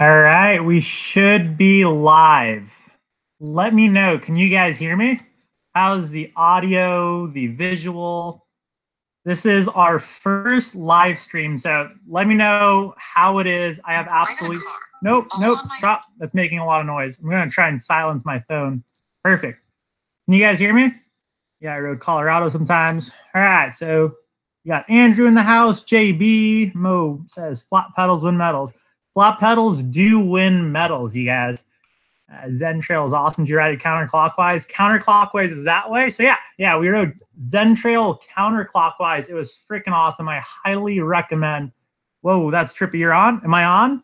All right, we should be live. Let me know. Can you guys hear me? How's the audio, the visual? This is our first live stream, so let me know how it is. I have absolutely nope, stop. That's making a lot of noise. I'm gonna try and silence my phone. Perfect. Can you guys hear me? Yeah, I rode Colorado sometimes. All right, so you got Andrew in the house. JB Mo says flat pedals win medals. Flat pedals do win medals, you guys. Zen Trail is awesome. Do you ride it counterclockwise? Counterclockwise is that way. So yeah, we rode Zen Trail counterclockwise. It was freaking awesome. I highly recommend. Whoa, that's Trippy. You're on? Am I on?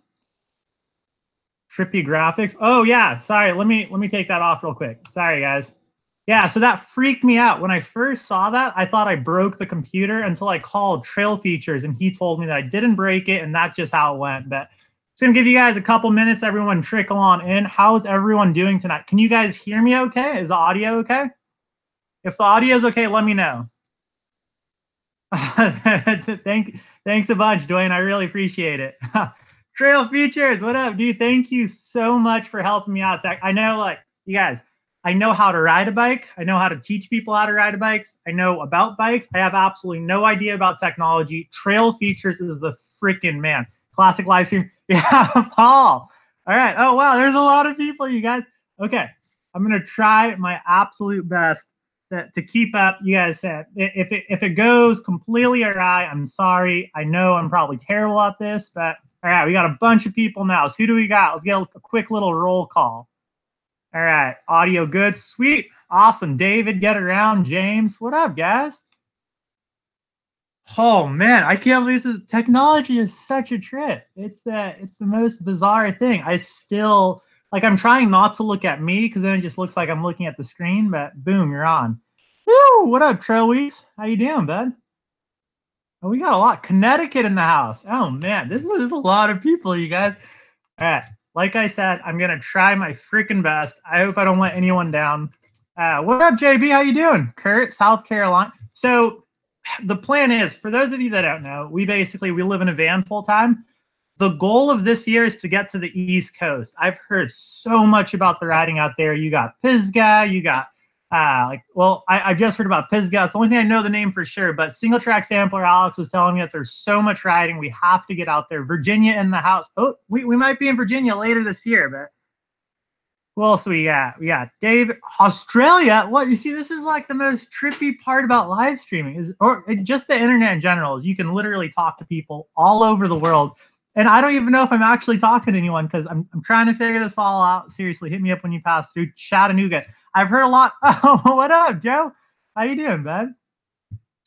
Trippy graphics. Oh yeah, sorry. Let me take that off real quick. Sorry, guys. Yeah, so that freaked me out. When I first saw that, I thought I broke the computer until I called Trail Features, and he told me that I didn't break it, and that's just how it went. But just gonna give you guys a couple minutes, everyone trickle on in. How's everyone doing tonight? Can you guys hear me okay? Is the audio okay? If the audio is okay, let me know. Thanks a bunch, Dwayne. I really appreciate it. Trail Features, what up, dude? Thank you so much for helping me out. I know, like, you guys, I know how to ride a bike. I know how to teach people how to ride bikes. I know about bikes. I have absolutely no idea about technology. Trail Features is the freaking man. Classic live stream. Yeah, Paul. All right. Oh, wow. There's a lot of people, you guys. Okay. I'm going to try my absolute best to keep up. You guys said if it goes completely awry, I'm sorry. I know I'm probably terrible at this, but all right. We got a bunch of people now. So who do we got? Let's get a quick little roll call. All right. Audio good. Sweet. Awesome. David, get around. James. What up, guys? Oh man, I can't believe this. Technology is such a trip. It's the most bizarre thing. I still I'm trying not to look at me because then it just looks like I'm looking at the screen, but boom, you're on. Woo! What up, Trail Weeks? How you doing, bud? Oh, we got a lot. Connecticut in the house. Oh man, this is a lot of people, you guys. All right. Like I said, I'm gonna try my freaking best. I hope I don't let anyone down. What up, JB? How you doing? Kurt, South Carolina. So the plan is, for those of you that don't know, we live in a van full time. The goal of this year is to get to the East Coast. I've heard so much about the riding out there. You got Pisgah, you got I just heard about Pisgah. It's the only thing I know the name for sure. But Single Track Sampler Alex was telling me that there's so much riding. We have to get out there. Virginia in the house. Oh, we might be in Virginia later this year, but who else we got? We got Dave, Australia. What, you see, this is like the most trippy part about live streaming or just the internet in general, is you can literally talk to people all over the world. And I don't even know if I'm actually talking to anyone because I'm trying to figure this all out. Seriously, hit me up when you pass through Chattanooga. I've heard a lot. Oh, what up, Joe? How you doing, bud?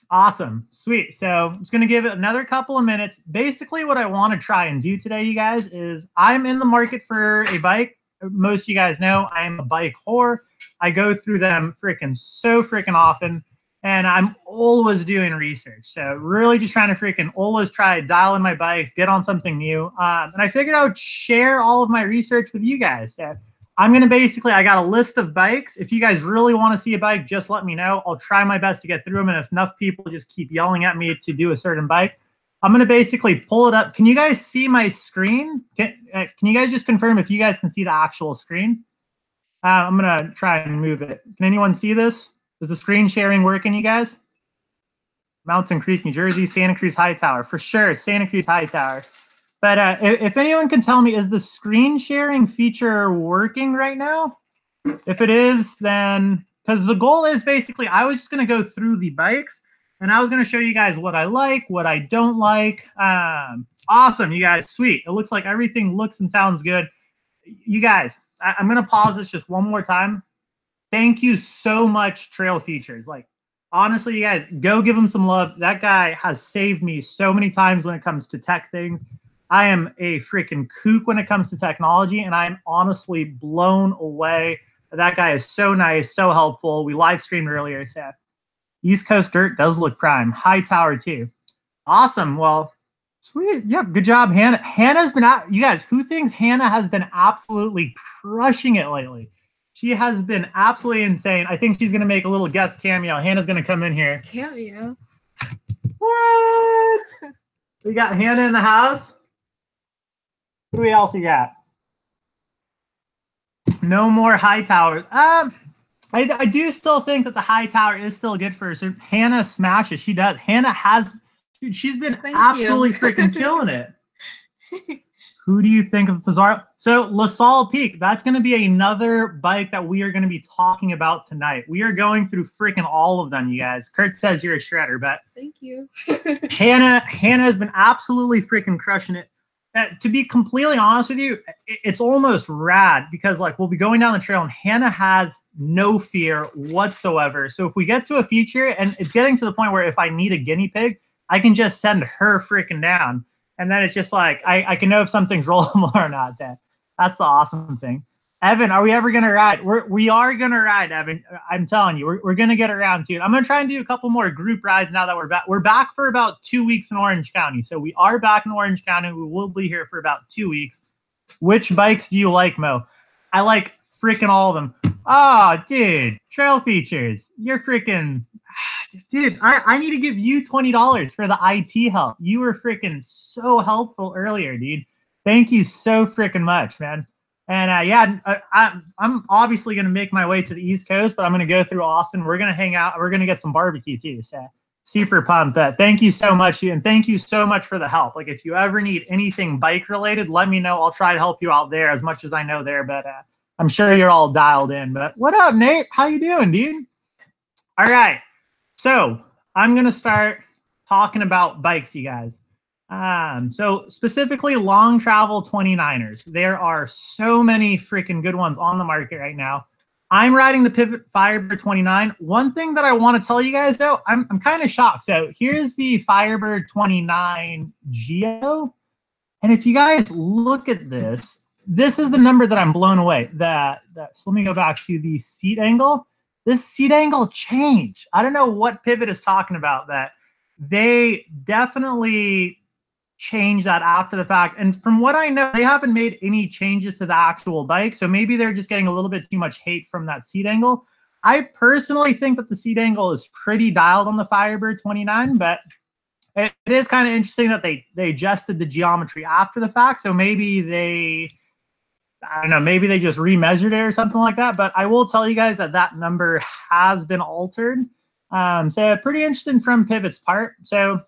Awesome. Sweet. So I'm just going to give it another couple of minutes. Basically, what I want to try and do today, you guys, is I'm in the market for a bike. Most of you guys know I am a bike whore. I go through them so freaking often, and I'm always doing research. So really just trying to always try to dial in my bikes, get on something new. And I figured I would share all of my research with you guys. So I'm going to I got a list of bikes. If you guys really want to see a bike, just let me know. I'll try my best to get through them. And if enough people just keep yelling at me to do a certain bike, I'm going to pull it up. Can you guys see my screen? Can you guys just confirm if you guys can see the actual screen? I'm going to try and move it. Can anyone see this? Is the screen sharing working, you guys? Mountain Creek, New Jersey, Santa Cruz Hightower. For sure, Santa Cruz Hightower. But if anyone can tell me, is the screen sharing feature working right now? If it is, then, because the goal is I was just going to go through the bikes, and I was going to show you guys what I like, what I don't like. Awesome, you guys. Sweet. It looks like everything looks and sounds good. You guys, I'm going to pause this just one more time. Thank you so much, Trail Features. Honestly, you guys, go give him some love. That guy has saved me so many times when it comes to tech things. I am a freaking kook when it comes to technology, and I'm honestly blown away. That guy is so nice, so helpful. We live streamed earlier, so East Coast dirt does look prime. Hightower too. Awesome. Well, sweet. Yep. Good job, Hannah. Hannah's been out. You guys, who thinks Hannah has been absolutely crushing it lately? She has been absolutely insane. I think she's going to make a little guest cameo. Hannah's going to come in here. Cameo? What? We got Hannah in the house. Who else we got? No more Hightower. I do still think that the Hightower is still good for her. So Hannah smashes. She does. Hannah has, dude, she's been absolutely freaking killing it. Who do you think of Fazaro? So LaSalle Peak, that's going to be another bike that we are going to be talking about tonight. We are going through freaking all of them, you guys. Kurt says you're a shredder, but thank you. Hannah has been absolutely freaking crushing it. To be completely honest with you, it's almost rad because like we'll be going down the trail and Hannah has no fear whatsoever. So if we get to a feature and it's getting to the point where if I need a guinea pig, I can just send her freaking down. And then it's just like, I can know if something's rollable or not. That's the awesome thing. Evan, are we ever going to ride? We are going to ride, Evan. I'm telling you, we're going to get around to it. I'm going to try and do a couple more group rides now that we're back. We're back for about 2 weeks in Orange County. So we are back in Orange County. We will be here for about 2 weeks. Which bikes do you like, Mo? I like freaking all of them. Oh, dude, trail features. You're freaking... Dude, I need to give you $20 for the IT help. You were freaking so helpful earlier, dude. Thank you so freaking much, man. And yeah, I'm obviously going to make my way to the East Coast, but I'm going to go through Austin. We're going to hang out. We're going to get some barbecue too. So super pumped. But thank you so much, and thank you so much for the help. Like if you ever need anything bike related, let me know. I'll try to help you out there as much as I know there. But I'm sure you're all dialed in. But what up, Nate? How you doing, dude? All right. So I'm going to start talking about bikes, you guys. So specifically long travel 29ers. There are so many freaking good ones on the market right now. I'm riding the Pivot Firebird 29. One thing that I want to tell you guys though, I'm kind of shocked. So here's the Firebird 29 Geo. And if you guys look at this, this is the number that I'm blown away. So let me go back to the seat angle. This seat angle change. I don't know what Pivot is talking about, that they definitely changed that after the fact. And from what I know, they haven't made any changes to the actual bike. So maybe they're just getting a little bit too much hate from that seat angle. I personally think that the seat angle is pretty dialed on the Firebird 29, but it is kind of interesting that they adjusted the geometry after the fact. So maybe I don't know, maybe they just remeasured it or something like that. But I will tell you guys that number has been altered. So pretty interesting from Pivot's part. So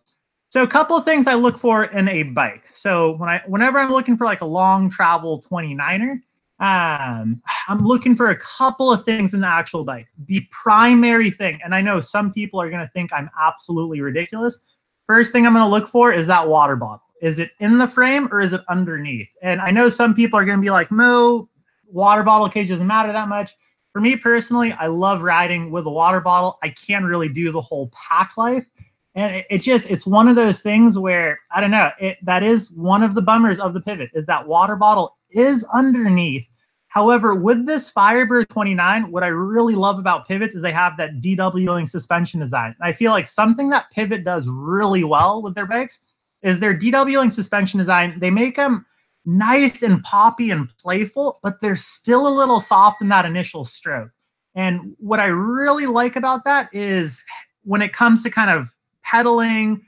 a couple of things I look for in a bike. So whenever I'm looking for like a long travel 29er, I'm looking for a couple of things in the actual bike. The primary thing, and I know some people are going to think I'm absolutely ridiculous. First thing I'm going to look for is that water bottle. Is it in the frame or is it underneath? And I know some people are going to be like, Mo, water bottle cage doesn't matter that much. For me personally, I love riding with a water bottle. I can't really do the whole pack life. And it's one of those things where, I don't know, that is one of the bummers of the Pivot is that water bottle is underneath. However, with this Firebird 29, what I really love about Pivots is they have that DWing suspension design. I feel like something that Pivot does really well with their bikes is their DWing suspension design. They make them nice and poppy and playful, but they're still a little soft in that initial stroke. And what I really like about that is when it comes to kind of pedaling,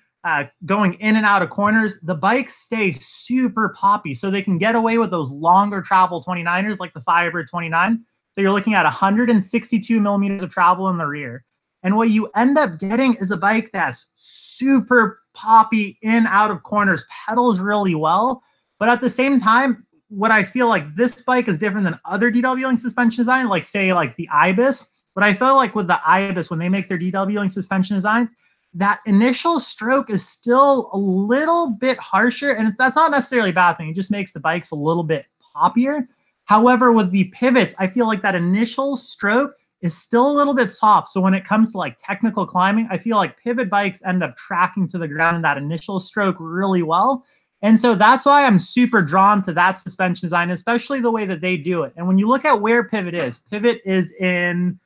going in and out of corners, the bikes stay super poppy. So they can get away with those longer travel 29ers like the Firebird 29. So you're looking at 162 millimeters of travel in the rear. And what you end up getting is a bike that's super poppy in, out of corners, pedals really well. But at the same time, what I feel like this bike is different than other DWing suspension design, like say like the Ibis. But I feel like with the Ibis, when they make their DWing suspension designs, that initial stroke is still a little bit harsher. And that's not necessarily a bad thing. It just makes the bikes a little bit poppier. However, with the Pivots, I feel like that initial stroke is still a little bit soft. So when it comes to like technical climbing, I feel like Pivot bikes end up tracking to the ground in that initial stroke really well. And so that's why I'm super drawn to that suspension design, especially the way that they do it. And when you look at where Pivot is in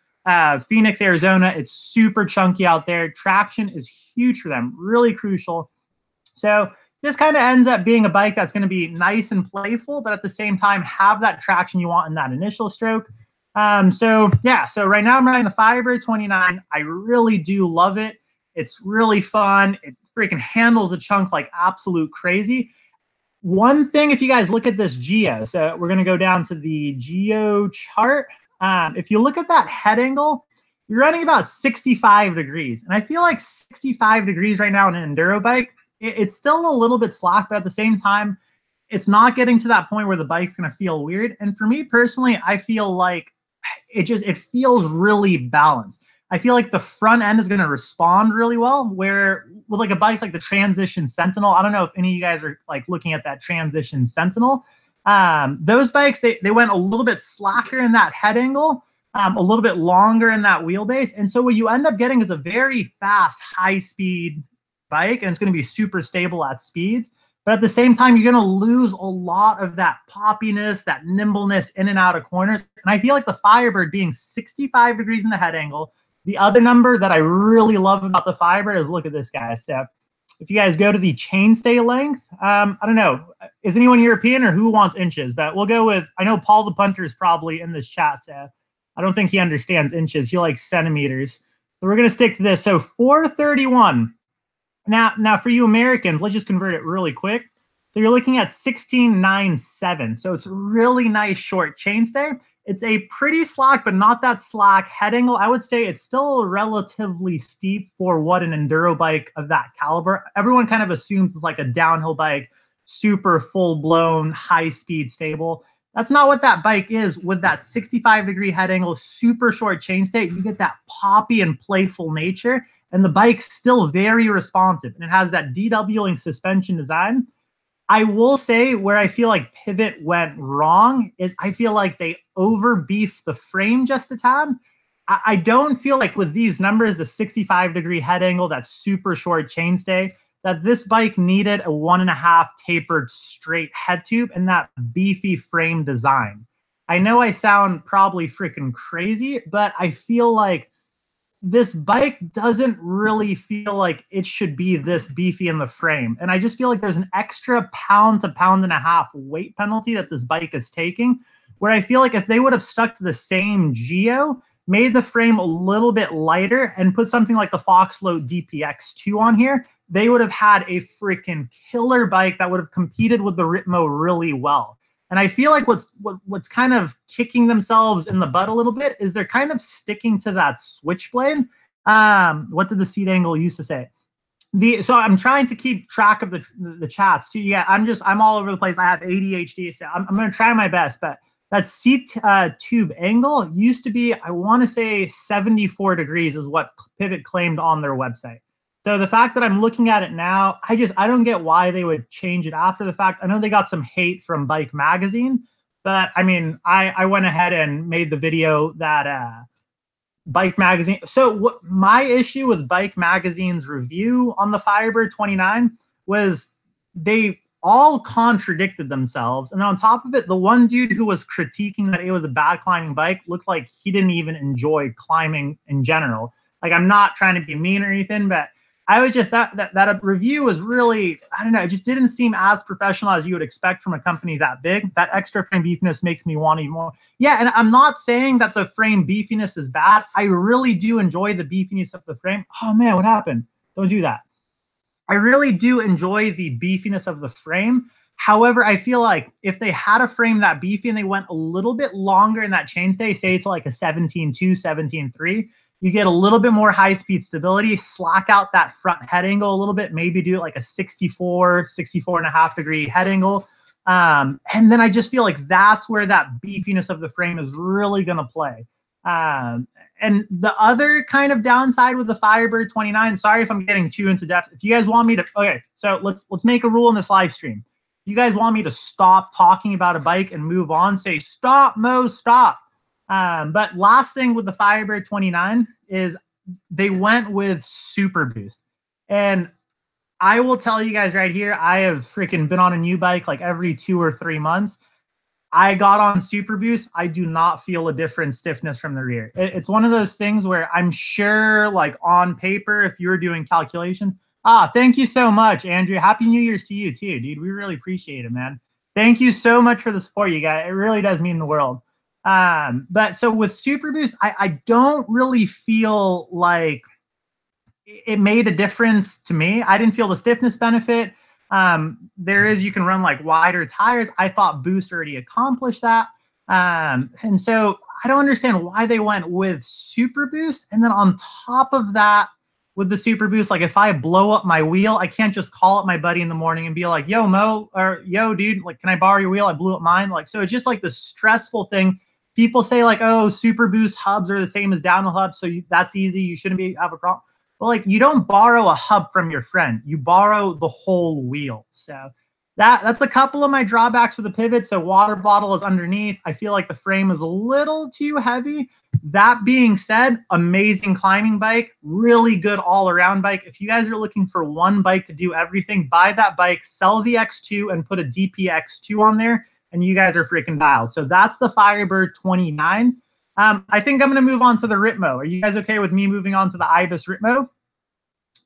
Phoenix, Arizona. It's super chunky out there. Traction is huge for them, really crucial. So this kind of ends up being a bike that's going to be nice and playful, but at the same time have that traction you want in that initial stroke. So right now I'm riding the Firebird 29. I really do love it. It's really fun. It freaking handles the chunk like absolute crazy. One thing, if you guys look at this geo, so we're going to go down to the geo chart. If you look at that head angle, you're running about 65 degrees. And I feel like 65 degrees right now on an enduro bike, it's still a little bit slack, but at the same time, it's not getting to that point where the bike's going to feel weird. And for me personally, I feel like it feels really balanced. I feel like the front end is going to respond really well, where with like a bike like the Transition Sentinel, I don't know if any of you guys are like looking at that Transition Sentinel. Those bikes, they went a little bit slacker in that head angle, a little bit longer in that wheelbase. And so what you end up getting is a very fast, high speed bike, and it's going to be super stable at speeds. But at the same time, you're going to lose a lot of that poppiness, that nimbleness in and out of corners. And I feel like the Firebird being 65 degrees in the head angle. The other number that I really love about the Firebird is, look at this guy, Steph. If you guys go to the chainstay length, I don't know, is anyone European or who wants inches? But we'll go with, I know Paul the Punter is probably in this chat, so I don't think he understands inches. He likes centimeters. So we're going to stick to this. So 431. Now for you Americans, let's just convert it really quick. So you're looking at 16.97. So it's a really nice short chainstay. It's a pretty slack, but not that slack head angle. I would say it's still relatively steep for what an enduro bike of that caliber. Everyone kind of assumes it's like a downhill bike, super full-blown, high-speed stable. That's not what that bike is. With that 65-degree head angle, super short chainstay, you get that poppy and playful nature. And the bike's still very responsive, and it has that DW-ing suspension design. I will say where I feel like Pivot went wrong is I feel like they over-beefed the frame just a tad. I don't feel like with these numbers, the 65-degree head angle, that super short chainstay, that this bike needed a 1.5 tapered straight head tube and that beefy frame design. I know I sound probably freaking crazy, but I feel like this bike doesn't really feel like it should be this beefy in the frame. And I just feel like there's an extra pound to pound and a half weight penalty that this bike is taking, where I feel like if they would have stuck to the same geo, made the frame a little bit lighter, and put something like the Foxload DPX2 on here, they would have had a freaking killer bike that would have competed with the RipMo really well. And I feel like what's kind of kicking themselves in the butt a little bit is they're kind of sticking to that switchblade. What did the seat angle used to say? So I'm trying to keep track of the chats. So yeah, I'm all over the place. I have ADHD, so I'm going to try my best. But that seat tube angle used to be, I want to say 74 degrees is what Pivot claimed on their website. So the fact that I'm looking at it now, I don't get why they would change it after the fact. I know they got some hate from Bike Magazine, but I mean, I went ahead and made the video that Bike Magazine. So my issue with Bike Magazine's review on the Firebird 29 was they all contradicted themselves. And then on top of it, the one dude who was critiquing that it was a bad climbing bike looked like he didn't even enjoy climbing in general. Like, I'm not trying to be mean or anything, but I was just, that review was really, I don't know, it just didn't seem as professional as you would expect from a company that big. That extra frame beefiness makes me want even more. Yeah, and I'm not saying that the frame beefiness is bad. I really do enjoy the beefiness of the frame. Oh man, what happened? Don't do that. I really do enjoy the beefiness of the frame. However, I feel like if they had a frame that beefy and they went a little bit longer in that chainstay, say it's like a 17.2, 17.3, you get a little bit more high-speed stability, slack out that front head angle a little bit, maybe do it like a 64.5 degree head angle. And then I just feel like that's where that beefiness of the frame is really going to play. And the other kind of downside with the Firebird 29, sorry if I'm getting too into depth. If you guys want me to, okay, so let's make a rule in this live stream. If you guys want me to stop talking about a bike and move on, say, stop, Mo, stop. But last thing with the Firebird 29 is they went with Super Boost. And I will tell you guys right here, I have freaking been on a new bike like every 2 or 3 months. I got on Super Boost. I do not feel a different stiffness from the rear. It's one of those things where I'm sure, like on paper, if you were doing calculations, thank you so much, Andrew. Happy New Year's to you too, dude. We really appreciate it, man. Thank you so much for the support, you guys. It really does mean the world. But so with Super Boost, I don't really feel like it made a difference to me. I didn't feel the stiffness benefit. You can run like wider tires. I thought Boost already accomplished that. And so I don't understand why they went with Super Boost. And then on top of that, with the Super Boost, like if I blow up my wheel, I can't just call up my buddy in the morning and be like, yo, Mo, or yo, dude, like, can I borrow your wheel? I blew up mine. Like, so it's just like the stressful thing. People say like, oh, Super Boost hubs are the same as downhill hubs. So that's easy. You shouldn't have a problem. Well, like you don't borrow a hub from your friend. You borrow the whole wheel. So that's a couple of my drawbacks of the pivot. So water bottle is underneath. I feel like the frame is a little too heavy. That being said, amazing climbing bike, really good all-around bike. If you guys are looking for one bike to do everything, buy that bike, sell the X2 and put a DPX2 on there, and you guys are freaking dialed. So that's the Firebird 29. I think I'm going to move on to the RipMo. Are you guys okay with me moving on to the Ibis RipMo?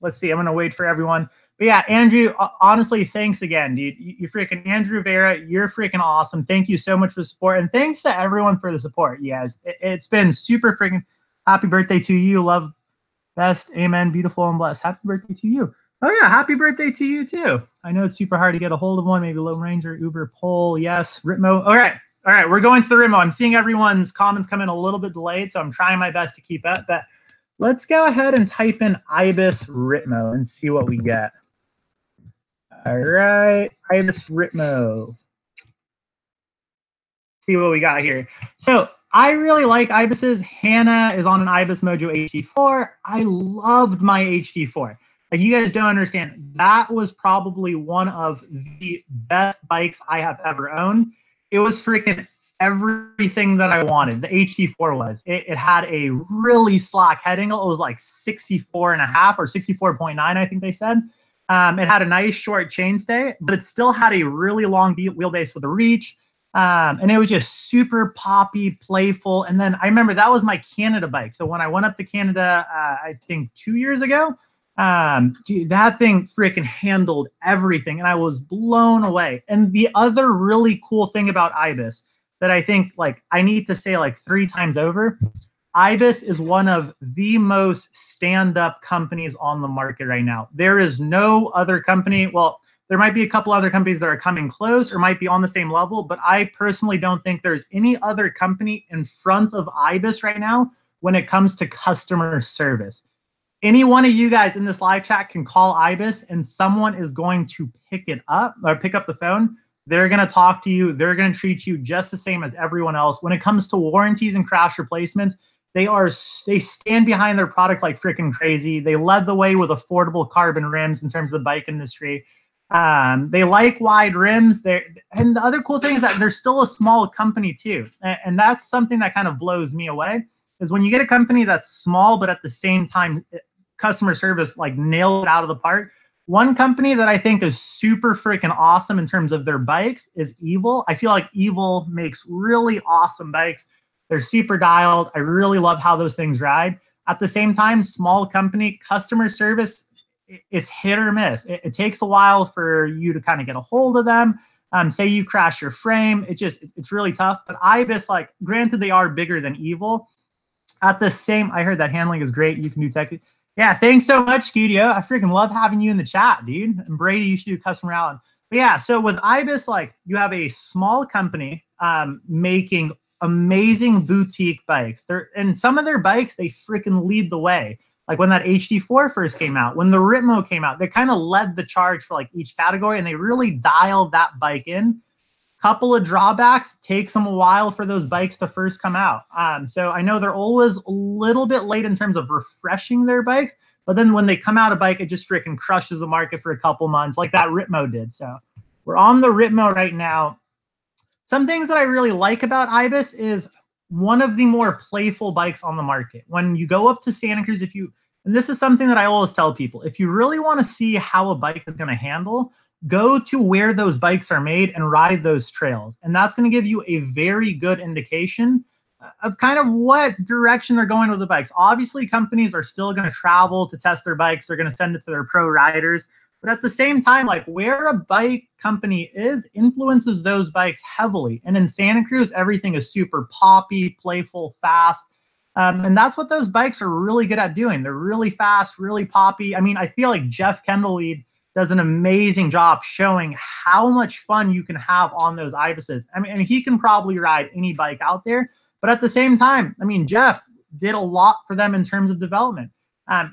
Let's see. I'm going to wait for everyone. But yeah, Andrew, honestly, thanks again, dude. You freaking Andrew Vera, you're freaking awesome. Thank you so much for the support. And thanks to everyone for the support, you guys. It's been super freaking happy birthday to you. Love, best, amen, beautiful, and blessed. Happy birthday to you. Oh, yeah, happy birthday to you, too. I know it's super hard to get a hold of one. Maybe Lone Ranger, Uber, Pole, yes, RipMo. All right, we're going to the RipMo. I'm seeing everyone's comments come in a little bit delayed, so I'm trying my best to keep up. But let's go ahead and type in Ibis RipMo and see what we get. All right, Ibis RipMo. See what we got here. So I really like Ibis's. Hannah is on an Ibis Mojo HD4. I loved my HD4. Like, you guys don't understand. That was probably one of the best bikes I have ever owned. It was freaking everything that I wanted. The HD4 was. It had a really slack head angle. It was like 64.5 or 64.9, I think they said. It had a nice short chainstay, but it still had a really long wheelbase with a reach. And it was just super poppy, playful. And then I remember that was my Canada bike. So when I went up to Canada, I think 2 years ago, dude, that thing freaking handled everything. And I was blown away. And the other really cool thing about Ibis that I think like I need to say like 3 times over, Ibis is one of the most stand-up companies on the market right now. There is no other company. Well, there might be a couple other companies that are coming close or might be on the same level, but I personally don't think there's any other company in front of Ibis right now when it comes to customer service. Any one of you guys in this live chat can call Ibis and someone is going to pick it up or pick up the phone. They're going to talk to you. They're going to treat you just the same as everyone else. When it comes to warranties and crash replacements, they stand behind their product like freaking crazy. They led the way with affordable carbon rims in terms of the bike industry. They like wide rims. And the other cool thing is that they're still a small company too. And that's something that kind of blows me away, is when you get a company that's small, but at the same time, customer service like nailed it out of the park. One company that I think is super freaking awesome in terms of their bikes is Evil. I feel like Evil makes really awesome bikes. They're super dialed. I really love how those things ride. At the same time, small company, customer service, it's hit or miss. It takes a while for you to kind of get a hold of them. Say you crash your frame. It's really tough. But Ibis, like, granted, they are bigger than Evil. At the same, I heard that handling is great. You can do tech. Yeah, thanks so much, Studio. I freaking love having you in the chat, dude. And Brady, you should do custom Rallon. But yeah, so with Ibis, like, you have a small company making amazing boutique bikes. And some of their bikes, they freaking lead the way. Like when that HD4 first came out, when the RipMo came out, they kind of led the charge for like each category, and they really dialed that bike in. Couple of drawbacks, takes them a while for those bikes to first come out. So I know they're always a little bit late in terms of refreshing their bikes, but then when they come out a bike, it just freaking crushes the market for a couple months like that RipMo did. So we're on the RipMo right now. Some things that I really like about Ibis is one of the more playful bikes on the market. When you go up to Santa Cruz, and this is something that I always tell people, if you really want to see how a bike is going to handle, go to where those bikes are made and ride those trails. And that's going to give you a very good indication of kind of what direction they're going with the bikes. Obviously, companies are still going to travel to test their bikes. They're going to send it to their pro riders. But at the same time, like, where a bike company is influences those bikes heavily. And in Santa Cruz, everything is super poppy, playful, fast. And that's what those bikes are really good at doing. They're really fast, really poppy. I mean, I feel like Jeff Kendall-Weed, does an amazing job showing how much fun you can have on those Ibises. I mean, and he can probably ride any bike out there, but at the same time, I mean, Jeff did a lot for them in terms of development.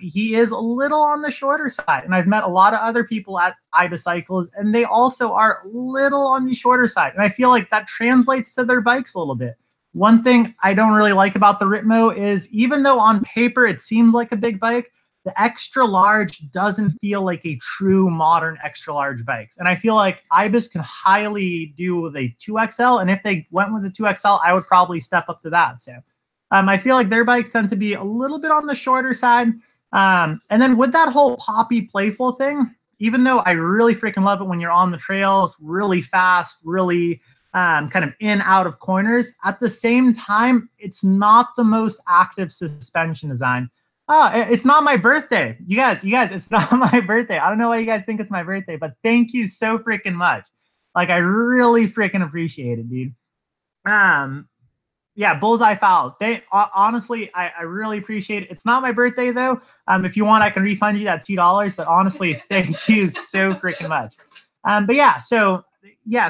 He is a little on the shorter side, and I've met a lot of other people at Ibis Cycles, and they also are a little on the shorter side. And I feel like that translates to their bikes a little bit. One thing I don't really like about the RipMo is, even though on paper it seems like a big bike, the extra large doesn't feel like a true modern extra large bikes. And I feel like Ibis can highly do with a 2XL. And if they went with a 2XL, I would probably step up to that. So I feel like their bikes tend to be a little bit on the shorter side. And then with that whole poppy playful thing, even though I really freaking love it when you're on the trails, really fast, really kind of in, out of corners, at the same time, it's not the most active suspension design. Oh, it's not my birthday. You guys, it's not my birthday. I don't know why you guys think it's my birthday, but thank you so freaking much. Like, I really freaking appreciate it, dude. Yeah, bullseye foul. Honestly, I really appreciate it. It's not my birthday though. If you want, I can refund you that $2. But honestly, thank you so freaking much. But yeah, so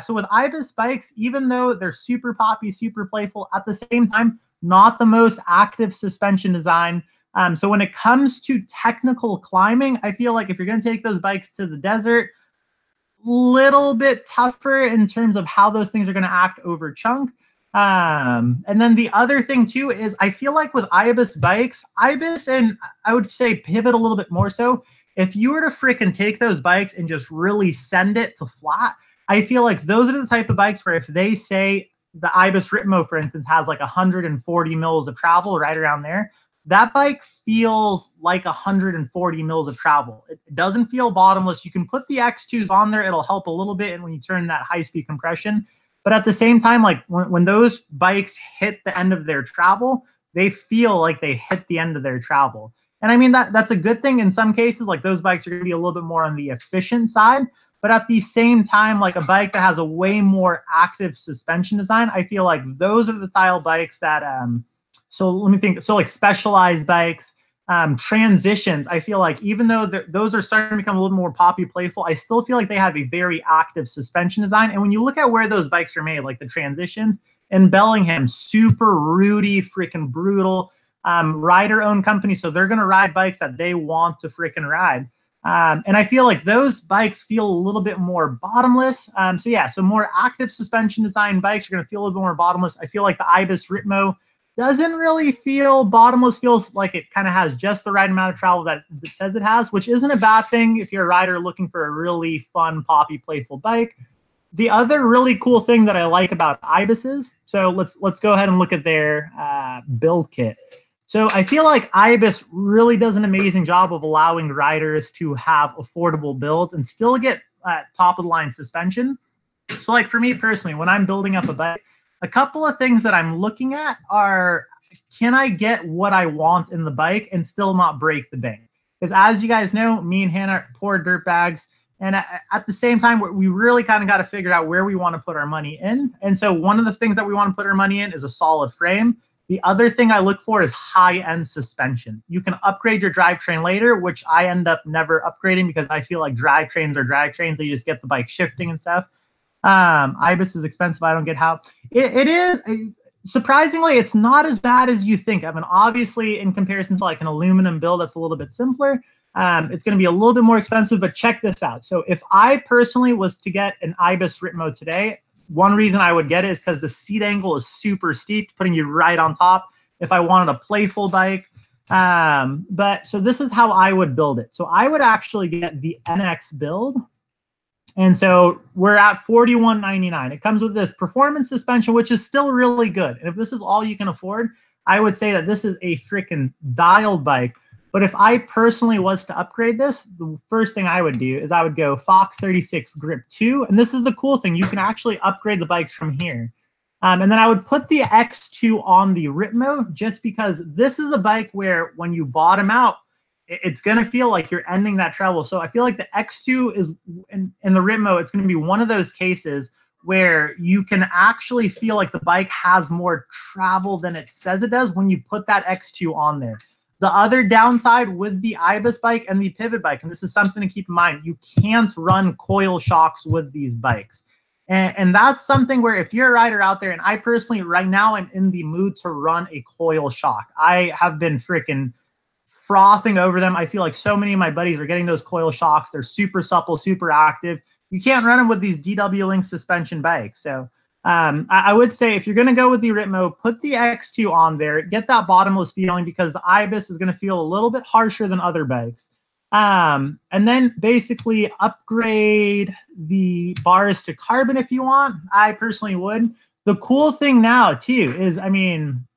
with Ibis bikes, even though they're super poppy, super playful, at the same time, not the most active suspension design. So when it comes to technical climbing, I feel like if you're going to take those bikes to the desert, little bit tougher in terms of how those things are going to act over chunk. And then the other thing too is, I feel like with Ibis bikes, and I would say Pivot a little bit more so, if you were to freaking take those bikes and just really send it to flat, I feel like those are the type of bikes where if they say the Ibis RipMo, for instance, has like 140 mils of travel right around there, that bike feels like 140 mils of travel. It doesn't feel bottomless. You can put the X2s on there. It'll help a little bit. And when you turn that high-speed compression, but at the same time, like when those bikes hit the end of their travel, they feel like they hit the end of their travel. And I mean, that's a good thing in some cases. Like, those bikes are going to be a little bit more on the efficient side. But at the same time, like a bike that has a way more active suspension design, I feel like those are the style bikes that so let me think. So like Specialized bikes, Transitions, I feel like even though those are starting to become a little more poppy playful, I still feel like they have a very active suspension design. And when you look at where those bikes are made, like the Transitions in Bellingham, super rooty, freaking brutal, rider-owned company. So they're going to ride bikes that they want to freaking ride. And I feel like those bikes feel a little bit more bottomless. So yeah, so more active suspension design bikes are going to feel a little bit more bottomless. I feel like the Ibis RipMo doesn't really feel bottomless, feels like it kind of has just the right amount of travel that it says it has, which isn't a bad thing if you're a rider looking for a really fun, poppy, playful bike. The other really cool thing that I like about Ibises, so let's go ahead and look at their build kit. So I feel like Ibis really does an amazing job of allowing riders to have affordable builds and still get top-of-the-line suspension. So like for me personally, when I'm building up a bike, a couple of things that I'm looking at are, can I get what I want in the bike and still not break the bank? Because as you guys know, me and Hannah are poor dirt bags. And at the same time, we really kind of got to figure out where we want to put our money in. And so one of the things that we want to put our money in is a solid frame. The other thing I look for is high-end suspension. You can upgrade your drivetrain later, which I end up never upgrading because I feel like drivetrains are drivetrains. They just get the bike shifting and stuff. Ibis is expensive. I don't get how it is. Surprisingly, it's not as bad as you think. I mean, obviously, in comparison to like an aluminum build that's a little bit simpler, it's going to be a little bit more expensive. But check this out. So if I personally was to get an Ibis RipMo today, one reason I would get it is because the seat angle is super steep, putting you right on top. If I wanted a playful bike, but so this is how I would build it. So I would actually get the NX build. And so we're at $41.99. It comes with this performance suspension, which is still really good. And if this is all you can afford, I would say that this is a freaking dialed bike. But if I personally was to upgrade this, the first thing I would do is I would go Fox 36 Grip 2. And this is the cool thing. You can actually upgrade the bikes from here. And then I would put the X2 on the RipMo just because this is a bike where when you bottom out, it's going to feel like you're ending that travel. So I feel like the X2 is in the RipMo, it's going to be one of those cases where you can actually feel like the bike has more travel than it says it does when you put that X2 on there. The other downside with the Ibis bike and the Pivot bike, and this is something to keep in mind, you can't run coil shocks with these bikes. And that's something where if you're a rider out there, and I personally right now am in the mood to run a coil shock. I have been freaking frothing over them. I feel like so many of my buddies are getting those coil shocks. They're super supple, super active. You can't run them with these DW Link suspension bikes. So I would say if you're going to go with the RipMo, put the X2 on there, get that bottomless feeling, because the Ibis is going to feel a little bit harsher than other bikes. And then basically upgrade the bars to carbon if you want. I personally would. The cool thing now too is, I mean,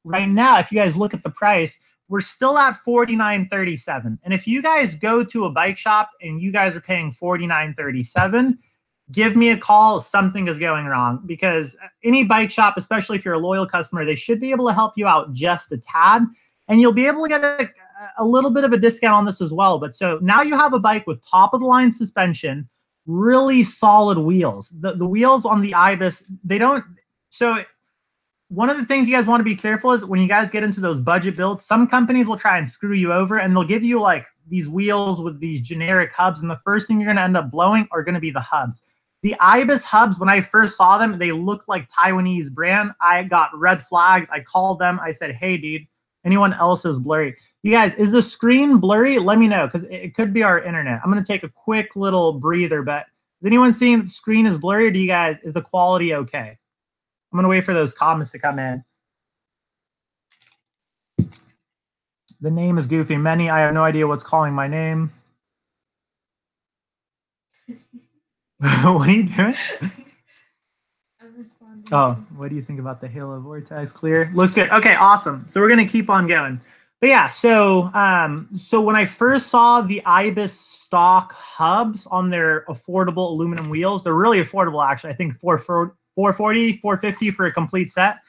right now, if you guys look at the price, we're still at $49.37. And if you guys go to a bike shop and you guys are paying $49.37, give me a call. Something is going wrong, because any bike shop, especially if you're a loyal customer, they should be able to help you out just a tad, and you'll be able to get a little bit of a discount on this as well. But so now you have a bike with top of the line suspension, really solid wheels. The wheels on the Ibis, they don't. So one of the things you guys want to be careful is when you guys get into those budget builds, some companies will try and screw you over, and they'll give you like these wheels with these generic hubs, and the first thing you're going to end up blowing are going to be the hubs. The Ibis hubs, when I first saw them, they looked like Taiwanese brand. I got red flags. I called them. I said, hey, dude, anyone else is blurry? You guys, is the screen blurry? Let me know, because it could be our internet. I'm going to take a quick little breather, but is anyone seeing that the screen is blurry, or do you guys, is the quality okay? I'm going to wait for those comments to come in. The name is goofy. Many, I have no idea what's calling my name. What are you doing? I'm responding. Oh, what do you think about the Halo Vortex? Clear? Looks good. Okay, awesome. So we're going to keep on going. But yeah, so when I first saw the Ibis stock hubs on their affordable aluminum wheels, they're really affordable, actually. I think $440, $450 for a complete set.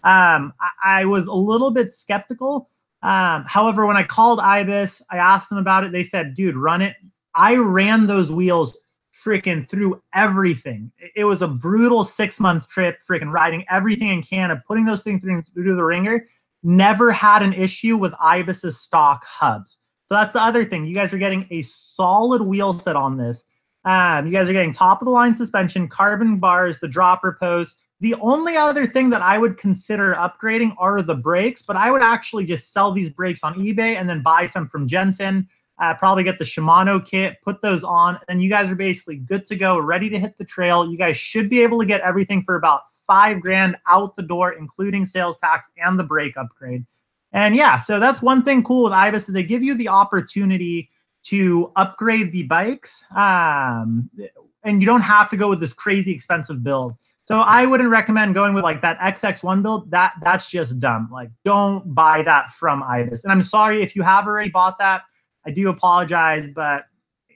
I was a little bit skeptical. However, when I called Ibis, I asked them about it. They said, dude, run it. I ran those wheels freaking through everything. It was a brutal 6-month trip, freaking riding everything in Canada, putting those things through the ringer. Never had an issue with Ibis's stock hubs. So that's the other thing. You guys are getting a solid wheel set on this. You guys are getting top of the line suspension, carbon bars, the dropper post. The only other thing that I would consider upgrading are the brakes, but I would actually just sell these brakes on eBay and then buy some from Jensen. Probably get the Shimano kit, put those on, and you guys are basically good to go, ready to hit the trail. You guys should be able to get everything for about $5 grand out the door, including sales tax and the brake upgrade. And yeah, so that's one thing cool with Ibis is they give you the opportunity to upgrade the bikes, and you don't have to go with this crazy expensive build. So I wouldn't recommend going with like that XX1 build. That's just dumb. Like, don't buy that from Ibis. And I'm sorry if you have already bought that. I do apologize, but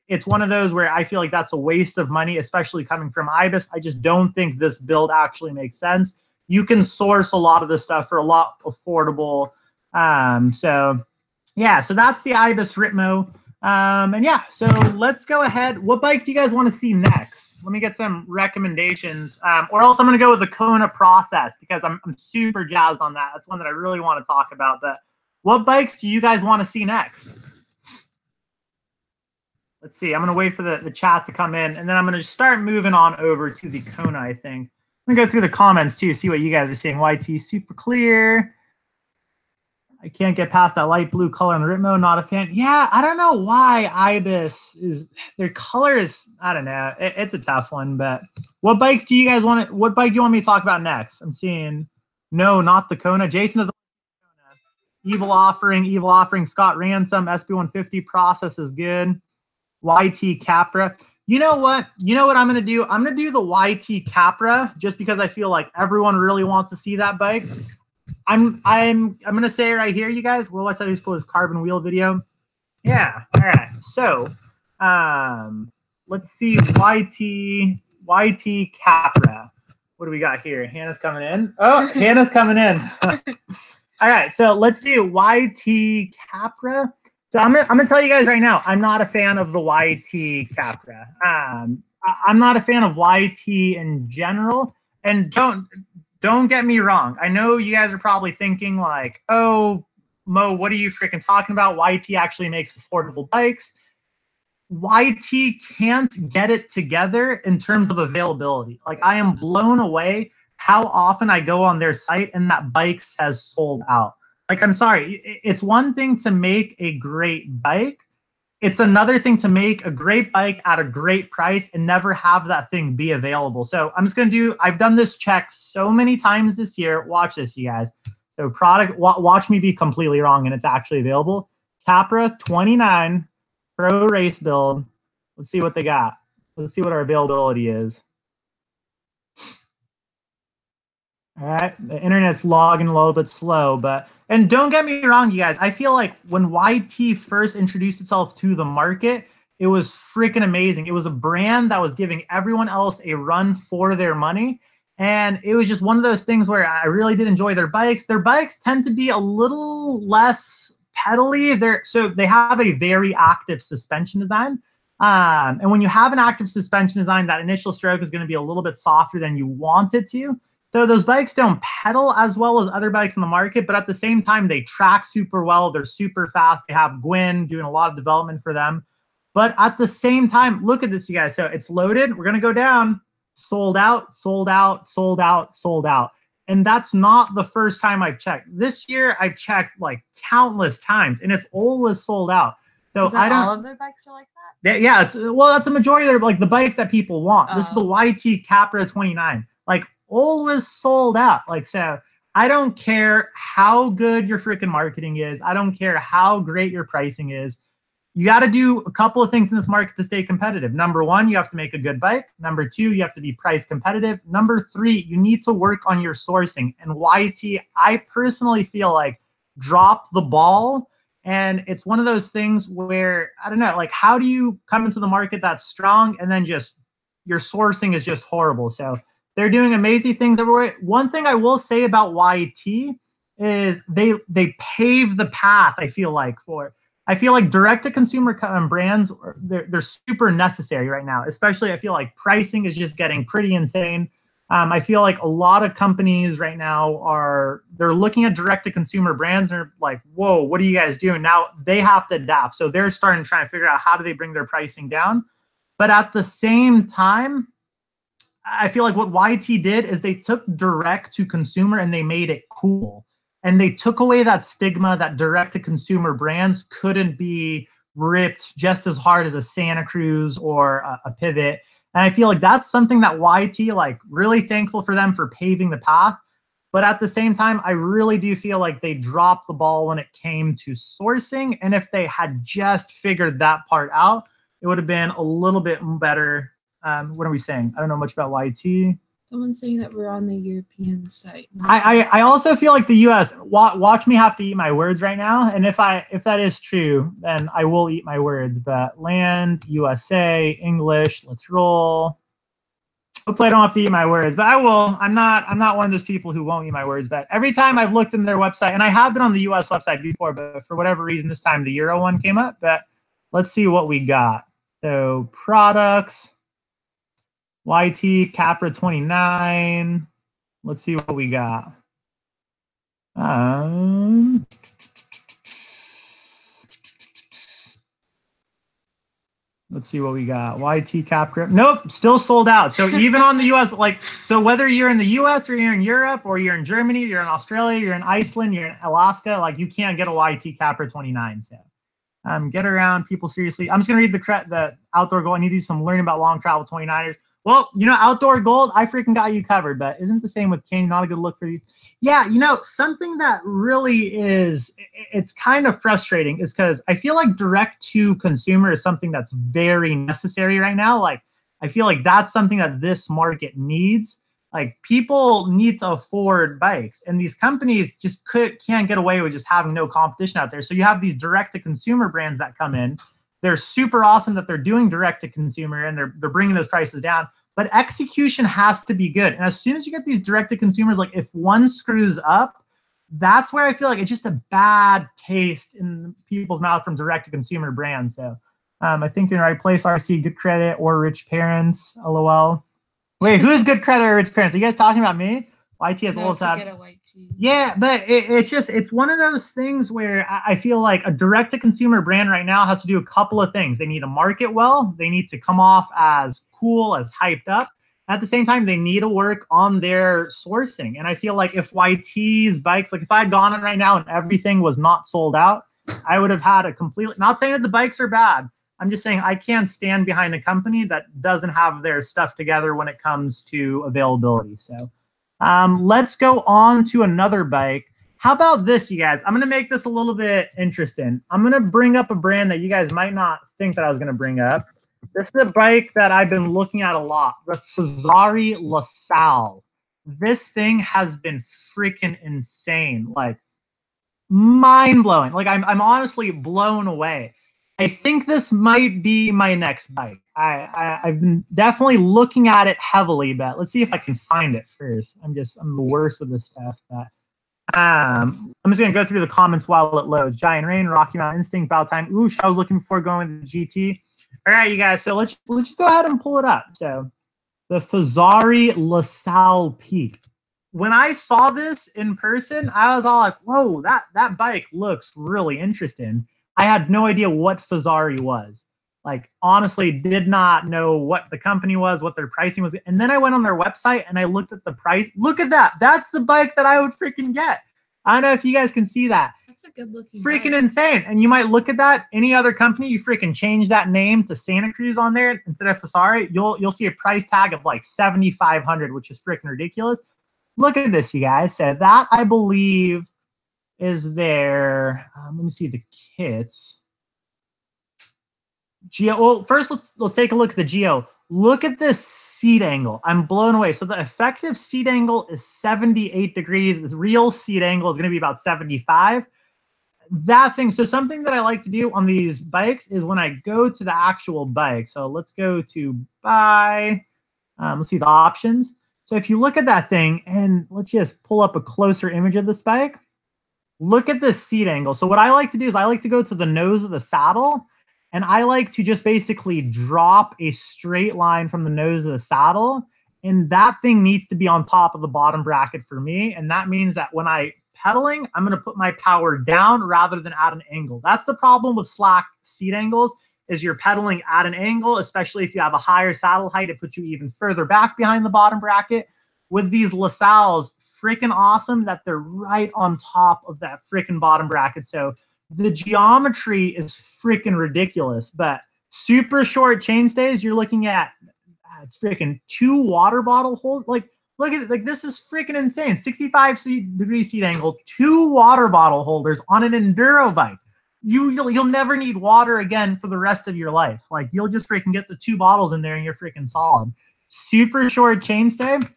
it's one of those where I feel like that's a waste of money, especially coming from Ibis. I just don't think this build actually makes sense. You can source a lot of this stuff for a lot affordable. So yeah, so that's the Ibis RipMo. And yeah, so let's go ahead. What bike do you guys want to see next? Let me get some recommendations, or else I'm going to go with the Kona Process, because I'm super jazzed on that. That's one that I really want to talk about. But what bikes do you guys want to see next? Let's see. I'm going to wait for the chat to come in, and then I'm going to start moving on over to the Kona, I think. I'm going to go through the comments, too, see what you guys are saying. YT, super clear. I can't get past that light blue color on the RipMo. Not a fan. Yeah, I don't know why Ibis is – their color is – I don't know. It's a tough one, but what bikes do you guys want to – what bike do you want me to talk about next? I'm seeing – no, not the Kona. Jason doesn't want the Kona. Evil offering. Scott Ransom, SB150 process is good. YT Capra. You know what? I'm going to do? I'm going to do the YT Capra just because I feel like everyone really wants to see that bike. I'm going to say it right here, you guys. Well, let's just pull his carbon wheel video. Yeah. All right. So, let's see YT Capra. What do we got here? Hannah's coming in. Oh, Hannah's coming in. All right. So let's do YT Capra. So I'm gonna tell you guys right now, I'm not a fan of the YT Capra. I'm not a fan of YT in general. And don't get me wrong. I know you guys are probably thinking like, oh, Mo, what are you freaking talking about? YT actually makes affordable bikes. YT can't get it together in terms of availability. Like, I am blown away how often I go on their site and that bike says sold out. Like, I'm sorry, it's one thing to make a great bike. It's another thing to make a great bike at a great price and never have that thing be available. So I'm just going to do, I've done this check so many times this year. Watch this, you guys. So product, watch me be completely wrong and it's actually available. Capra 29 Pro race build. Let's see what they got. Let's see what our availability is. All right, the internet's logging a little bit slow, but, and don't get me wrong, you guys, I feel like when YT first introduced itself to the market, it was freaking amazing. It was a brand that was giving everyone else a run for their money. And it was just one of those things where I really did enjoy their bikes. Their bikes tend to be a little less pedally. So they have a very active suspension design. And when you have an active suspension design, that initial stroke is going to be a little bit softer than you want it to. So those bikes don't pedal as well as other bikes in the market, but at the same time, they track super well. They're super fast. They have Gwyn doing a lot of development for them. But at the same time, look at this, you guys. So it's loaded. We're going to go down. Sold out, sold out, sold out, sold out. And that's not the first time I've checked. This year, I've checked like countless times, and it's always sold out. So Is that all of their bikes are like that? Yeah, well, that's a majority of their, like, the bikes that people want. This is the YT Capra 29. Like, always sold out. Like, so I don't care how good your freaking marketing is. I don't care how great your pricing is. You got to do a couple of things in this market to stay competitive. Number one, you have to make a good bike. Number two, you have to be price competitive. Number three, you need to work on your sourcing. And YT, I personally feel like, dropped the ball. And it's one of those things where, I don't know, like, how do you come into the market that's strong and then just your sourcing is just horrible? So they're doing amazing things everywhere. One thing I will say about YT is they pave the path, I feel like, direct-to-consumer brands, they're super necessary right now. Especially, I feel like pricing is just getting pretty insane. I feel like a lot of companies right now they're looking at direct-to-consumer brands and they're like, whoa, what are you guys doing? Now they have to adapt. So they're starting to try to figure out how do they bring their pricing down. But at the same time, I feel like what YT did is they took direct-to-consumer and they made it cool. And they took away that stigma that direct-to-consumer brands couldn't be ripped just as hard as a Santa Cruz or a Pivot. And I feel like that's something that YT, like, really thankful for them for paving the path. But at the same time, I really do feel like they dropped the ball when it came to sourcing. And if they had just figured that part out, it would have been a little bit better. What are we saying? I don't know much about YT. Someone's saying that we're on the European site. I also feel like the US, watch me have to eat my words right now. And if that is true, then I will eat my words. But land, USA, English, let's roll. Hopefully I don't have to eat my words, but I will. I'm not one of those people who won't eat my words. But every time I've looked in their website, and I have been on the US website before, but for whatever reason, this time the Euro one came up. But let's see what we got. So products. YT Capra 29. Let's see what we got. Let's see what we got. YT Capra. Nope, still sold out. So even on the US, like, so whether you're in the US or you're in Europe or you're in Germany, you're in Australia, you're in Iceland, you're in Alaska, like, you can't get a YT Capra 29. So get around people seriously. I'm just gonna read the outdoor goal. I need to do some learning about long travel 29ers. Well, you know, outdoor gold, I freaking got you covered, but isn't the same with Canyon not a good look for you? Yeah, you know, something that really is, it's kind of frustrating is because I feel like direct to consumer is something that's very necessary right now. Like, I feel like that's something that this market needs. Like, people need to afford bikes, and these companies just can't get away with just having no competition out there. So you have these direct to consumer brands that come in. They're super awesome that they're doing direct to consumer and they're bringing those prices down, but execution has to be good. And as soon as you get these direct to consumers, like, if one screws up, that's where I feel like it's just a bad taste in people's mouth from direct to consumer brands. So I think you're in the right place. RC, good credit or rich parents, LOL. Wait, who's good credit or rich parents? Are you guys talking about me? YT has No, also to have, get a YT. yeah, but it's one of those things where I feel like a direct-to-consumer brand right now has to do a couple of things. They need to market well. They need to come off as cool, as hyped up. At the same time, they need to work on their sourcing. And I feel like if YT's bikes, like if I had gone in right now and everything was not sold out, I would have had a completely, not saying that the bikes are bad. I'm just saying I can't stand behind a company that doesn't have their stuff together when it comes to availability. So let's go on to another bike. How about this, you guys? I'm going to make this a little bit interesting. I'm going to bring up a brand that you guys might not think that I was going to bring up. This is a bike that I've been looking at a lot, the Fazari LaSalle. This thing has been freaking insane, like mind-blowing. Like I'm honestly blown away. I think this might be my next bike. I've been definitely looking at it heavily, but let's see if I can find it first. I'm the worst with this stuff. But I'm just gonna go through the comments while it loads. Giant Rain, Rocky Mountain Instinct, About Time. Oosh, I was looking before going with the GT. All right, you guys. So let's just go ahead and pull it up. So the Fazari LaSalle Peak. When I saw this in person, I was all like, "Whoa, that bike looks really interesting." I had no idea what Fazari was. Like, honestly, did not know what the company was, what their pricing was. And then I went on their website and I looked at the price. Look at that. That's the bike that I would freaking get. I don't know if you guys can see that. That's a good looking freaking bike. Insane. And you might look at that. Any other company, you freaking change that name to Santa Cruz on there instead of Fazari, you'll see a price tag of like $7,500, which is freaking ridiculous. Look at this, you guys. So that, I believe, is there. Let me see the kits. Geo. Well, first let's take a look at the Geo. Look at this seat angle. I'm blown away. So the effective seat angle is 78 degrees. The real seat angle is going to be about 75. That thing. So something that I like to do on these bikes is when I go to the actual bike. So let's go to buy. Let's see the options. So if you look at that thing, and let's just pull up a closer image of this bike. Look at this seat angle. So what I like to do is I like to go to the nose of the saddle, and I like to just basically drop a straight line from the nose of the saddle, and that thing needs to be on top of the bottom bracket for me. And that means that when I pedaling, I'm going to put my power down rather than at an angle. That's the problem with slack seat angles, is you're pedaling at an angle, especially if you have a higher saddle height, it puts you even further back behind the bottom bracket. With these LaSalles, freaking awesome that they're right on top of that freaking bottom bracket. So the geometry is freaking ridiculous, but super short chainstays. You're looking at, it's freaking 2 water bottle holders. Like, look at it. Like, this is freaking insane. 65-degree seat angle, 2 water bottle holders on an enduro bike. You'll never need water again for the rest of your life. Like, you'll just freaking get the 2 bottles in there and you're freaking solid. Super short chainstay.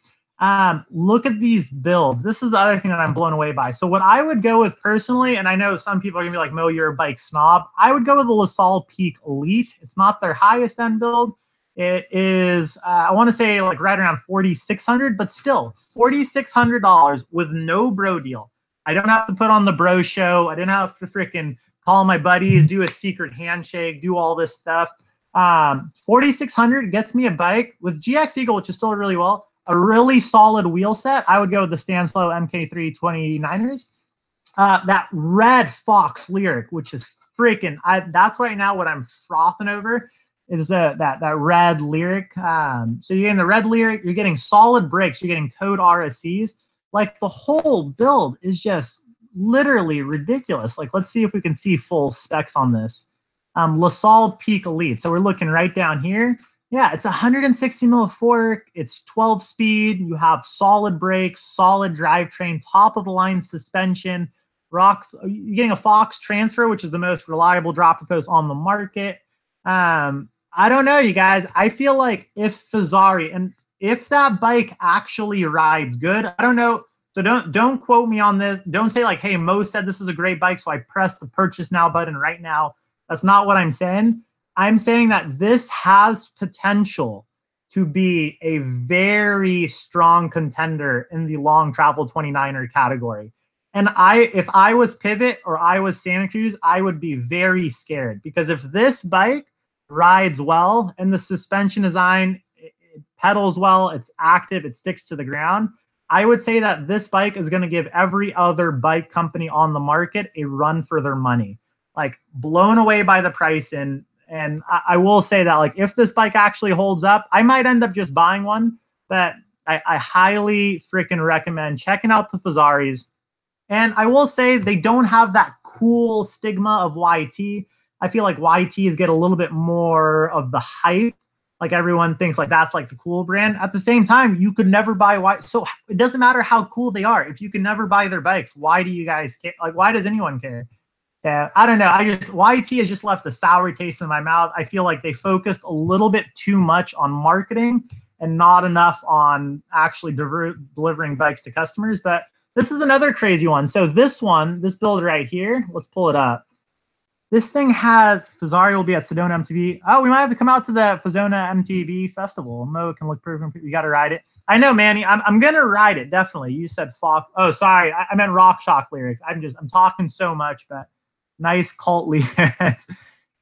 Look at these builds. This is the other thing that I'm blown away by. So what I would go with personally, and I know some people are gonna be like, Mo, you're a bike snob. I would go with the LaSalle Peak Elite. It's not their highest end build. It is, I want to say like right around $4,600, but still $4,600 with no bro deal. I don't have to put on the bro show. I didn't have to freaking call my buddies, do a secret handshake, do all this stuff. $4,600 gets me a bike with GX Eagle, which is still really well. A really solid wheel set. I would go with the Stanslow MK3 29ers. That red Fox Lyric, which is freaking, that's right now what I'm frothing over, is that red Lyric. So you're getting the red Lyric, you're getting solid brakes, you're getting code RSCs. Like, the whole build is just literally ridiculous. Like, let's see if we can see full specs on this. LaSalle Peak Elite. So we're looking right down here. Yeah, it's 160 mil fork. It's 12 speed. You have solid brakes, solid drivetrain, top of the line suspension. You're getting a Fox transfer, which is the most reliable dropper post on the market. I don't know, you guys. I feel like if Fazari, and if that bike actually rides good, I don't know. So don't quote me on this. Don't say like, hey, Mo said this is a great bike, so I press the purchase now button right now. That's not what I'm saying. I'm saying that this has potential to be a very strong contender in the long travel 29er category. And if I was Pivot or I was Santa Cruz, I would be very scared, because if this bike rides well and the suspension design, it pedals well, it's active, it sticks to the ground, I would say that this bike is going to give every other bike company on the market a run for their money. Like, blown away by the price. And I will say that, like, if this bike actually holds up, I might end up just buying one. But I highly freaking recommend checking out the Fazzaris. And I will say they don't have that cool stigma of YT. I feel like YTs get a little bit more of the hype. Like, everyone thinks like that's like the cool brand. At the same time, you could never buy YT. So it doesn't matter how cool they are. If you can never buy their bikes, why do you guys care? Like, why does anyone care? I don't know. YT has just left a sour taste in my mouth. I feel like they focused a little bit too much on marketing and not enough on actually delivering bikes to customers. But this is another crazy one. So this build right here, let's pull it up. This thing has, Fazzari will be at Sedona MTV. Oh, we might have to come out to the Sedona MTV festival. Mo can look perfect. You got to ride it. I know, Manny. I'm going to ride it, definitely. You said Fox. Oh, sorry. I meant Rock Shock lyrics. I'm talking so much, but nice cult lyrics.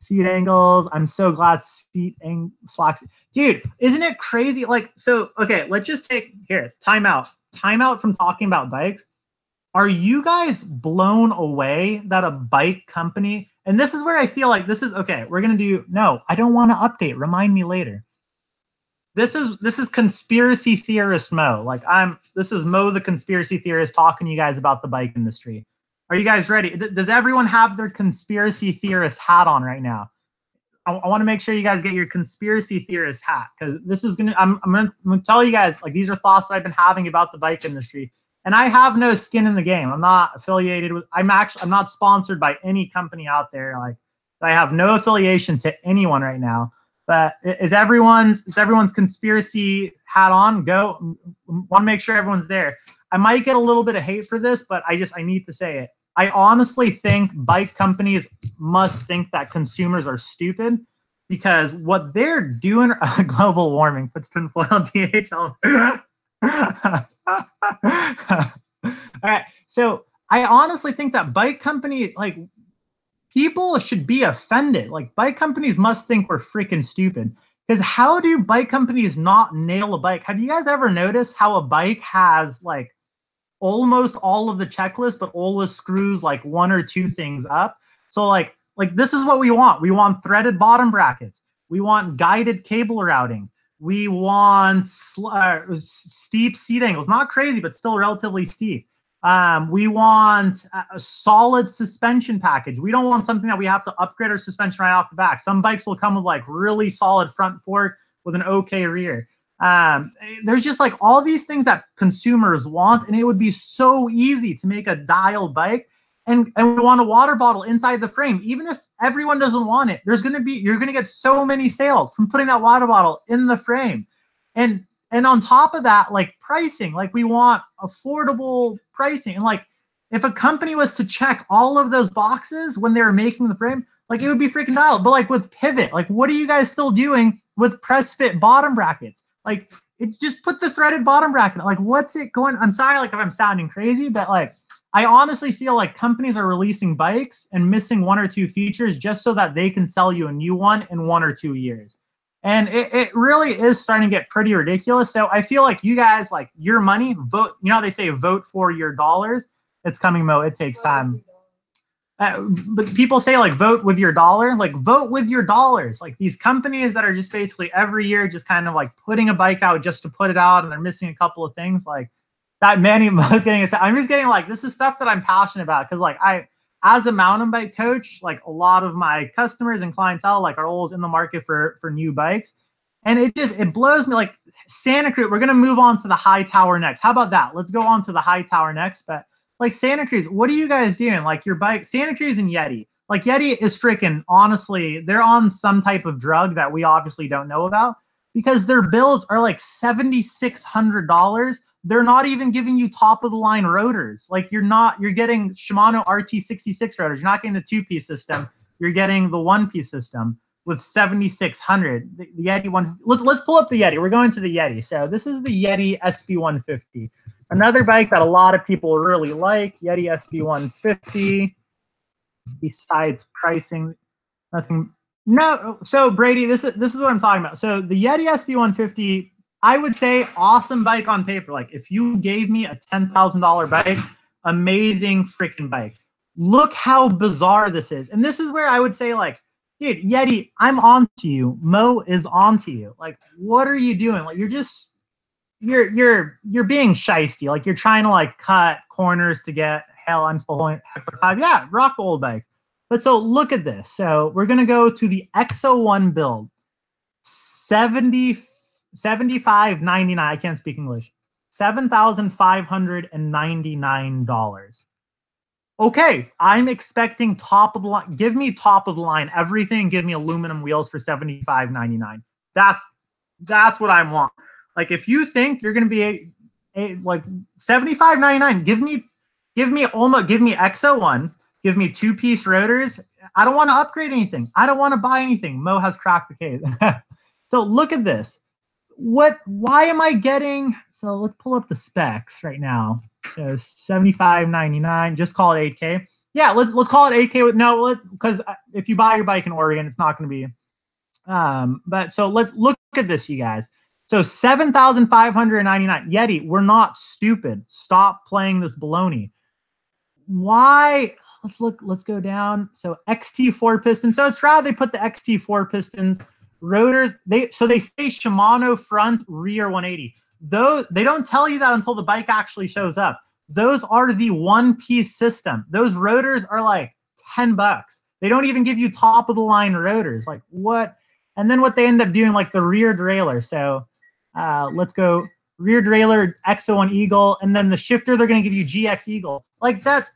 Seat angles. I'm so glad seat slacks. Dude, isn't it crazy? Like, so, okay, let's just take, here, time out from talking about bikes. Are you guys blown away that a bike company, and this is where I feel like this is, okay, we're going to do, no, I don't want to update. Remind me later. This is conspiracy theorist Mo. Like, this is Mo the conspiracy theorist talking to you guys about the bike industry. Are you guys ready? Does everyone have their conspiracy theorist hat on right now? I want to make sure you guys get your conspiracy theorist hat, because this is going to, I'm going to tell you guys, like, these are thoughts that I've been having about the bike industry. And I have no skin in the game. I'm not affiliated with, I'm not sponsored by any company out there. Like, I have no affiliation to anyone right now. But is everyone's conspiracy hat on? Go. Want to make sure everyone's there. I might get a little bit of hate for this, but I need to say it. I honestly think bike companies must think that consumers are stupid, because what they're doing, global warming puts tinfoil DHL. All right. So I honestly think that bike company, like, people should be offended. Like, bike companies must think we're freaking stupid. Because how do bike companies not nail a bike? Have you guys ever noticed how a bike has, like, almost all of the checklist, but always screws like one or two things up? So like this is what we want. We want threaded bottom brackets. We want guided cable routing. We want steep seat angles, not crazy, but still relatively steep. We want a solid suspension package. We don't want something that we have to upgrade our suspension right off the back. Some bikes will come with like really solid front fork with an okay rear. There's just like all these things that consumers want, and it would be so easy to make a dial bike. And we want a water bottle inside the frame. Even if everyone doesn't want it, you're going to get so many sales from putting that water bottle in the frame. And on top of that, like, pricing, like, we want affordable pricing. And like, if a company was to check all of those boxes when they were making the frame, like, it would be freaking dialed. But like with pivot, like, what are you guys still doing with press fit bottom brackets? Like, it just put the threaded bottom bracket. Like, what's it going? I'm sorry, like, if I'm sounding crazy, but like, I honestly feel like companies are releasing bikes and missing one or two features just so that they can sell you a new one in 1 or 2 years. And it really is starting to get pretty ridiculous. So I feel like you guys, like, your money, vote. You know how they say vote for your dollars? It's coming, Mo. It takes time. But people say, like, vote with your dollar. Like, vote with your dollars. Like, these companies that are just basically every year just kind of like putting a bike out just to put it out, and they're missing a couple of things. Like, that Manny was getting, I'm just getting, like, this is stuff that I'm passionate about, because like, as a mountain bike coach, like, a lot of my customers and clientele, like, are always in the market for new bikes. And it blows me. Like, Santa Cruz, we're going to move on to the Hightower next. How about that? Let's go on to the Hightower next. But like, Santa Cruz, what are you guys doing? Like, your bike, Santa Cruz and Yeti. Like, Yeti is freaking, honestly, they're on some type of drug that we obviously don't know about, because their bills are like $7,600. They're not even giving you top of the line rotors. Like, you're getting Shimano RT66 rotors. You're not getting the 2-piece system. You're getting the 1-piece system with 7,600. The Yeti one. Let's pull up the Yeti. We're going to the Yeti. So this is the Yeti SB150. Another bike that a lot of people really like, Yeti SB150. Besides pricing, nothing. No. So Brady, this is what I'm talking about. So the Yeti SB150, I would say awesome bike on paper. Like if you gave me a $10,000 bike, amazing freaking bike. Look how bizarre this is. And this is where I would say like, dude, Yeti, I'm on to you. Mo is on to you. Like, what are you doing? Like, you're just, you're being shiesty. Like, you're trying to like cut corners to get, hell, I'm still holding Hector 5. Yeah, rock the old bikes. But so look at this. So we're going to go to the X01 build. 75.99. I can't speak English. $7,599. Okay, I'm expecting top of the line. Give me top of the line everything. Give me aluminum wheels for $75.99. That's what I want. Like if you think you're gonna be like $75.99, give me X01. Give me 2-piece rotors. I don't want to upgrade anything. I don't want to buy anything. Mo has cracked the case. So look at this. Why am I getting, so let's pull up the specs right now. So $75.99, just call it 8K. Yeah, let's call it 8K with no, because if you buy your bike in Oregon, it's not going to be. But so let's look at this, you guys. So $7,599. Yeti, we're not stupid. Stop playing this baloney. Why? Let's go down. So XT4 pistons. So it's rather they put the XT4 pistons. Rotors, they say Shimano front rear 180. Those they don't tell you that until the bike actually shows up. Those are the one-piece system. Those rotors are like $10. They don't even give you top of the line rotors. Like what? And then what they end up doing, like the rear derailleur. So let's go rear derailleur X01 Eagle, and then the shifter they're going to give you GX Eagle. Like that's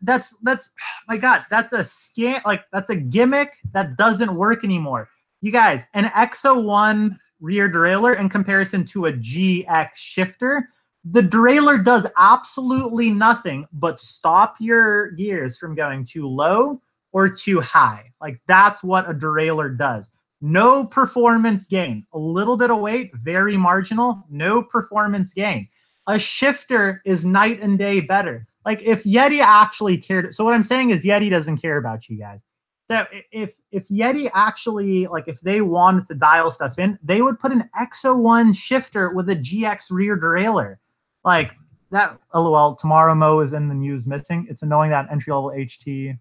my God, that's a scam. Like that's a gimmick that doesn't work anymore. You guys, an X01 rear derailleur in comparison to a GX shifter, the derailleur does absolutely nothing but stop your gears from going too low or too high. Like that's what a derailleur does. No performance gain. A little bit of weight, very marginal, no performance gain. A shifter is night and day better. Like if Yeti actually cared, so what I'm saying is Yeti doesn't care about you guys. So if Yeti actually, like if they wanted to dial stuff in, they would put an X01 shifter with a GX rear derailleur. Like that, LOL, tomorrow Mo is in the news missing. It's annoying that entry-level HT,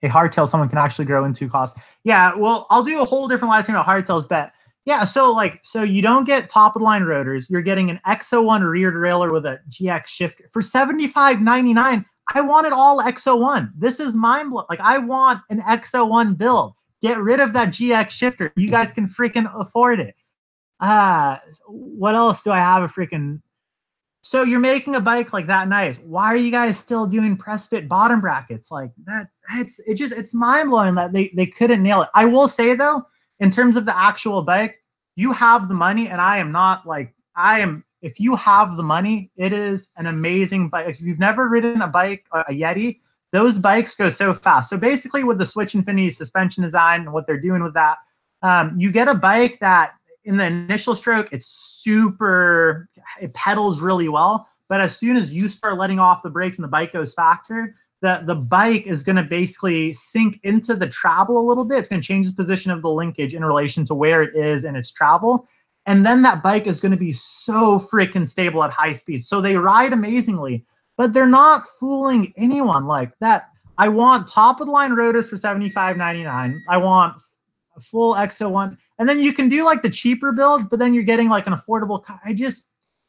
a hardtail someone can actually grow into cost. Yeah, well, I'll do a whole different live stream about hardtails, but yeah, so you don't get top-of-the-line rotors. You're getting an X01 rear derailleur with a GX shifter. For $75.99, I want it all X01. This is mind-blowing. Like, I want an X01 build. Get rid of that GX shifter. You guys can freaking afford it. What else do I have a freaking... So you're making a bike like that nice. Why are you guys still doing press fit bottom brackets? Like it's mind-blowing that they couldn't nail it. I will say though, in terms of the actual bike, you have the money, and I am not like, if you have the money, it is an amazing bike. If you've never ridden a bike, a Yeti, those bikes go so fast. So basically with the Switch Infinity suspension design and what they're doing with that, you get a bike that in the initial stroke, it pedals really well. But as soon as you start letting off the brakes and the bike goes faster, the bike is going to basically sink into the travel a little bit. It's going to change the position of the linkage in relation to where it is in its travel. And then that bike is going to be so freaking stable at high speed. So they ride amazingly, but they're not fooling anyone like that. I want top-of-the-line rotors for $75.99. I want a full X01. And then you can do like the cheaper builds, but then you're getting like an affordable car.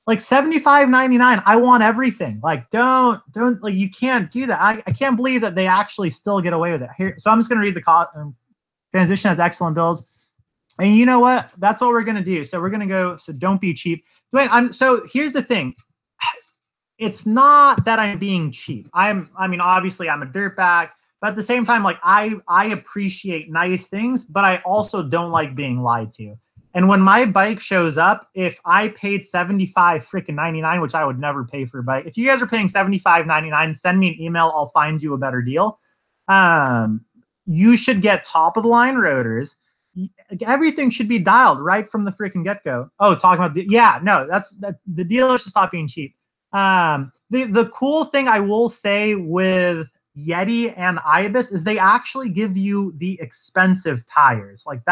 Like $75.99. I want everything. Like don't like, you can't do that. I can't believe that they actually still get away with it here. So I'm just going to read the transition has excellent builds. And you know what? That's what we're going to do. So we're going to go. So don't be cheap. So here's the thing. It's not that I'm being cheap. I mean, obviously I'm a dirtbag, but at the same time, like I appreciate nice things, but I also don't like being lied to. And when my bike shows up, if I paid $75.99, which I would never pay for a bike, if you guys are paying $75.99, send me an email. I'll find you a better deal. You should get top of the line rotors. Everything should be dialed right from the freaking get-go. Oh, talking about the dealers should stop being cheap. The cool thing I will say with Yeti and Ibis is they actually give you the expensive tires. Like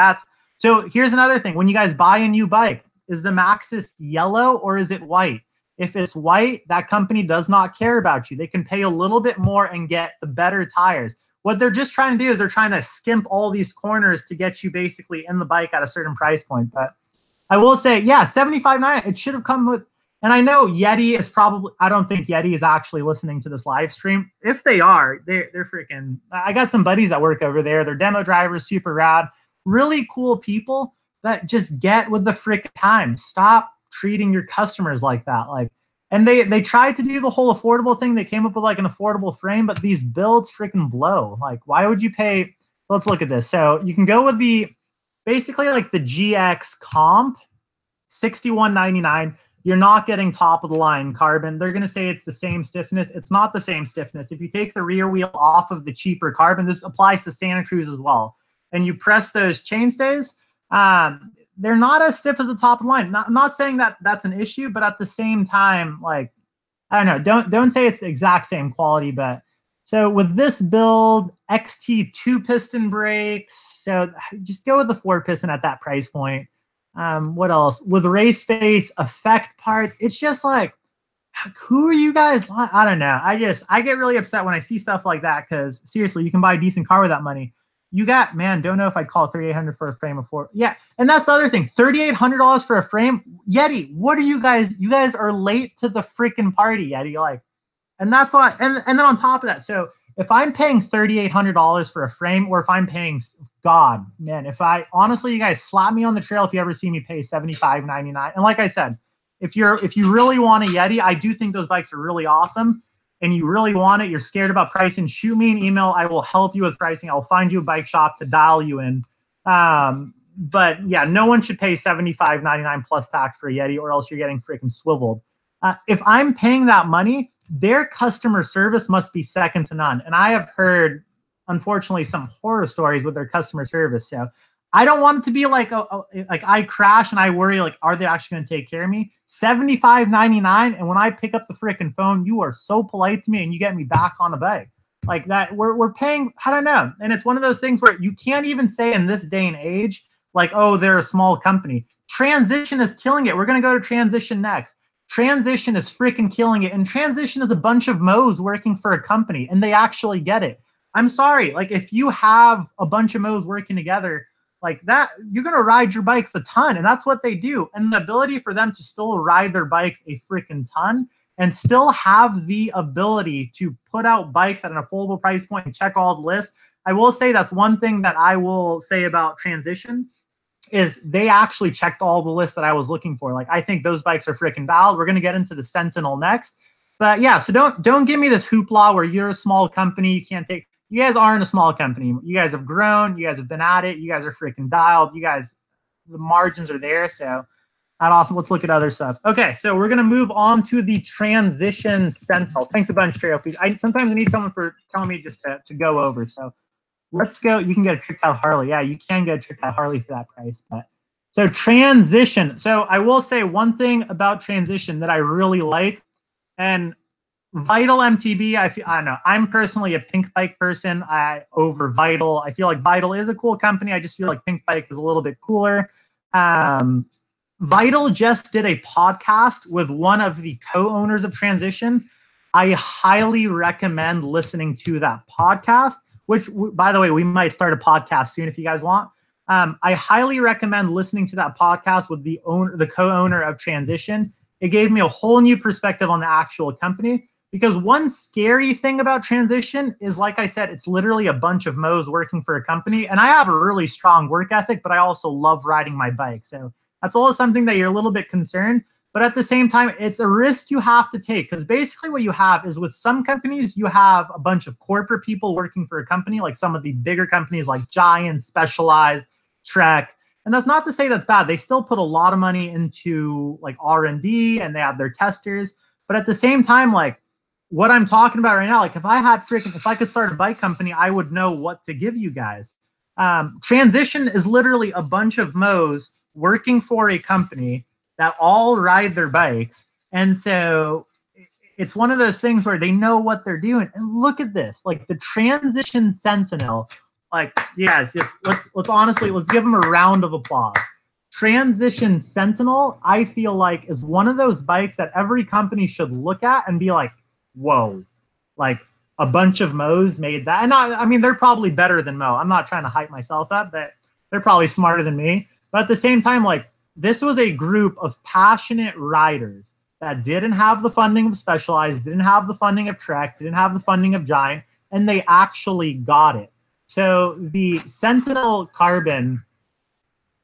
so here's another thing. When you guys buy a new bike, is the Maxxis yellow or is it white? If it's white, that company does not care about you. They can pay a little bit more and get the better tires. What they're just trying to do is they're trying to skimp all these corners to get you basically in the bike at a certain price point. But I will say, yeah, $75.99, it should have come with, and I know Yeti is probably, I don't think Yeti is actually listening to this live stream. If they are, they're freaking, I got some buddies that work over there. They're demo drivers, super rad, really cool people that just get with the freaking time. Stop treating your customers like that. Like, and they tried to do the whole affordable thing. They came up with like an affordable frame, but these builds freaking blow. Like, why would you pay? Let's look at this. So you can go with the, basically like the GX comp, $61.99. You're not getting top of the line carbon. They're going to say it's the same stiffness. It's not the same stiffness. If you take the rear wheel off of the cheaper carbon, this applies to Santa Cruz as well, and you press those chainstays, they're not as stiff as the top of the line. Not saying that that's an issue, but at the same time, like, I don't know, don't say it's the exact same quality. But so with this build, XT 2-piston brakes, so just go with the 4-piston at that price point. What else? With race face, effect parts, it's just like, who are you guys? I don't know. I get really upset when I see stuff like that, because seriously, you can buy a decent car with that money. You got, man, don't know if I'd call it $3,800 for a frame of 4. Yeah, and that's the other thing, $3,800 for a frame. Yeti, what are you guys? You guys are late to the freaking party, Yeti. Like, and that's why. And then on top of that, so if I'm paying $3,800 for a frame, or if I'm paying, God, man, if I honestly, you guys slap me on the trail if you ever see me pay $75.99. And like I said, if you really want a Yeti, I do think those bikes are really awesome, and you really want it, you're scared about pricing, shoot me an email. I will help you with pricing. I'll find you a bike shop to dial you in. But yeah, no one should pay $75.99 plus tax for a Yeti, or else you're getting freaking swiveled. If I'm paying that money, their customer service must be second to none. And I have heard, unfortunately, some horror stories with their customer service. So I don't want it to be like, like I crash and I worry, like, are they actually going to take care of me? $75.99, and when I pick up the freaking phone, you are so polite to me and you get me back on the bike. Like that, we're paying, I don't know. And it's one of those things where you can't even say in this day and age, like, oh, they're a small company. Transition is killing it. We're going to go to Transition next. Transition is freaking killing it. And Transition is a bunch of Mo's working for a company, and they actually get it. I'm sorry. Like, if you have a bunch of Mo's working together like that, you're going to ride your bikes a ton. And that's what they do. And the ability for them to still ride their bikes a freaking ton and still have the ability to put out bikes at an affordable price point and check all the lists. I will say that's one thing that I will say about Transition is they actually checked all the lists that I was looking for. Like, I think those bikes are freaking valid. We're going to get into the Sentinel next. But yeah, so don't give me this hoopla where you're a small company. You can't take, you guys aren't a small company. You guys have grown. You guys have been at it. You guys are freaking dialed. You guys, the margins are there. So that's awesome. Let's look at other stuff. Okay, so we're going to move on to the Transition Sentinel. Thanks a bunch, Trail Feed. Sometimes I need someone for telling me just to go over. So let's go. You can get a tricked out Harley. Yeah, you can get a tricked out Harley for that price. But so Transition. So I will say one thing about Transition that I really like, and Vital MTB, I don't know. I'm personally a Pink Bike person over Vital. I feel like Vital is a cool company. I just feel like Pink Bike is a little bit cooler. Vital just did a podcast with one of the co-owners of Transition. I highly recommend listening to that podcast, which, by the way, we might start a podcast soon if you guys want. I highly recommend listening to that podcast with the co-owner of Transition. It gave me a whole new perspective on the actual company. Because one scary thing about Transition is, like I said, it's literally a bunch of Mo's working for a company. And I have a really strong work ethic, but I also love riding my bike. So that's always something that you're a little bit concerned. But at the same time, it's a risk you have to take. Because basically what you have is, with some companies, you have a bunch of corporate people working for a company, like some of the bigger companies like Giant, Specialized, Trek. And that's not to say that's bad. They still put a lot of money into like R&D, and they have their testers. But at the same time, like, what I'm talking about right now, like if I could start a bike company, I would know what to give you guys. Transition is literally a bunch of Mo's working for a company that all ride their bikes. And so it's one of those things where they know what they're doing. And look at this, like the Transition Sentinel, like, yeah, it's just, let's honestly, let's give them a round of applause. Transition Sentinel, I feel like, is one of those bikes that every company should look at and be like, whoa, like a bunch of Mo's made that. And I mean, they're probably better than Mo. I'm not trying to hype myself up, but they're probably smarter than me. But at the same time, like, this was a group of passionate riders that didn't have the funding of Specialized, didn't have the funding of Trek, didn't have the funding of Giant, and they actually got it. So the Sentinel Carbon,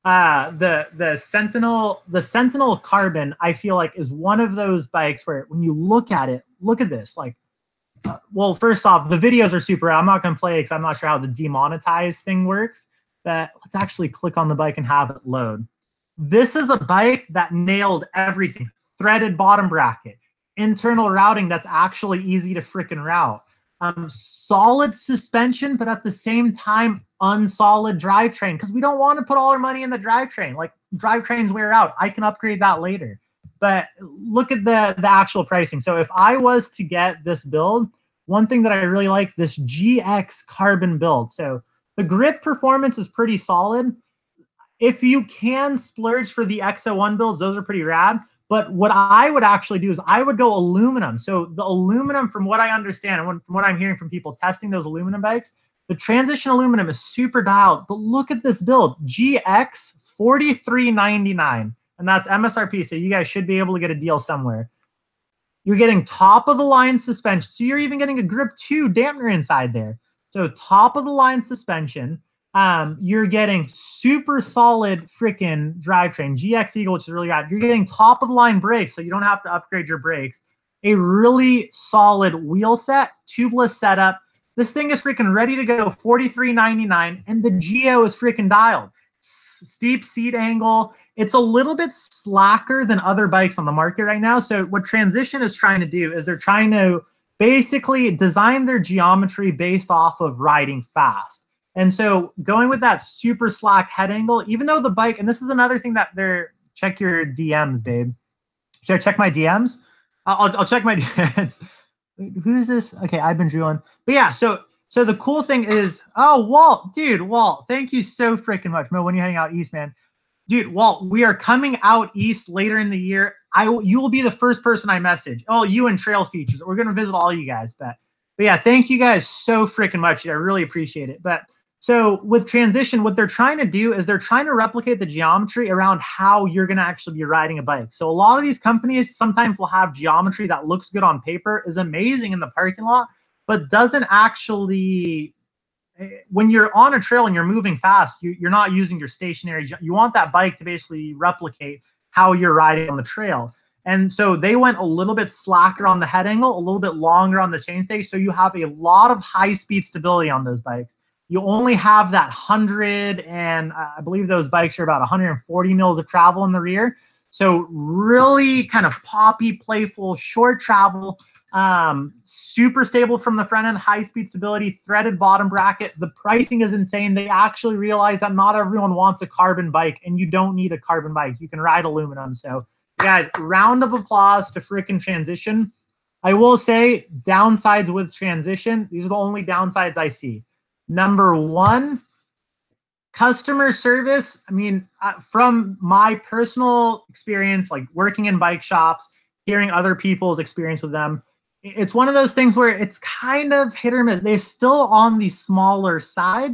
the Sentinel Carbon, I feel like is one of those bikes where when you look at it, look at this. Like, well, first off, the videos are super. I'm not going to play it because I'm not sure how the demonetize thing works. But let's actually click on the bike and have it load. This is a bike that nailed everything. Threaded bottom bracket, internal routing that's actually easy to freaking route. Solid suspension, but at the same time, unsolid drivetrain, because we don't want to put all our money in the drivetrain. Like, drivetrains wear out. I can upgrade that later. But look at the actual pricing. So if I was to get this build, one thing that I really like, this GX Carbon build. So the grip performance is pretty solid. If you can splurge for the XO1 builds, those are pretty rad. But what I would actually do is I would go aluminum. So the aluminum, from what I understand and from what I'm hearing from people testing those aluminum bikes, the transition aluminum is super dialed. But look at this build, GX $43.99, and that's MSRP. So you guys should be able to get a deal somewhere. You're getting top of the line suspension. So you're even getting a Grip 2 dampener inside there. So top of the line suspension. You're getting super solid freaking drivetrain, GX Eagle, which is really rad. You're getting top of the line brakes, so you don't have to upgrade your brakes. A really solid wheel set, tubeless setup. This thing is freaking ready to go, $43.99, and the Geo is freaking dialed. Steep seat angle. It's a little bit slacker than other bikes on the market right now. So what Transition is trying to do is they're trying to basically design their geometry based off of riding fast. And so going with that super slack head angle, even though the bike, and this is another thing that they're, check your DMs, babe. Should I check my DMs? I'll check my DMs. Who is this? Okay, I've been drilling. But yeah, so the cool thing is, oh, Walt, dude, Walt, thank you so freaking much, Mo, when you hang out east, man. Dude, Walt, we are coming out east later in the year. You will be the first person I message. Oh, you and Trail Features. We're going to visit all you guys. But yeah, thank you guys so freaking much. I really appreciate it. But so with Transition, what they're trying to do is they're trying to replicate the geometry around how you're going to actually be riding a bike. So a lot of these companies sometimes will have geometry that looks good on paper, is amazing in the parking lot, but doesn't actually, when you're on a trail and you're moving fast, you're not using your stationary. You want that bike to basically replicate how you're riding on the trail. And so they went a little bit slacker on the head angle, a little bit longer on the chainstay. So you have a lot of high-speed stability on those bikes. You only have that 100, and I believe those bikes are about 140 mils of travel in the rear. So really kind of poppy, playful, short travel, super stable from the front end, high speed stability, threaded bottom bracket. The pricing is insane. They actually realize that not everyone wants a carbon bike, and you don't need a carbon bike. You can ride aluminum. So guys, round of applause to freaking Transition. I will say downsides with Transition. These are the only downsides I see. Number one, customer service. I mean, from my personal experience, like working in bike shops, hearing other people's experience with them, it's one of those things where it's kind of hit or miss. They're still on the smaller side.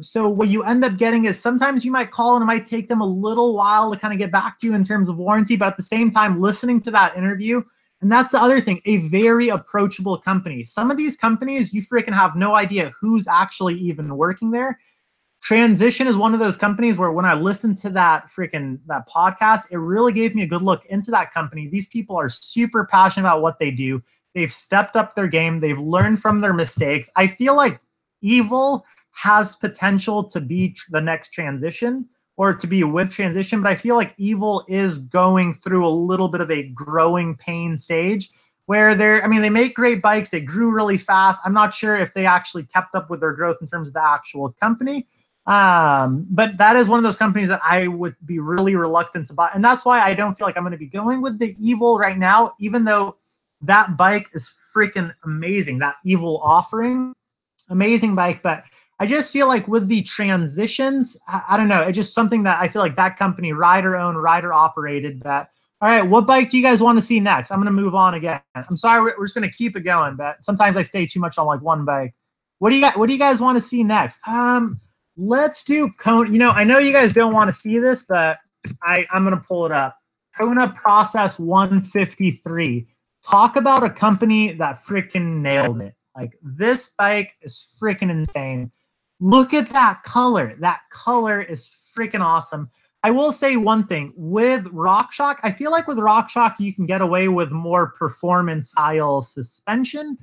So what you end up getting is sometimes you might call and it might take them a little while to kind of get back to you in terms of warranty, but at the same time, listening to that interview, and that's the other thing, a very approachable company. Some of these companies, you freaking have no idea who's actually even working there. Transition is one of those companies where when I listened to that podcast, it really gave me a good look into that company. These people are super passionate about what they do. They've stepped up their game. They've learned from their mistakes. I feel like Evil has potential to be the next Transition, or to be with Transition, but I feel like Evil is going through a little bit of a growing pain stage where they make great bikes. They grew really fast. I'm not sure if they actually kept up with their growth in terms of the actual company. But that is one of those companies that I would be really reluctant to buy. And that's why I don't feel like I'm going to be going with the Evil right now, even though that bike is freaking amazing. That Evil offering, amazing bike. But I just feel like with the transitions, I don't know. It's just something that I feel like that company, rider owned, rider operated, that, all right, what bike do you guys want to see next? I'm going to move on again. I'm sorry, we're just going to keep it going, but sometimes I stay too much on like one bike. What do you guys want to see next? Let's do Kona. You know, I know you guys don't want to see this, but I'm going to pull it up. Kona Process 153. Talk about a company that freaking nailed it. Like, this bike is freaking insane. Look at that color. That color is freaking awesome. I will say one thing. With RockShox, I feel like with RockShox, you can get away with more performance style suspension.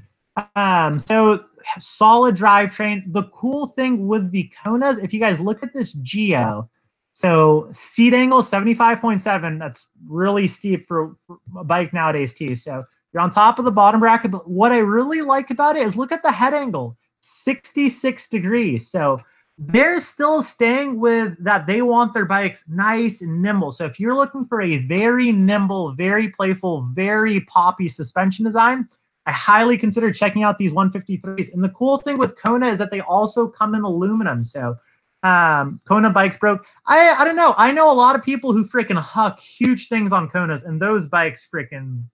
So solid drivetrain. The cool thing with the Konas, if you guys look at this Geo, so seat angle 75.7, that's really steep for a bike nowadays too. So you're on top of the bottom bracket, but what I really like about it is look at the head angle, 66 degrees. So they're still staying with that. They want their bikes nice and nimble. So if you're looking for a very nimble, very playful, very poppy suspension design, I highly consider checking out these 153s. And the cool thing with Kona is that they also come in aluminum. So Kona bikes broke. I don't know. I know a lot of people who freaking huck huge things on Konas, and those bikes freaking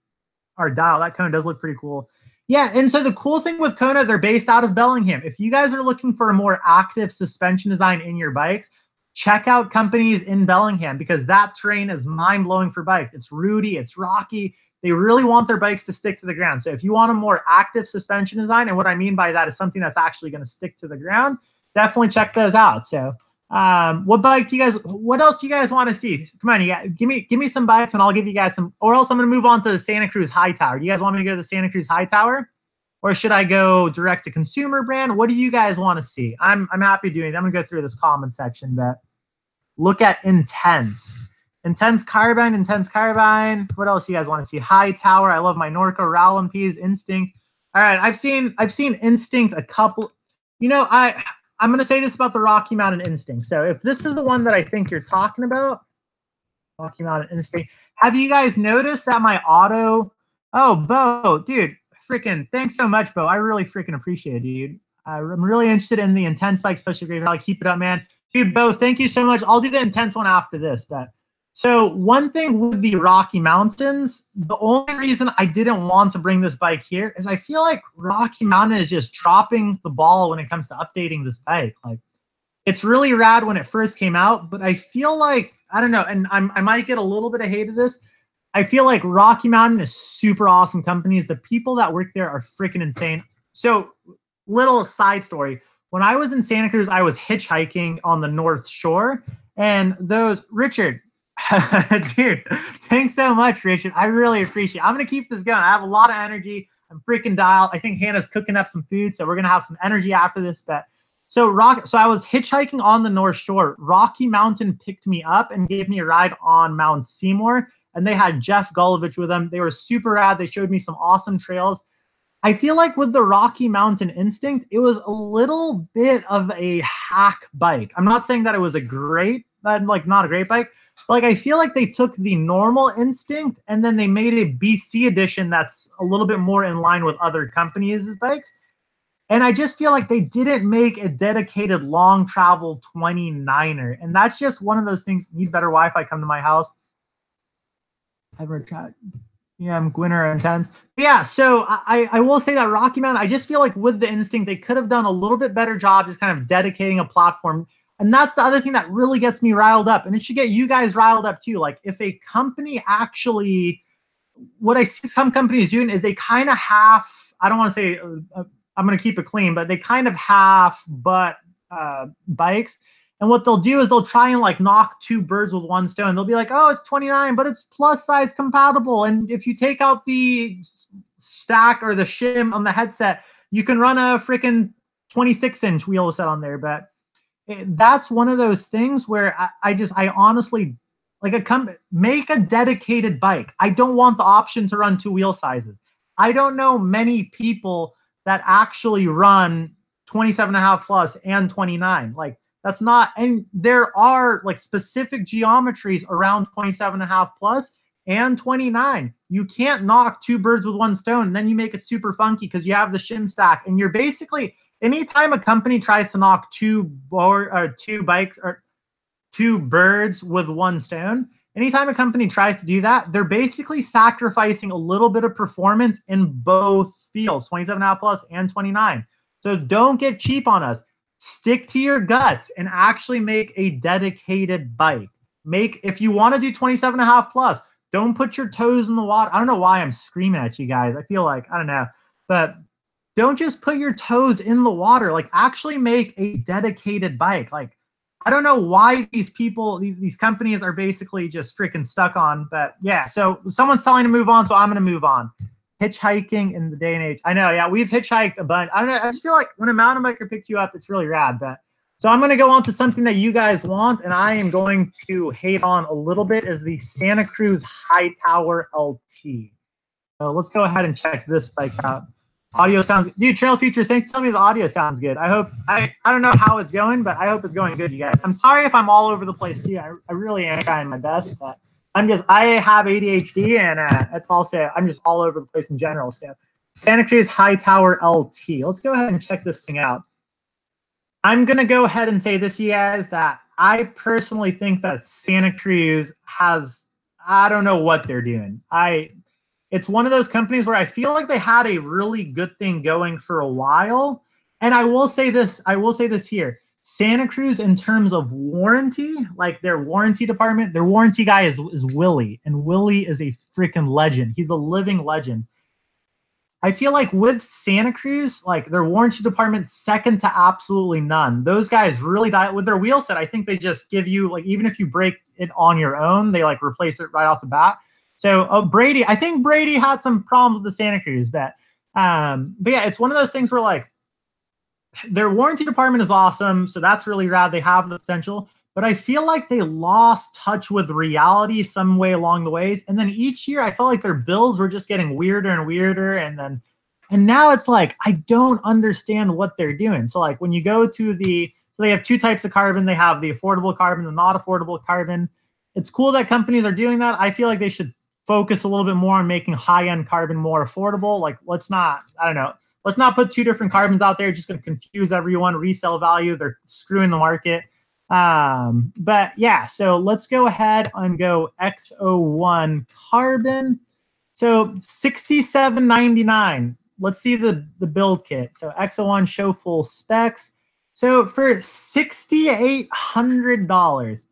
are dialed. That Kona does look pretty cool. Yeah, and so the cool thing with Kona, they're based out of Bellingham. If you guys are looking for a more active suspension design in your bikes, check out companies in Bellingham, because that terrain is mind-blowing for bikes. It's rooty, it's rocky. They really want their bikes to stick to the ground. So if you want a more active suspension design, and what I mean by that is something that's actually going to stick to the ground, definitely check those out. So what bike do you guys, what else do you guys want to see? Come on, you guys, give me some bikes and I'll give you guys some, or else I'm going to move on to the Santa Cruz Hightower. Do you guys want me to go to the Santa Cruz Hightower, or should I go direct to consumer brand? What do you guys want to see? I'm happy doing it. I'm going to go through this comment section, but look at Intense Carbine. What else do you guys want to see? Hightower. I love my Mondraker Rallon P's. Instinct. All right, I've seen Instinct a couple. You know, I'm going to say this about the Rocky Mountain Instinct. So if this is the one that I think you're talking about, Rocky Mountain Instinct, have you guys noticed that my auto? Oh, Bo, dude, freaking thanks so much, Bo. I really freaking appreciate it, dude. I'm really interested in the Intense bike, especially Great Valley. Keep it up, man. Dude, Bo, thank you so much. I'll do the Intense one after this. But so one thing with the Rocky Mountains, the only reason I didn't want to bring this bike here is I feel like Rocky Mountain is just dropping the ball when it comes to updating this bike. Like, it's really rad when it first came out, but I feel like, I don't know, and I might get a little bit of hate of this. I feel like Rocky Mountain is super awesome companies. The people that work there are freaking insane. So, little side story. When I was in Santa Cruz, I was hitchhiking on the North Shore, and those, Richard, dude, thanks so much, Richard. I really appreciate it. I'm going to keep this going. I have a lot of energy. I'm freaking dialed. I think Hannah's cooking up some food, so we're going to have some energy after this. But so I was hitchhiking on the North Shore. Rocky Mountain picked me up and gave me a ride on Mount Seymour, and they had Jeff Gulovich with them. They were super rad. They showed me some awesome trails. I feel like with the Rocky Mountain Instinct, it was a little bit of a hack bike. I'm not saying that it was a great, not a great bike. Like, I feel like they took the normal Instinct and then they made a BC edition that's a little bit more in line with other companies' bikes. And I just feel like they didn't make a dedicated long travel 29er. And that's just one of those things. Need better Wi-Fi, come to my house. Yeah, I'm Gwinner Intense. Yeah, so I will say that Rocky Mountain, I just feel like with the Instinct, they could have done a little bit better job just kind of dedicating a platform. And that's the other thing that really gets me riled up. And it should get you guys riled up too. Like, if a company actually, what I see some companies doing is they kind of half, I don't want to say, I'm going to keep it clean, but they kind of half butt bikes. And what they'll do is they'll try and like knock two birds with one stone. They'll be like, oh, it's 29, but it's plus size compatible. And if you take out the stack or the shim on the headset, you can run a freaking 26-inch wheel set on there. But that's one of those things where I honestly, like, make a dedicated bike. I don't want the option to run two wheel sizes. I don't know many people that actually run 27.5 plus and 29. Like, that's not, and there are like specific geometries around 27.5 plus and 29. You can't knock two birds with one stone, and then you make it super funky because you have the shim stack, and you're basically, anytime a company tries to knock two birds with one stone, anytime a company tries to do that, they're basically sacrificing a little bit of performance in both fields, 27.5 plus and 29. So don't get cheap on us. Stick to your guts and actually make a dedicated bike. If you want to do 27.5 plus, don't put your toes in the water. I don't know why I'm screaming at you guys. I feel like, I don't know, but don't just put your toes in the water. Like, actually make a dedicated bike. Like, I don't know why these companies are basically just freaking stuck on, but yeah. So someone's telling to move on, so I'm going to move on. Hitchhiking in the day and age. I know, yeah, we've hitchhiked a bunch. I don't know. I just feel like when a mountain biker picks you up, it's really rad. But so I'm going to go on to something that you guys want, and I am going to hate on a little bit, is the Santa Cruz Hightower LT. So let's go ahead and check this bike out. Audio sounds, dude. Trail Features, thanks for telling me the audio sounds good. I hope, I don't know how it's going, but I hope it's going good, you guys. I'm sorry if I'm all over the place too. I really am trying my best, but I have ADHD, and it's also, I'm just all over the place in general. So Santa Cruz Hightower LT. Let's go ahead and check this thing out. I'm going to go ahead and say this, you guys, that I personally think that Santa Cruz has, I don't know what they're doing. It's one of those companies where I feel like they had a really good thing going for a while. And I will say this here. Santa Cruz, in terms of warranty, like their warranty department, their warranty guy is Willie. And Willie is a freaking legend. He's a living legend. I feel like with Santa Cruz, like their warranty department, second to absolutely none. Those guys really dial with their wheel set. I think they just give you, like, even if you break it on your own, they like replace it right off the bat. So Brady, I think Brady had some problems with the Santa Cruz, but yeah, it's one of those things where like their warranty department is awesome. So that's really rad. They have the potential, but I feel like they lost touch with reality some way along the ways. And then each year I felt like their builds were just getting weirder and weirder. And now it's like, I don't understand what they're doing. So like when you go to so they have two types of carbon. They have the affordable carbon, the not affordable carbon. It's cool that companies are doing that. I feel like they should focus a little bit more on making high-end carbon more affordable. Like, let's not put two different carbons out there. Just going to confuse everyone. Resale value, they're screwing the market. But yeah, so let's go ahead and go X01 carbon. So $67.99. Let's see the build kit. So X01 show full specs. So for $6,800,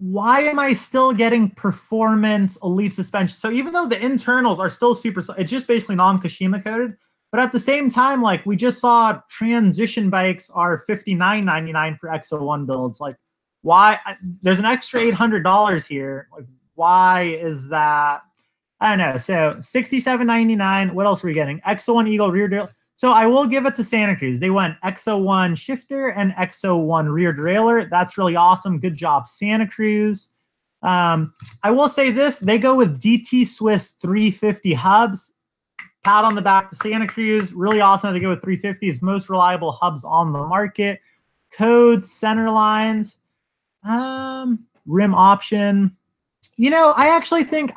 why am I still getting performance elite suspension? So even though the internals are still super, it's just basically non-Kashima coated. But at the same time, like we just saw transition bikes are $59.99 for X01 builds. Like, why? There's an extra $800 here. Like, why is that? I don't know. So $67.99. What else are we getting? X01 Eagle rear derailleur. So I will give it to Santa Cruz. They went X01 shifter and X01 rear derailleur. That's really awesome. Good job, Santa Cruz. I will say this. They go with DT Swiss 350 hubs. Pat on the back to Santa Cruz. Really awesome. They go with 350s. Most reliable hubs on the market. Codes, center lines, rim option. You know, I actually think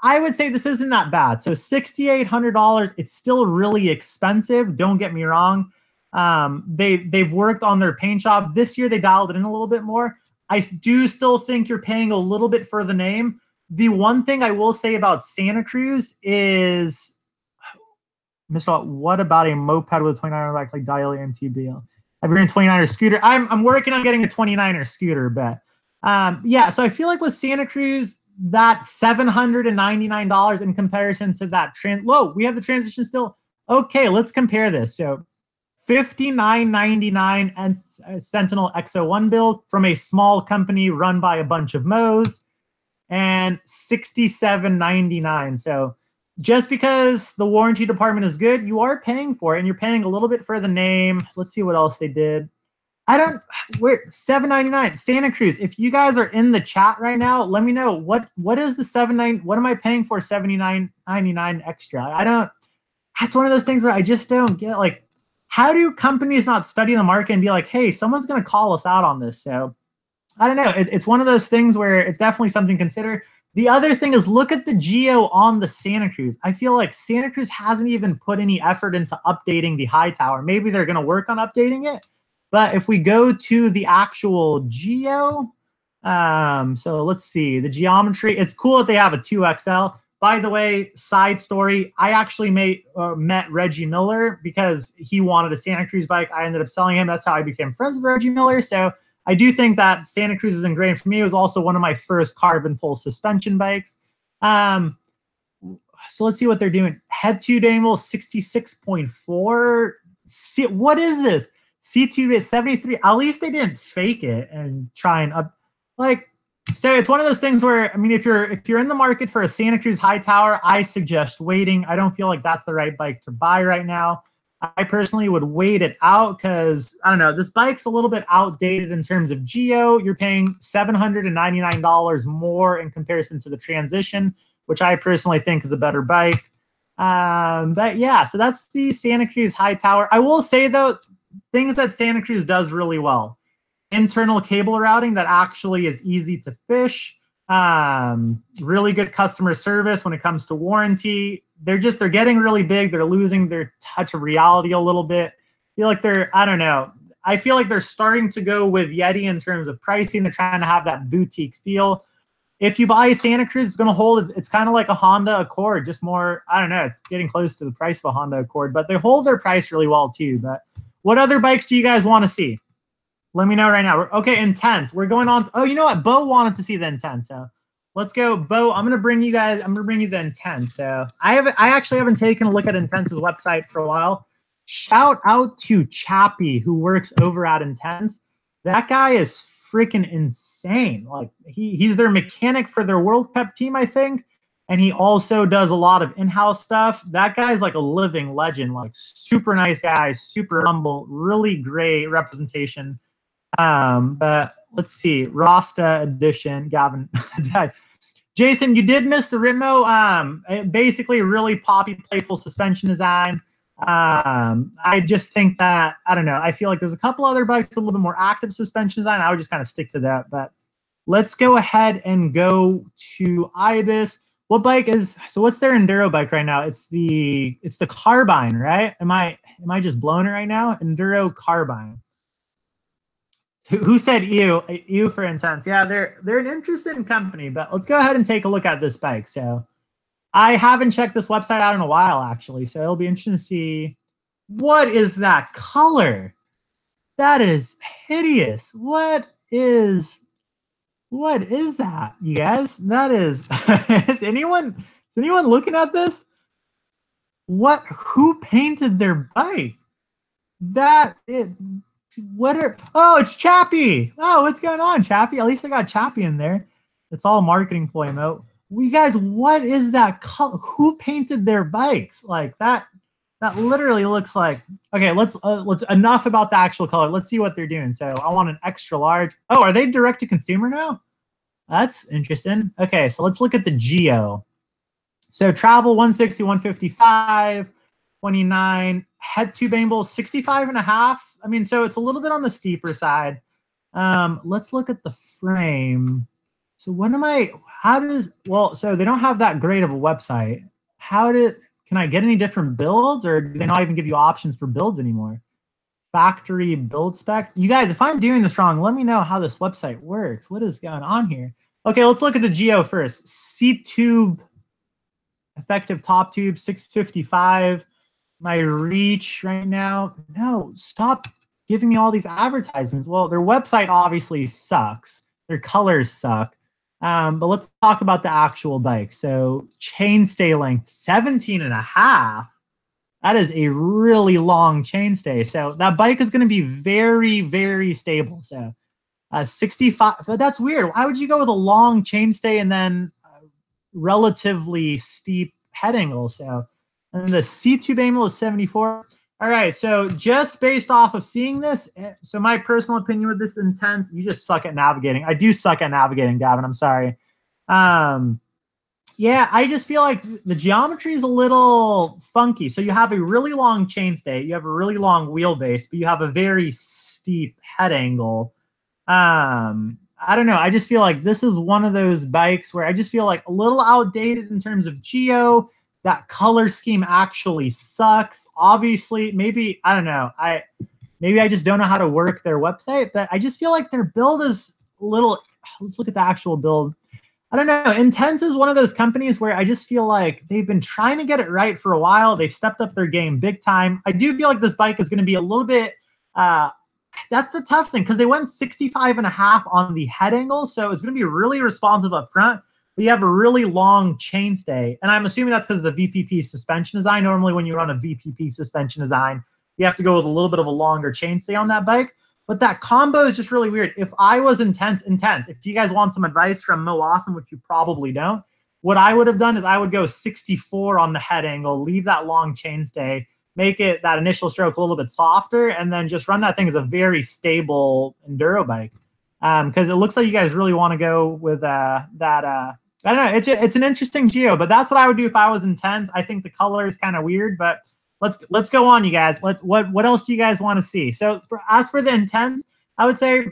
I would say this isn't that bad. So $6,800, it's still really expensive. Don't get me wrong. They've worked on their paint job. This year they dialed it in a little bit more. I do still think you're paying a little bit for the name. The one thing I will say about Santa Cruz is, what about a moped with a 29er like Dial MTB? I've been a 29er scooter. I'm working on getting a 29er scooter, but yeah. So I feel like with Santa Cruz, that $799 in comparison to that we have the transition still. Okay, let's compare this. So $59.99 and Sentinel X01 build from a small company run by a bunch of Mo's, and $67.99. So just because the warranty department is good, you are paying for it, and you're paying a little bit for the name. Let's see what else they did. $7.99 Santa Cruz. If you guys are in the chat right now, let me know what is the $7.99. What am I paying for $79.99 extra? That's one of those things where I just don't get, like, how do companies not study the market and be like, hey, someone's going to call us out on this? So I don't know. It's one of those things where it's definitely something to consider. The other thing is look at the Geo on the Santa Cruz. I feel like Santa Cruz hasn't even put any effort into updating the Hightower. Maybe they're going to work on updating it. But if we go to the actual Geo, so let's see, the geometry. It's cool that they have a 2XL. By the way, side story, I actually met Reggie Miller because he wanted a Santa Cruz bike. I ended up selling him. That's how I became friends with Reggie Miller. So I do think that Santa Cruz is ingrained for me. It was also one of my first carbon full suspension bikes. So let's see what they're doing. Head tube angle 66.4. What is this? C2 at 73. At least they didn't fake it and try and up. Like, so it's one of those things where, I mean, if you're in the market for a Santa Cruz Hightower, I suggest waiting. I don't feel like that's the right bike to buy right now. I personally would wait it out because, I don't know, this bike's a little bit outdated in terms of Geo. You're paying $799 more in comparison to the Transition, which I personally think is a better bike. But yeah, so that's the Santa Cruz Hightower. I will say, though, things that Santa Cruz does really well. Internal cable routing that actually is easy to fish. Really good customer service when it comes to warranty. They're getting really big. They're losing their touch of reality a little bit. I feel like I don't know. I feel like they're starting to go with Yeti in terms of pricing. They're trying to have that boutique feel. If you buy a Santa Cruz, it's going to hold. It's kind of like a Honda Accord, just more, I don't know. It's getting close to the price of a Honda Accord, but they hold their price really well too. But what other bikes do you guys want to see? Let me know right now. Okay, Intense. We're going on. Oh, you know what? Bo wanted to see the Intense. So let's go, Bo. I'm gonna bring you the Intense. So I actually haven't taken a look at Intense's website for a while. Shout out to Chappie, who works over at Intense. That guy is freaking insane. Like he's their mechanic for their World Cup team, I think. And he also does a lot of in-house stuff. That guy's like a living legend, like super nice guy, super humble, really great representation. But let's see, Rasta edition, Gavin. Jason, you did miss the RipMo. Basically, really poppy, playful suspension design. I just think that, I don't know, I feel like there's a couple other bikes, a little bit more active suspension design. I would just kind of stick to that. But let's go ahead and go to Ibis. What bike is, so what's their enduro bike right now? It's the Carbine, right? Am I just blowing it right now? Enduro Carbine. Who said ew? Ew for Intense. Yeah, they're an interesting company, but let's go ahead and take a look at this bike. So I haven't checked this website out in a while, actually. So it'll be interesting to see, what is that color? That is hideous. What is that, you guys? That is is anyone looking at this? Who painted their bike? Oh, it's Chappie. Oh, what's going on, Chappie? At least I got Chappie in there. It's all marketing ploy mode. You guys, what is that color? Who painted their bikes like that? That literally looks like, okay, let's enough about the actual color. Let's see what they're doing. So I want an extra large. Oh, are they direct to consumer now? That's interesting. Okay, so let's look at the Geo. So travel 160, 155, 29, head tube angle 65.5. I mean, so it's a little bit on the steeper side. Let's look at the frame. So so they don't have that great of a website. Can I get any different builds, or do they not even give you options for builds anymore? Factory build spec. You guys, if I'm doing this wrong, let me know how this website works. What is going on here? Okay, let's look at the Geo first. C-tube, effective top tube, 655. My reach right now. No, stop giving me all these advertisements. Well, their website obviously sucks. Their colors suck. But let's talk about the actual bike. So chainstay length, 17.5. That is a really long chainstay. So that bike is going to be very, very stable. So 65, but that's weird. Why would you go with a long chainstay and then relatively steep head angle? So, and the C-tube angle is 74. All right, so just based off of seeing this, so my personal opinion with this Intense, you just suck at navigating. I do suck at navigating, Gavin. I'm sorry. Yeah, I just feel like the geometry is a little funky. So you have a really long chainstay, you have a really long wheelbase, but you have a very steep head angle. I I don't know. I just feel like this is one of those bikes where I just feel like a little outdated in terms of geo. That color scheme actually sucks. Obviously, maybe, I don't know. Maybe I just don't know how to work their website, but I just feel like their build is a little, let's look at the actual build. I don't know. Intense is one of those companies where I just feel like they've been trying to get it right for a while. They've stepped up their game big time. I do feel like this bike is going to be a little bit, that's the tough thing because they went 65.5 on the head angle. So it's going to be really responsive up front. But you have a really long chainstay. And I'm assuming that's because of the VPP suspension design. Normally when you run a VPP suspension design, you have to go with a little bit of a longer chainstay on that bike. But that combo is just really weird. If I was intense, if you guys want some advice from Mo Awesome, which you probably don't, what I would have done is I would go 64 on the head angle, leave that long chainstay, make it that initial stroke a little bit softer, and then just run that thing as a very stable enduro bike. Because it looks like you guys really want to go with that. I don't know. It's an interesting geo, but that's what I would do if I was intense. I think the color is kind of weird, but let's go on, you guys. What else do you guys want to see? So as for the intense, I would say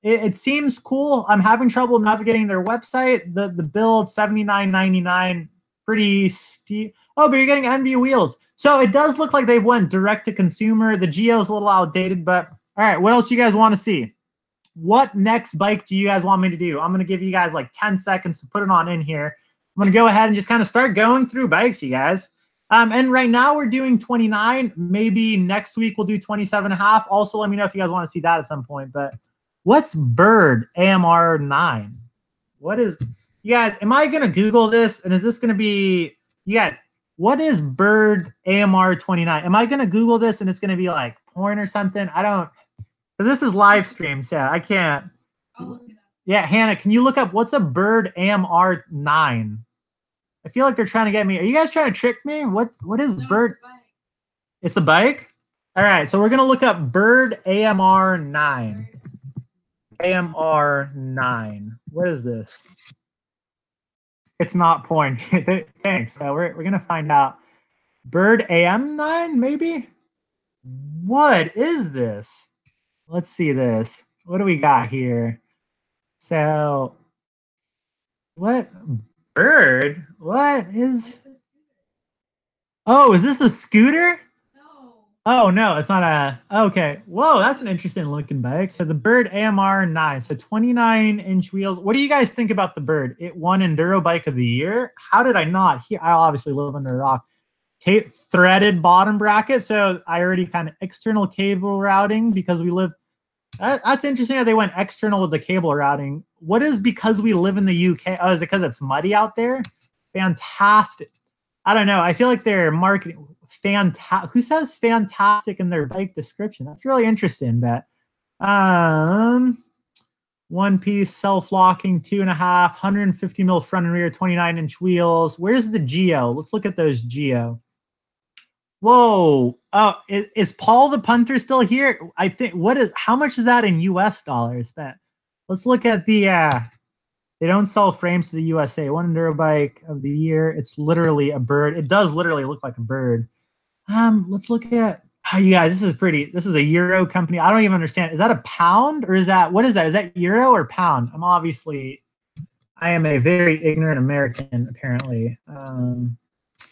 it seems cool. I'm having trouble navigating their website. The build $79.99, pretty steep. Oh, but you're getting NV wheels. So it does look like they've went direct to consumer. The geo is a little outdated, but all right. What else do you guys want to see? What next bike do you guys want me to do? I'm going to give you guys like 10 seconds to put it on in here. I'm going to go ahead and just kind of start going through bikes, you guys. And right now we're doing 29. Maybe next week we'll do 27.5. Also, let me know if you guys want to see that at some point. But what's Bird AMR 9? What is, you guys, am I going to Google this? And is this going to be, what is Bird AMR 29? Am I going to Google this and it's going to be like porn or something? I don't, because this is live stream, so I can't. Yeah, Hannah, can you look up what's a Bird AMR 9? I feel like they're trying to get me. Are you guys trying to trick me? What is Bird? It's a bike? All right, so we're going to look up Bird AMR 9. AMR 9. What is this? It's not porn. Thanks. So we're going to find out. Bird AM 9, maybe? What is this? Let's see this. What do we got here? So, what? Bird? What is? Oh, is this a scooter? No. Oh, no, it's not a. Okay. Whoa, that's an interesting looking bike. So the Bird AMR 9. So 29-inch wheels. What do you guys think about the Bird? It won Enduro Bike of the Year. How did I not hear? I obviously live under a rock. Threaded bottom bracket. So I already kind of external cable routing because we live. That's interesting that they went external with the cable routing. What is because we live in the UK? Oh, is it because it's muddy out there? Fantastic. I don't know. I feel like they're marketing fantastic. Who says fantastic in their bike description? That's really interesting. That one piece, self-locking, 2.5, 150 mil front and rear, 29-inch wheels. Where's the geo? Let's look at those geo. Whoa. Oh, is Paul the punter still here? I think, how much is that in US dollars? Let's look at the, they don't sell frames to the USA. One Enduro Bike of the Year. It's literally a bird. It does literally look like a bird. Let's look at, you guys, this is pretty, this is a Euro company. I don't even understand. Is that a pound or is that, what is that? Is that Euro or pound? I am a very ignorant American, apparently.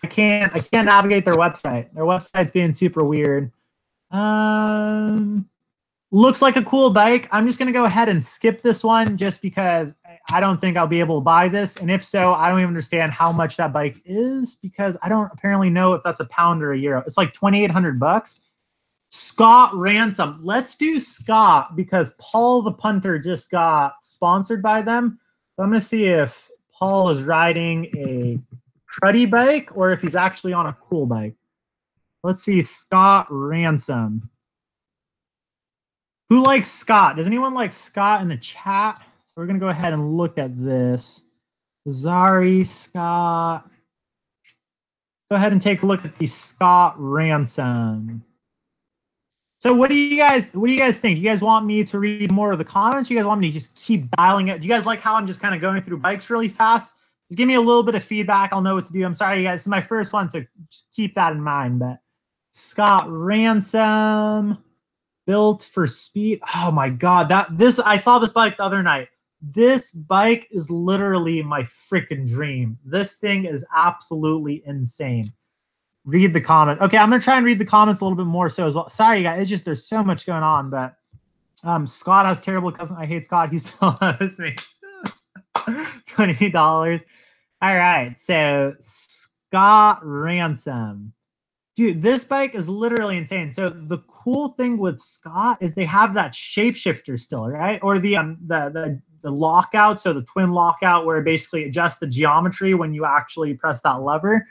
I can't navigate their website. Their website's being super weird. Looks like a cool bike. I'm just going to go ahead and skip this one just because I don't think I'll be able to buy this. And if so, I don't even understand how much that bike is because I don't apparently know if that's a pound or a euro. It's like $2,800. Scott Ransom. Let's do Scott because Paul the punter just got sponsored by them. So I'm going to see if Paul is riding a cruddy bike or if he's actually on a cool bike. Let's see, Scott Ransom. Who likes Scott? Does anyone like Scott in the chat? So we're going to go ahead and look at this. Zari, Scott. Go ahead and take a look at the Scott Ransom. So what do you guys think? Do you guys want me to read more of the comments? You guys want me to just keep dialing it? Do you guys like how I'm just kind of going through bikes really fast? Just give me a little bit of feedback. I'll know what to do. I'm sorry, you guys. This is my first one, so just keep that in mind. But Scott Ransom, built for speed. Oh my God, I saw this bike the other night. This bike is literally my freaking dream. This thing is absolutely insane. Read the comment. Okay, I'm gonna try and read the comments a little bit more so as well. Sorry, guys, it's just there's so much going on. But Scott has terrible cousin. I hate Scott. He still owes me $20. All right, so Scott Ransom. Dude, this bike is literally insane. So the cool thing with Scott is they have that shapeshifter still, right? Or the lockout, so the twin lockout where it basically adjusts the geometry when you actually press that lever.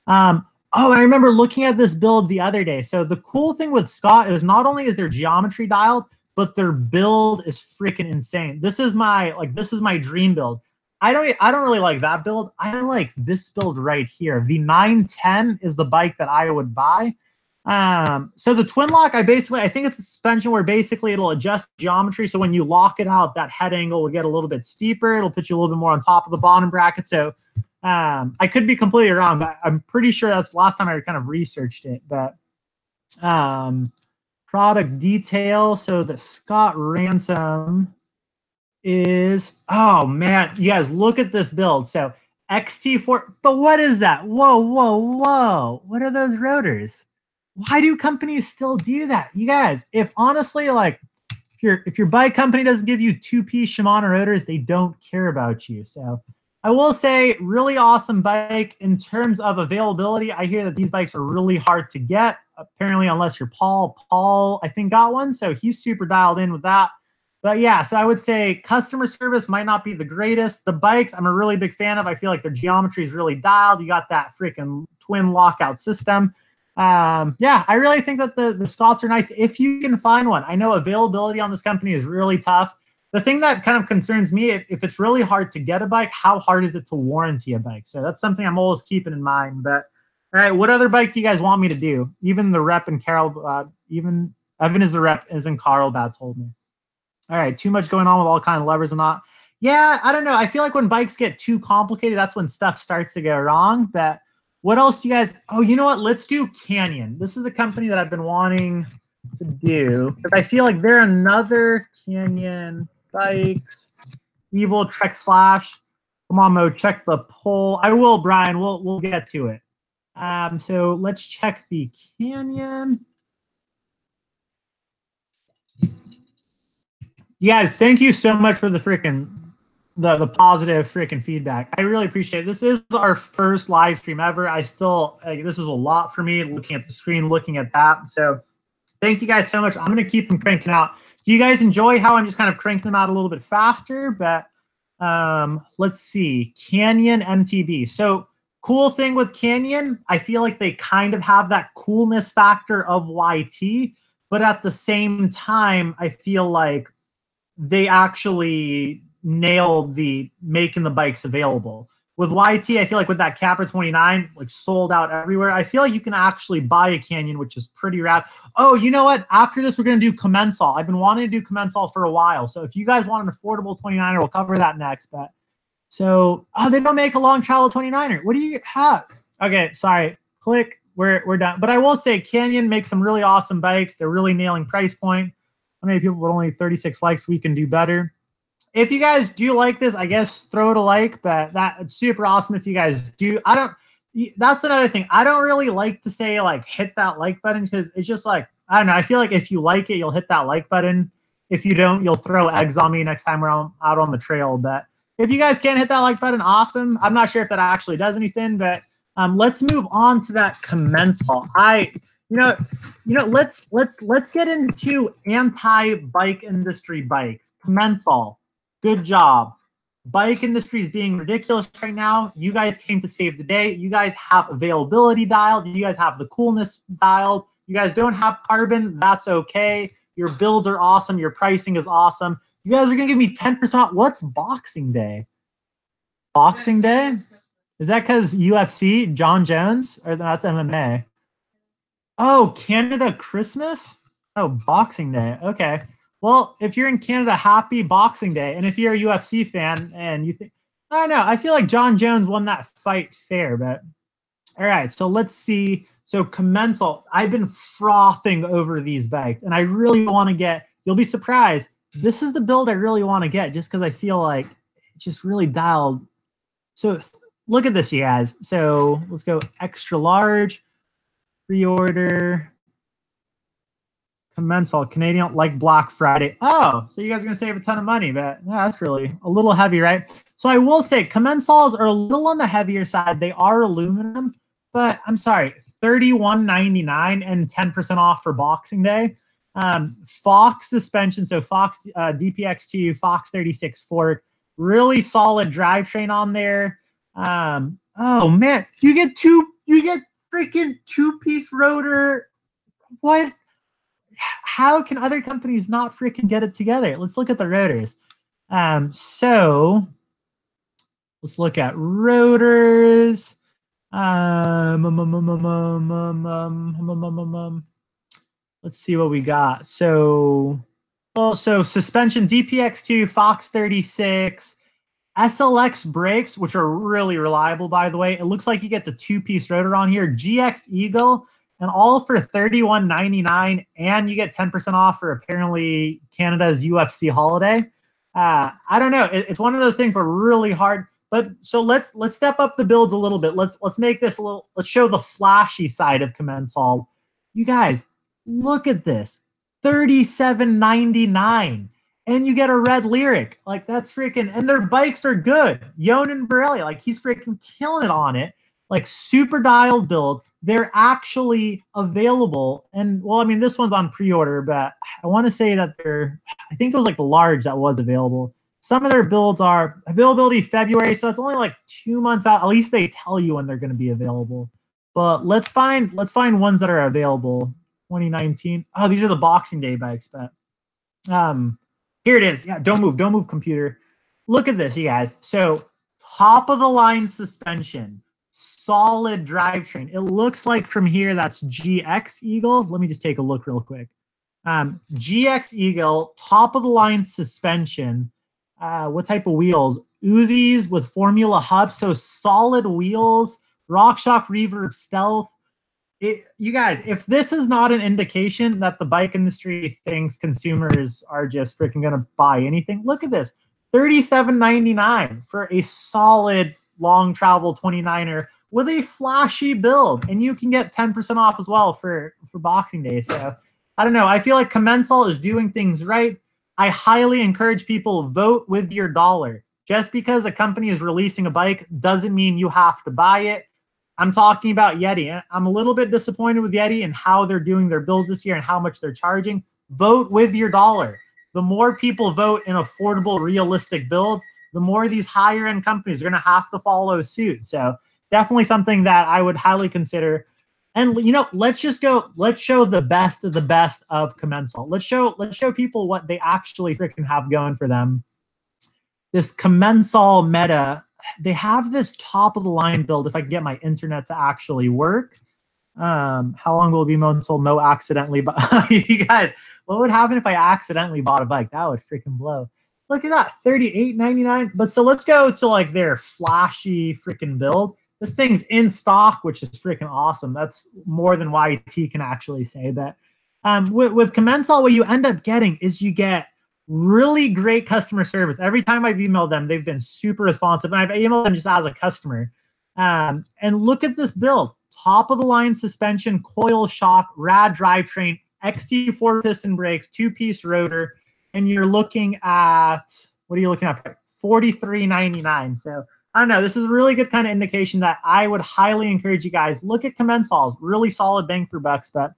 Oh, I remember looking at this build the other day. So the cool thing with Scott is not only is their geometry dialed, but their build is freaking insane. This is my dream build. I don't really like that build. I like this build right here. The 910 is the bike that I would buy. So the twin lock, I think it's a suspension where basically it'll adjust geometry. So when you lock it out, that head angle will get a little bit steeper. It'll put you a little bit more on top of the bottom bracket. So I could be completely wrong, but I'm pretty sure that's the last time I kind of researched it. But product detail. So the Scott Ransom is, oh man, you guys look at this build. So XT4, but what is that? Whoa. What are those rotors? Why do companies still do that? You guys, if honestly, like, if your bike company doesn't give you 2-piece Shimano rotors, they don't care about you. So I will say, really awesome bike. In terms of availability, I hear that these bikes are really hard to get, apparently, unless you're Paul. Paul, I think, got one, so he's super dialed in with that. But yeah, so I would say customer service might not be the greatest. The bikes, I'm a really big fan of. I feel like their geometry is really dialed. You got that freaking twin lockout system. Yeah, I really think that the Scotts are nice if you can find one. I know availability on this company is really tough. The thing that kind of concerns me, if it's really hard to get a bike, how hard is it to warranty a bike? So that's something I'm always keeping in mind. But all right, what other bike do you guys want me to do? Even the rep and Carol, even Evan is the rep, as in Carlbad told me. All right, too much going on with all kind of levers and not. Yeah, I don't know. I feel like when bikes get too complicated, that's when stuff starts to go wrong. But what else do you guys? Oh, you know what? Let's do Canyon. This is a company that I've been wanting to do. I feel like they're another Canyon bikes. Evil Trek Slash. Come on, Mo, check the poll. I will, Brian. We'll get to it. So let's check the Canyon. You guys, thank you so much for the freaking the positive freaking feedback. I really appreciate it. This is our first live stream ever. I still this is a lot for me, looking at the screen, looking at that. So thank you guys so much. I'm gonna keep them cranking out. Do you guys enjoy how I'm just kind of cranking them out a little bit faster? But let's see, Canyon MTB. So cool thing with Canyon, I feel like they kind of have that coolness factor of YT, but at the same time, I feel like they actually nailed the making the bikes available. With YT, I feel like with that Capra 29, like sold out everywhere. I feel like you can actually buy a Canyon, which is pretty rad. Oh, you know what? After this, we're going to do Commencal. I've been wanting to do Commencal for a while. So if you guys want an affordable 29er, we'll cover that next. But so, oh, they don't make a long travel 29er. What do you have? Okay, sorry. Click. We're done. But I will say Canyon makes some really awesome bikes. They're really nailing price point. How many people with only 36 likes? We can do better. If you guys do like this, I guess throw it a like, but that's super awesome if you guys do. That's another thing. I don't really like to say like hit that like button because it's just like, I don't know. I feel like if you like it, you'll hit that like button. If you don't, you'll throw eggs on me next time we're out on the trail. But if you guys can't hit that like button, awesome. I'm not sure if that actually does anything, but let's move on to that Commencal. Let's get into anti-bike industry bikes. Commencal, good job. Bike industry is being ridiculous right now. You guys came to save the day. You guys have availability dialed. You guys have the coolness dialed. You guys don't have carbon. That's okay. Your builds are awesome. Your pricing is awesome. You guys are going to give me 10% off. What's Boxing Day? Boxing Day? Is that because UFC, John Jones? Or that's MMA? Oh, Canada Christmas? Oh, Boxing Day. Okay. Well, if you're in Canada, happy Boxing Day. And if you're a UFC fan and you think, I don't know, I feel like John Jones won that fight fair, but all right, so let's see. So Commencal, I've been frothing over these bikes and I really want to get, you'll be surprised, this is the build I really want to get just because I feel like it's just really dialed. So look at this, you guys. So let's go extra large, pre-order, Commencal Canadian, like Black Friday. Oh, so you guys are going to save a ton of money, but yeah, that's really a little heavy, right? So I will say Commencals are a little on the heavier side. They are aluminum, but I'm sorry, $31.99 and 10% off for Boxing Day. Fox suspension, so Fox DPX2, Fox 36 fork, really solid drivetrain on there. Oh man, you get freaking two-piece rotor. What? How can other companies not freaking get it together? Let's look at the rotors. So let's look at rotors. Let's see what we got. So suspension DPX2, Fox 36, SLX brakes, which are really reliable, by the way. It looks like you get the two-piece rotor on here. GX Eagle, and all for $31.99, and you get 10% off for apparently Canada's UFC holiday. I don't know. It's one of those things where really hard. But so let's step up the builds a little bit. Let's make this a little. Let's show the flashy side of Commencal. You guys, look at this, $37.99, and you get a red Lyric. Like that's freaking. And their bikes are good. Yonan Borelli, like he's freaking killing it on it. Like super dialed build. They're actually available. And well, I mean, this one's on pre-order, but I want to say that I think it was like the large that was available. Some of their builds are availability February, so it's only like 2 months out. At least they tell you when they're going to be available. But let's find ones that are available. 2019. Oh, these are the Boxing Day bikes, but here it is. Yeah, don't move, computer. Look at this, you guys. So top of the line suspension. Solid drivetrain. It looks like from here that's GX Eagle. Let me just take a look real quick. GX Eagle, top of the line suspension. What type of wheels? Uzis with Formula hubs, so solid wheels. RockShox Reverb Stealth. You guys, if this is not an indication that the bike industry thinks consumers are just freaking gonna buy anything, look at this. $37.99 for a solid long travel 29er with a flashy build, and you can get 10% off as well for Boxing Day. So I don't know. I feel like Commencal is doing things right. I highly encourage people vote with your dollar. Just because a company is releasing a bike doesn't mean you have to buy it. I'm talking about Yeti. I'm a little bit disappointed with Yeti and how they're doing their builds this year and how much they're charging. Vote with your dollar. The more people vote in affordable, realistic builds, the more these higher end companies are going to have to follow suit. So definitely something that I would highly consider. And let's show the best of the best of Commencal. Let's show people what they actually freaking have going for them. This Commencal Meta, they have this top of the line build. If I can get my internet to actually work, how long will it be until no accidentally? But you guys, what would happen if I accidentally bought a bike? That would freaking blow. Look at that, $38.99. But so let's go to like their flashy freaking build. This thing's in stock, which is freaking awesome. That's more than YT can actually say that. With Commencal, what you end up getting is you get really great customer service. Every time I've emailed them, they've been super responsive. And I've emailed them just as a customer. And look at this build. Top of the line suspension, coil shock, rad drivetrain, XT4 piston brakes, two-piece rotor. And you're looking at, what are you looking at? $43.99. So I don't know. This is a really good kind of indication that I would highly encourage you guys. Look at Commencals. Really solid bang for bucks. But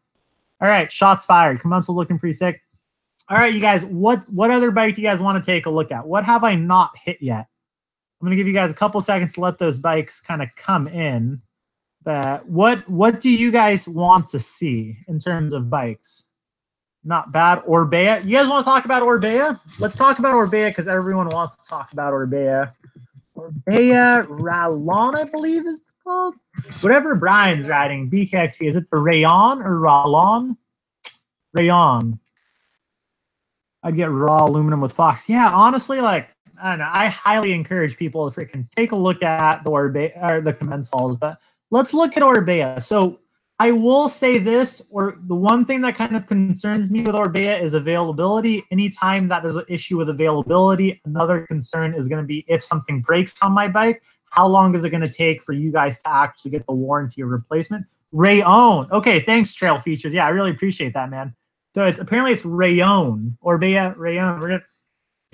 all right, shots fired. Commencal's looking pretty sick. All right, you guys, what other bike do you guys want to take a look at? What have I not hit yet? I'm going to give you guys a couple seconds to let those bikes kind of come in. But what do you guys want to see in terms of bikes? Not bad. Orbea. You guys want to talk about Orbea? Let's talk about Orbea because everyone wants to talk about Orbea. Orbea Rallon, I believe it's called. Whatever Brian's riding, BKXC. Is it the Rayon or Rallon? Rayon. I'd get raw aluminum with Fox. Yeah, honestly, like, I don't know. I highly encourage people to freaking take a look at the Orbea or the Commencals. But let's look at Orbea. So I will say this, or the one thing that kind of concerns me with Orbea is availability. Anytime that there's an issue with availability, another concern is going to be if something breaks on my bike, how long is it going to take for you guys to actually get the warranty or replacement? Rayon. Okay, thanks, Trail Features. Yeah, I really appreciate that, man. So apparently it's Rayon. Orbea Rayon. We're going to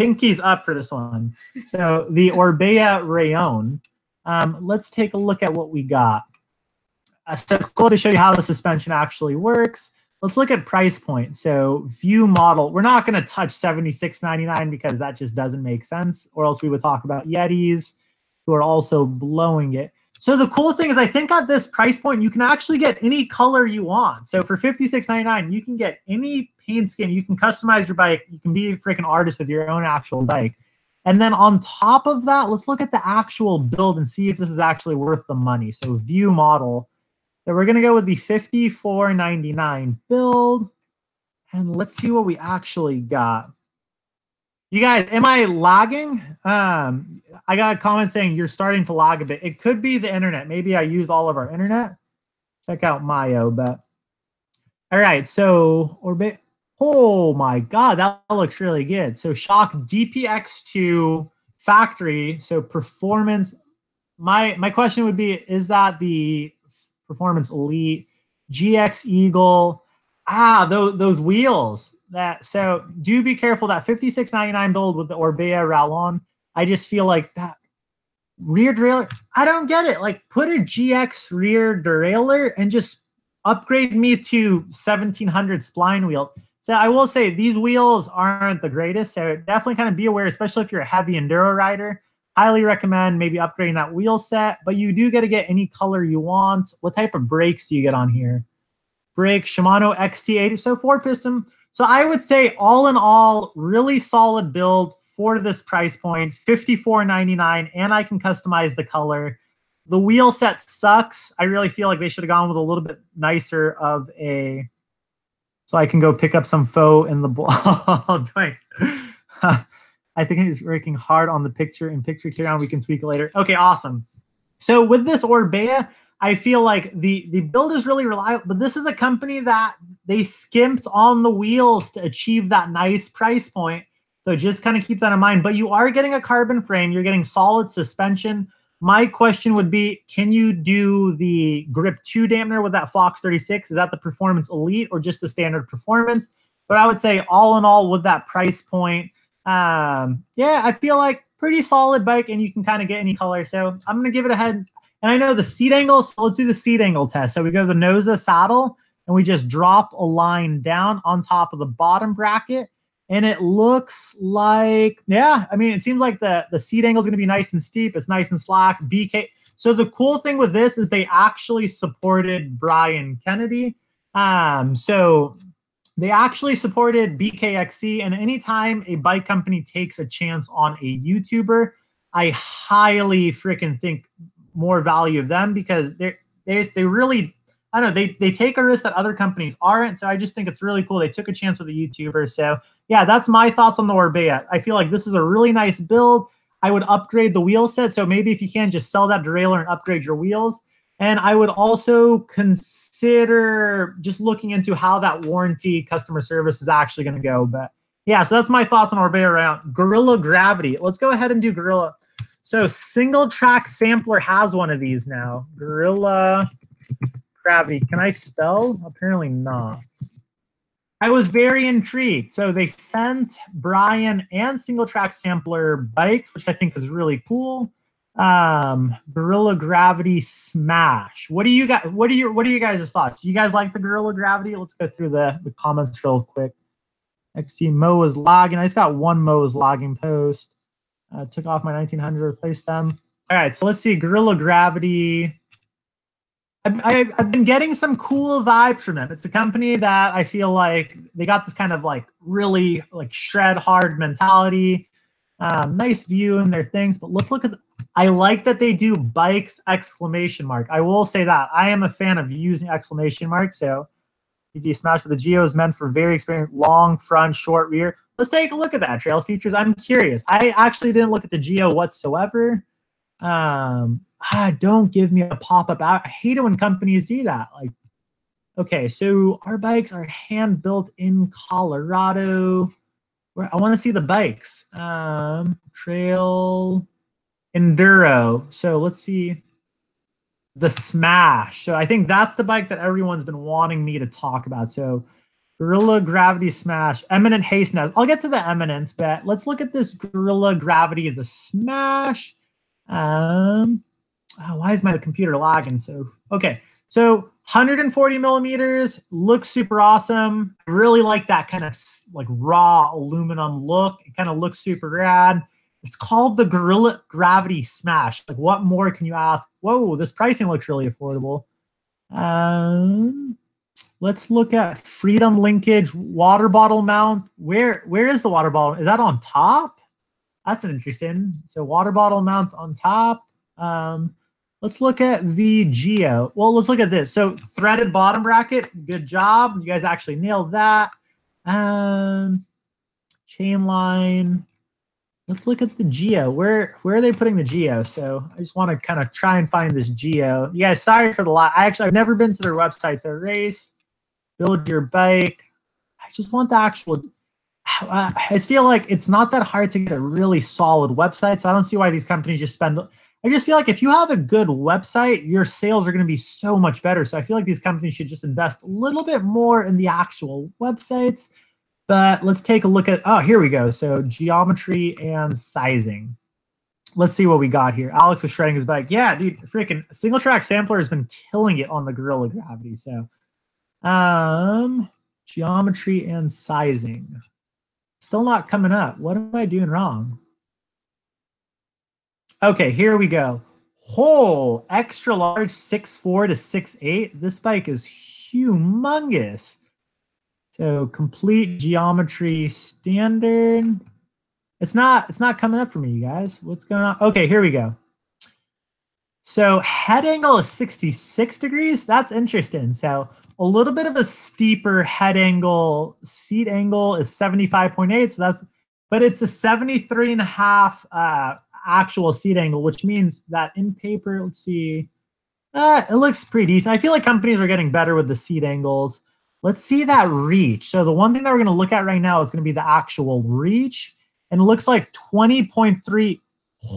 pinkies up for this one. So the Orbea Rallon. Let's take a look at what we got. So it's cool to show you how the suspension actually works. Let's look at price point. So view model. We're not going to touch $76.99 because that just doesn't make sense, or else we would talk about Yetis who are also blowing it. So the cool thing is I think at this price point, you can actually get any color you want. So for $56.99, you can get any paint scheme. You can customize your bike. You can be a freaking artist with your own actual bike. And then on top of that, let's look at the actual build and see if this is actually worth the money. So view model. So we're going to go with the $54.99 build. And let's see what we actually got. You guys, am I lagging? I got a comment saying you're starting to lag a bit. It could be the internet. Maybe I used all of our internet. Check out Mayo, but all right. So Orbea. Oh my God, that looks really good. So Shock DPX2 factory. So performance. My question would be: is that the Performance Elite GX Eagle? Those wheels. So do be careful. That $56.99 build with the Orbea Rallon. I just feel like that rear derailleur. I don't get it. Like put a GX rear derailleur and just upgrade me to 1700 spline wheels. So I will say these wheels aren't the greatest. So definitely kind of be aware, especially if you're a heavy enduro rider. Highly recommend maybe upgrading that wheel set. But you do get to get any color you want. What type of brakes do you get on here? Brake Shimano XT80. So 4-piston. So I would say all in all, really solid build for this price point, $54.99, and I can customize the color. The wheel set sucks. I really feel like they should have gone with a little bit nicer of a, so I can go pick up some faux in the ball. I think he's working hard on the picture and picture carry on. We can tweak it later. Okay, awesome. So with this Orbea, I feel like the build is really reliable, but this is a company that they skimped on the wheels to achieve that nice price point. So just kind of keep that in mind. But you are getting a carbon frame. You're getting solid suspension. My question would be, can you do the Grip 2 dampener with that Fox 36? Is that the Performance Elite or just the standard Performance? But I would say all in all with that price point, yeah, I feel like pretty solid bike, and you can kind of get any color. So I'm going to give it a head. And I know the seat angle, so let's do the seat angle test. So we go to the nose of the saddle, and we just drop a line down on top of the bottom bracket. And it looks like, yeah, I mean, it seems like the seat angle is going to be nice and steep. It's nice and slack. BK. So the cool thing with this is they actually supported Brian Kennedy. So they actually supported BKXC. And anytime a bike company takes a chance on a YouTuber, I highly freaking think more value of them, because they really, I don't know, they take a risk that other companies aren't. So I just think it's really cool. They took a chance with a YouTuber. So yeah, that's my thoughts on the Orbea. I feel like this is a really nice build. I would upgrade the wheel set. So maybe if you can, just sell that derailleur and upgrade your wheels. And I would also consider just looking into how that warranty customer service is actually going to go. But yeah, so that's my thoughts on Orbea around Gorilla Gravity. Let's go ahead and do Gorilla. So Single Track Sampler has one of these now. Gorilla Gravity. Can I spell? Apparently not. I was very intrigued. So they sent Brian and Single Track Sampler bikes, which I think is really cool. Gorilla Gravity Smash. What do you guys' thoughts? Do you guys like the Gorilla Gravity? Let's go through the comments real quick. XT Mo is lagging. I just got one Mo is lagging post. Took off my 1900, replaced them. All right, so let's see. Gorilla Gravity. I've been getting some cool vibes from them. It's a company that I feel like they got this kind of like really like shred hard mentality. Nice view in their things, but let's look at. I like that they do bikes exclamation mark. I will say that I am a fan of using exclamation marks. So ED Smash with the Geo is meant for very experienced long front, short rear. Let's take a look at that, Trail Features. I'm curious. I actually didn't look at the Geo whatsoever. Don't give me a pop-up out. I hate it when companies do that. Like, Okay, so our bikes are hand built in Colorado. Where I want to see the bikes. Trail Enduro. So let's see the Smash. So I think that's the bike that everyone's been wanting me to talk about. So Gorilla Gravity Smash, Eminent Hasteness. I'll get to the Eminence, but let's look at this Gorilla Gravity, the Smash. Why is my computer lagging? So, okay. So 140 millimeters, looks super awesome. I really like that kind of like raw aluminum look. It kind of looks super rad. It's called the Gorilla Gravity Smash. Like, what more can you ask? Whoa, this pricing looks really affordable. Let's look at Freedom Linkage water bottle mount. Where is the water bottle? Is that on top? That's interesting. So water bottle mount on top. Let's look at the Geo. Well, let's look at this. So threaded bottom bracket. Good job. You guys actually nailed that. Chain line. Let's look at the Geo. Where are they putting the Geo? So I just want to kind of try and find this Geo. You guys, sorry for the lot. I've never been to their website. So race, build your bike. I just want the actual. I feel like it's not that hard to get a really solid website. So I don't see why these companies just spend. I just feel like if you have a good website, your sales are going to be so much better. So I feel like these companies should just invest a little bit more in the actual websites. But let's take a look at, oh, here we go. So geometry and sizing. Let's see what we got here. Alex was shredding his bike. Yeah, dude, freaking single track sampler has been killing it on the Gorilla Gravity. So geometry and sizing. Still not coming up. What am I doing wrong? Okay, here we go. Whole extra large 6'4" to 6'8". This bike is humongous. So complete geometry standard. It's not coming up for me, you guys. What's going on? Okay, here we go. So head angle is 66 degrees. That's interesting. So a little bit of a steeper head angle. Seat angle is 75.8. So that's, but it's a 73.5 actual seat angle, which means that in paper, let's see, it looks pretty decent. I feel like companies are getting better with the seat angles. Let's see that reach. So the one thing that we're going to look at right now is going to be the actual reach. And it looks like 20.3.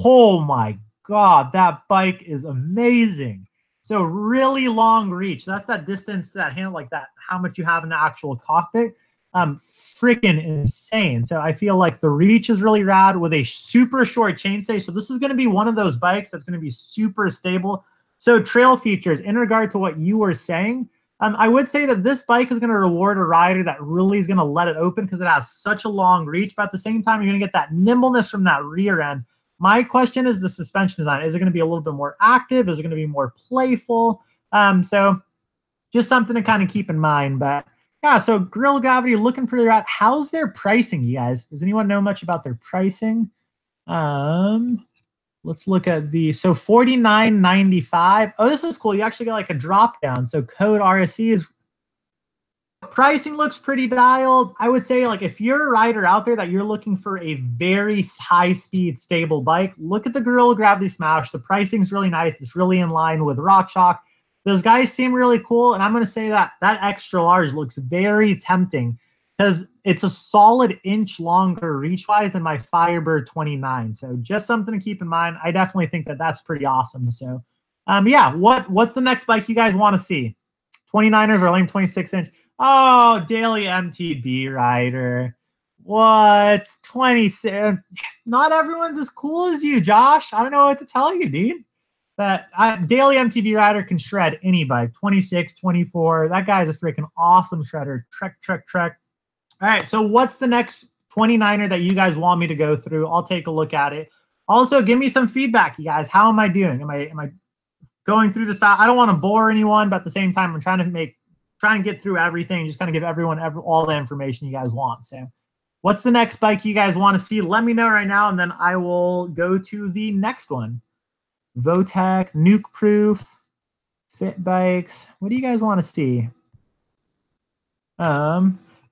Oh my God, that bike is amazing. So really long reach. So that's that distance, that handle, like that, how much you have in the actual cockpit. Freaking insane. So I feel like the reach is really rad with a super short chainstay. So this is going to be one of those bikes that's going to be super stable. So trail features, in regard to what you were saying, I would say that this bike is going to reward a rider that really is going to let it open because it has such a long reach. But at the same time, you're going to get that nimbleness from that rear end. My question is the suspension design. Is it going to be a little bit more active? Is it going to be more playful? So just something to kind of keep in mind. But yeah, so Gorilla Gravity looking pretty rad. How's their pricing, you guys? Does anyone know much about their pricing? Let's look at the, so $49.95. Oh, this is cool. You actually get like a drop down. So code RSC is, pricing looks pretty dialed. I would say, like, if you're a rider out there that you're looking for a very high speed, stable bike, look at the Gorilla Gravity Smash. The pricing's really nice. It's really in line with Rock Chalk. Those guys seem really cool. And I'm going to say that that extra large looks very tempting because it's a solid inch longer reach-wise than my Firebird 29. So just something to keep in mind. I definitely think that that's pretty awesome. So, yeah, what's the next bike you guys want to see? 29ers or lame 26-inch? Oh, daily MTB rider. What? 27? Not everyone's as cool as you, Josh. I don't know what to tell you, dude. But daily MTB rider can shred any bike. 26, 24. That guy's a freaking awesome shredder. Trek. All right, so what's the next 29er that you guys want me to go through? I'll take a look at it. Also, give me some feedback, you guys. How am I doing? Am I going through the stuff? I don't want to bore anyone, but at the same time, I'm trying to get through everything, just kind of give everyone all the information you guys want. So what's the next bike you guys want to see? Let me know right now, and then I will go to the next one. Votech, Nuke Proof, Fit Bikes. What do you guys want to see?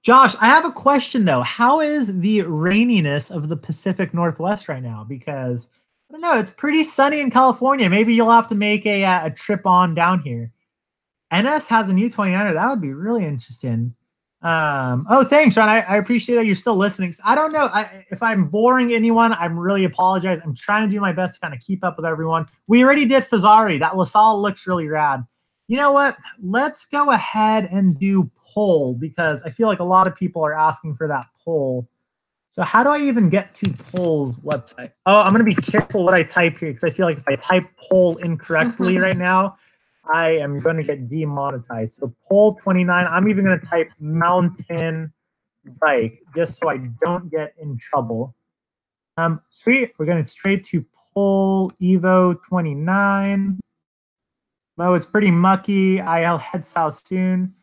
Josh, I have a question, though. How is the raininess of the Pacific Northwest right now? Because, I don't know, it's pretty sunny in California. Maybe you'll have to make a trip on down here. NS has a new 29er. That would be really interesting. Oh, thanks, Sean. I appreciate that you're still listening. I don't know if I'm boring anyone. I'm really apologize. I'm trying to do my best to kind of keep up with everyone. We already did Fazari. That LaSalle looks really rad. You know what? Let's go ahead and do poll because I feel like a lot of people are asking for that poll. So how do I even get to poll's website? Oh, I'm going to be careful what I type here because I feel like if I type poll incorrectly right now, I am going to get demonetized. So poll 29, I'm even going to type mountain bike just so I don't get in trouble. Sweet. We're going straight to poll Evo 29. Mo, it's pretty mucky. I'll head south soon.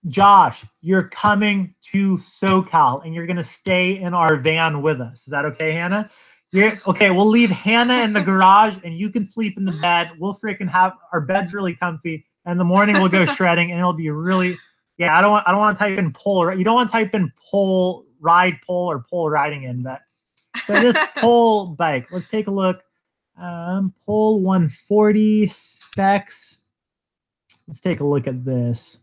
Josh, you're coming to SoCal and you're going to stay in our van with us. Is that okay, Hannah? Okay, we'll leave Hannah in the garage and you can sleep in the bed. We'll freaking have our bed's really comfy. And in the morning we'll go shredding and it'll be really, yeah, I don't want to type in pole. You don't want to type in pole, ride pole or pole riding in, but so this pole bike, let's take a look. Pole 140 specs. Let's take a look at this.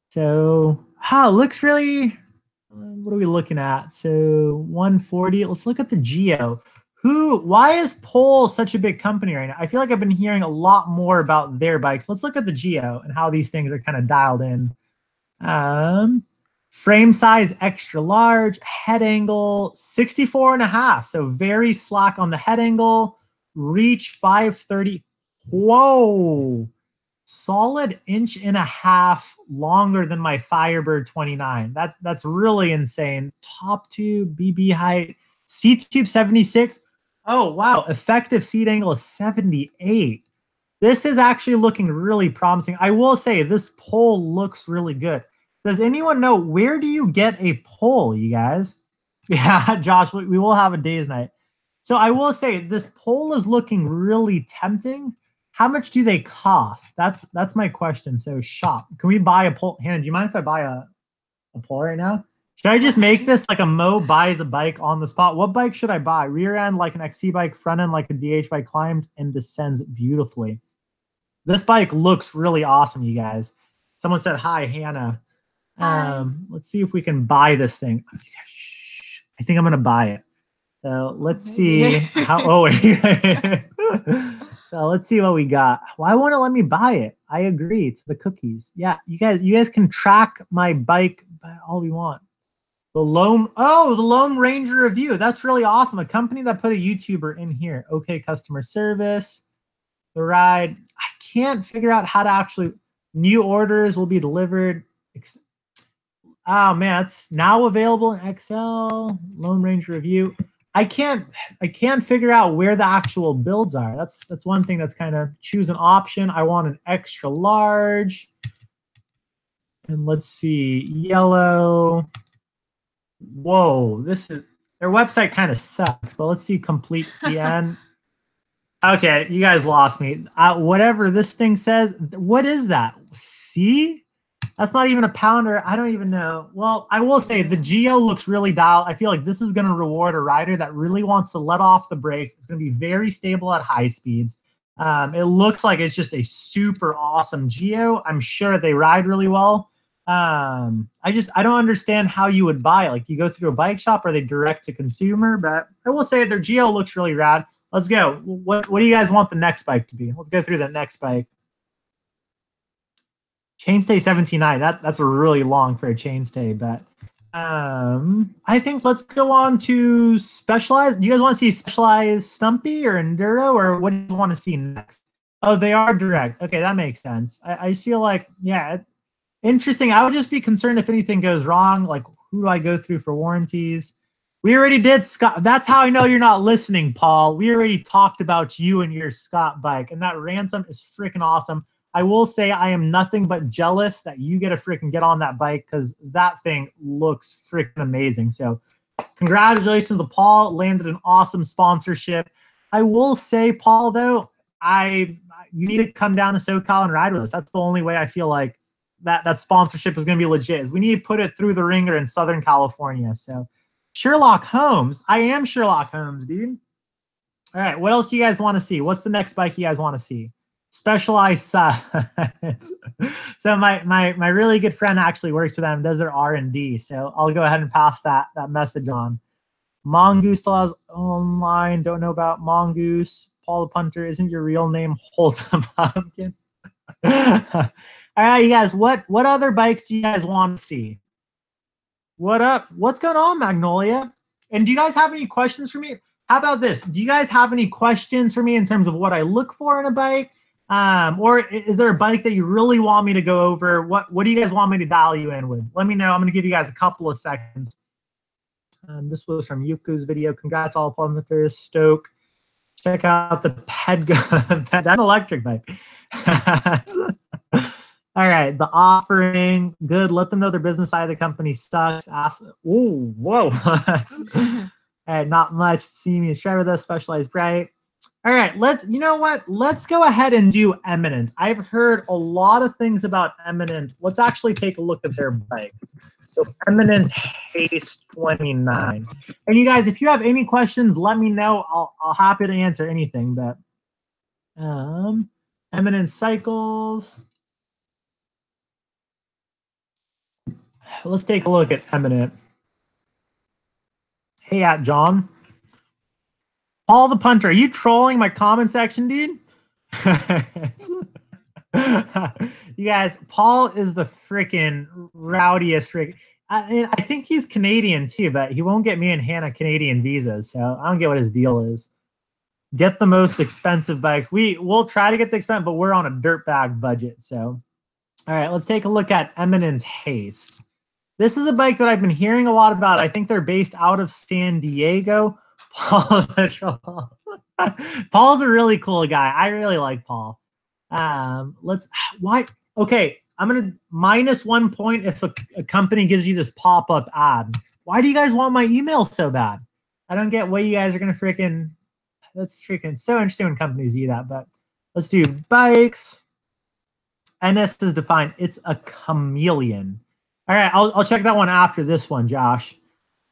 So, looks really, what are we looking at? So 140, let's look at the Geo. Why is Pole such a big company right now? I feel like I've been hearing a lot more about their bikes. Let's look at the Geo and how these things are kind of dialed in. Frame size, extra large, head angle, 64.5. So very slack on the head angle, reach 530. Whoa. Solid 1.5 inches longer than my Firebird 29. That's really insane. Top tube, BB height, seat tube 76. Oh, wow. Effective seat angle is 78. This is actually looking really promising. I will say this pole looks really good. Does anyone know where do you get a pole, you guys? Yeah, Josh, we will have a day's night. So I will say this pole is looking really tempting. How much do they cost? That's my question. So shop. Can we buy a pole? Hannah, do you mind if I buy a pole right now? Should I just make this like a Mo buys a bike on the spot? What bike should I buy? Rear end like an XC bike, front end like a DH bike, climbs and descends beautifully. This bike looks really awesome, you guys. Someone said hi, Hannah. Let's see if we can buy this thing. I think I'm gonna buy it. So let's see how. Oh, so let's see what we got. Why won't it let me buy it? I agree. It's the cookies. Yeah, you guys can track my bike all we want. The Lone Ranger review. That's really awesome. A company that put a YouTuber in here. Okay, customer service. The ride. I can't figure out how to actually. New orders will be delivered. Oh man, it's now available in XL. Lone Ranger review. I can't figure out where the actual builds are. That's one thing that's kind of choose an option. I want an extra large. And let's see, yellow. Whoa, their website kind of sucks, but let's see complete the end. Okay, you guys lost me. Whatever this thing says, what is that? C? That's not even a pounder. I don't even know. Well, I will say the Geo looks really dialed. I feel like this is going to reward a rider that really wants to let off the brakes. It's going to be very stable at high speeds. It looks like it's just a super awesome Geo. I'm sure they ride really well. I don't understand how you would buy it. Like, you go through a bike shop, or they direct to consumer? But I will say their Geo looks really rad. Let's go. What do you guys want the next bike to be? Let's go through the next bike. Chainstay 79. That's a really long for a chainstay, but I think let's go on to Specialized. Do you guys want to see Specialized Stumpy or Enduro, or what do you want to see next? Oh, they are direct. Okay, that makes sense. I just feel like, yeah, interesting. I would just be concerned if anything goes wrong. Like, who do I go through for warranties? We already did Scott. That's how I know you're not listening, Paul. We already talked about you and your Scott bike, and that Ransom is freaking awesome. I will say I am nothing but jealous that you get to freaking get on that bike, because that thing looks freaking amazing. So congratulations to Paul. Landed an awesome sponsorship. I will say, Paul, though, you need to come down to SoCal and ride with us. That's the only way I feel like that sponsorship is going to be legit, is we need to put it through the ringer in Southern California. So Sherlock Holmes. I am Sherlock Holmes, dude. All right, what else do you guys want to see? What's the next bike you guys want to see? Specialized size. So my really good friend actually works for them, does their R&D. So I'll go ahead and pass that message on. Mongoose still has online. Don't know about Mongoose. Paul the Punter, isn't your real name Hold the Pumpkin? All right, you guys, what other bikes do you guys want to see? What up? What's going on, Magnolia? And do you guys have any questions for me? How about this? Do you guys have any questions for me in terms of what I look for in a bike? Or is there a bike that you really want me to go over? What do you guys want me to dial you in with? Let me know. I'm going to give you guys a couple of seconds. This was from Yuko's video. Congrats, all plummeters. Stoke. Check out the Pedgo. That's an electric bike. All right, the offering. Good. Let them know their business side of the company sucks. Ooh, whoa. All right, not much. See me share with us. Specialized bright. All right, you know what? Let's go ahead and do Eminent. I've heard a lot of things about Eminent. Let's actually take a look at their bike. So Eminent Haste 29. And you guys, if you have any questions, let me know. I'll happy to answer anything. But Eminent Cycles. Let's take a look at Eminent. Hey, John. Paul the Punter, are you trolling my comment section, dude? You guys, Paul is the freaking rowdiest. I think he's Canadian too, but he won't get me and Hannah Canadian visas, so I don't get what his deal is. Get the most expensive bikes. We'll try to get the expensive, but we're on a dirtbag budget. So, all right, let's take a look at Eminent Haste. This is a bike that I've been hearing a lot about. I think they're based out of San Diego. Paul's a really cool guy. I really like Paul. Okay, I'm gonna -1 point if a company gives you this pop-up ad. Why do you guys want my email so bad? I don't get what you guys are gonna freaking. That's freaking so interesting when companies do that. But let's do bikes. NS is defined. It's a chameleon. All right, I'll check that one after this one, Josh.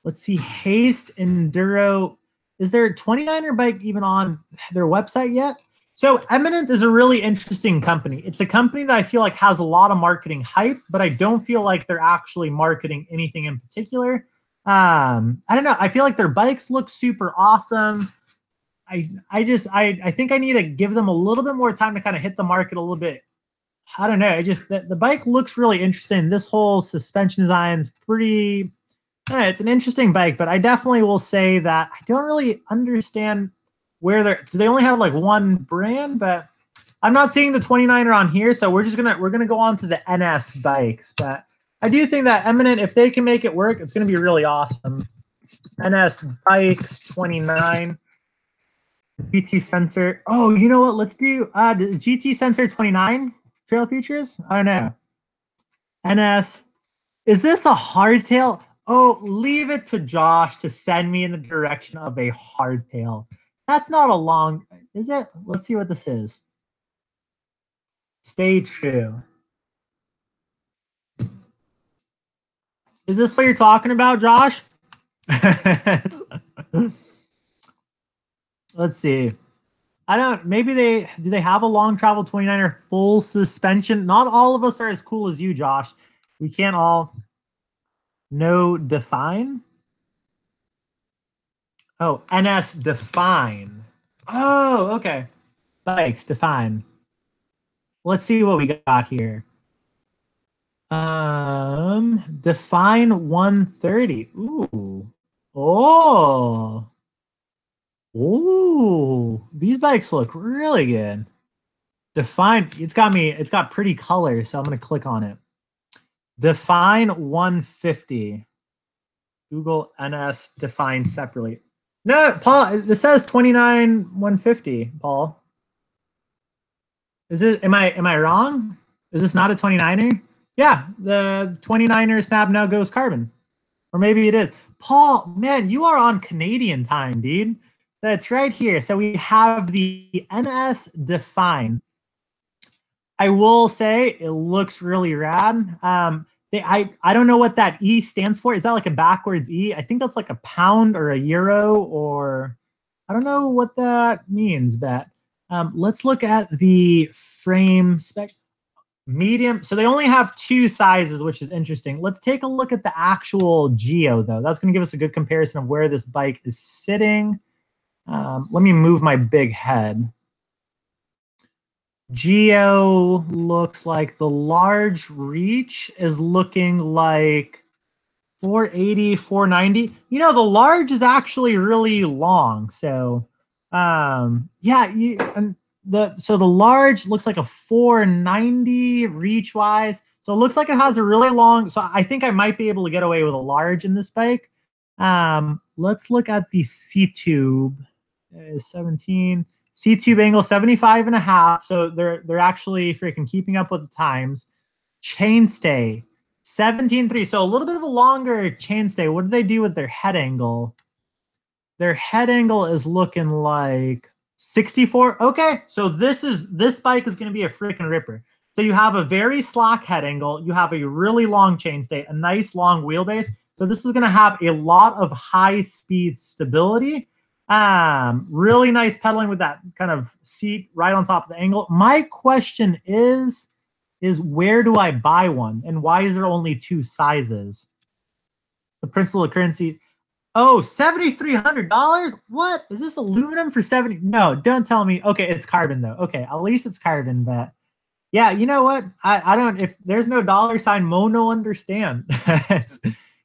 Let's see. Haste Enduro. Is there a 29er bike even on their website yet? So Eminent is a really interesting company. It's a company that I feel like has a lot of marketing hype, but I don't feel like they're actually marketing anything in particular. I don't know. I feel like their bikes look super awesome. I think I need to give them a little bit more time to kind of hit the market a little bit. I don't know. The bike looks really interesting. This whole suspension design is pretty. It's an interesting bike, but I definitely will say that I don't really understand where do they only have like one brand, but I'm not seeing the 29er on here, so we're gonna go on to the NS bikes. But I do think that Eminent, if they can make it work, it's gonna be really awesome. NS bikes 29. GT sensor. Oh, you know what? Let's do GT sensor 29 trail features. I don't know. NS. Is this a hardtail? Oh, leave it to Josh to send me in the direction of a hardtail. That's not a long, is it? Let's see what this is. Stay true. Is this what you're talking about, Josh? Let's see. Maybe do they have a long travel 29er full suspension? Not all of us are as cool as you, Josh. We can't all. No define. Oh, NS define. Oh, okay. Bikes define. Let's see what we got here. Define 130. Ooh. Oh. Ooh. These bikes look really good. Define. It's got pretty colors, so I'm gonna click on it. Define 150. Google NS define separately. No, Paul, this says 29 150, Paul. Is it am I wrong? Is this not a 29er? Yeah, the 29er snap now goes carbon. Or maybe it is. Paul, man, you are on Canadian time, dude. That's right here. So we have the NS define. I will say it looks really rad. I don't know what that E stands for. Is that like a backwards E? I think that's like a pound or a euro, or I don't know what that means, but Let's look at the frame spec. Medium. So they only have 2 sizes, which is interesting. Let's take a look at the actual geo, though. That's going to give us a good comparison of where this bike is sitting. Let me move my big head. Geo looks like the large reach is looking like 480, 490. You know, the large is actually really long. So, yeah, so the large looks like a 490 reach wise. So it looks like it has a really long. So I think I might be able to get away with a large in this bike. Let's look at the C-tube. 17 C-tube angle 75.5. So they're actually freaking keeping up with the times. Chainstay 17.3. So a little bit of a longer chainstay. What do they do with their head angle? Their head angle is looking like 64. Okay, so this bike is going to be a freaking ripper. So you have a very slack head angle. You have a really long chainstay, a nice long wheelbase. So this is going to have a lot of high speed stability. Really nice pedaling with that kind of seat right on top of the angle. My question is where do I buy one? And why is there only 2 sizes? The principal of currency. Oh, $7,300? What? Is this aluminum for 70? No, don't tell me. Okay, it's carbon though. Okay, at least it's carbon, but yeah, you know what? I don't, if there's no dollar sign, Mo no understand. It's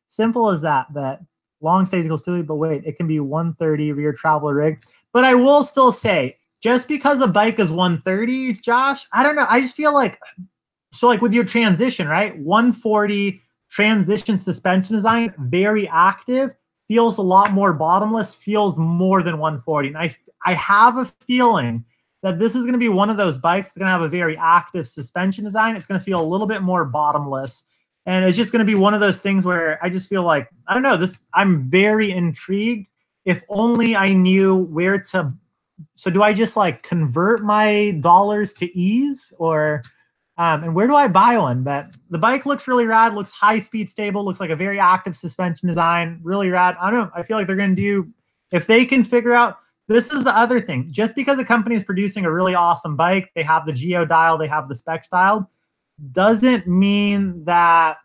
simple as that, but long stays equals 2, but wait, it can be 130 rear travel rig. But I will still say, just because a bike is 130, Josh, I don't know. I just feel like, so like with your transition, right? 140 transition suspension design, very active, feels a lot more bottomless, feels more than 140. And I have a feeling that this is going to be one of those bikes that's going to have a very active suspension design. It's going to feel a little bit more bottomless. And it's just going to be one of those things where I just feel like, I don't know, I'm very intrigued. If only I knew where to. So do I just like convert my dollars to ease, or and where do I buy one? But the bike looks really rad, looks high speed stable, looks like a very active suspension design, really rad. I don't know. I feel like they're going to do, if they can figure out, this is the other thing. Just because a company is producing a really awesome bike, they have the geo dial, they have the specs dialed, doesn't mean that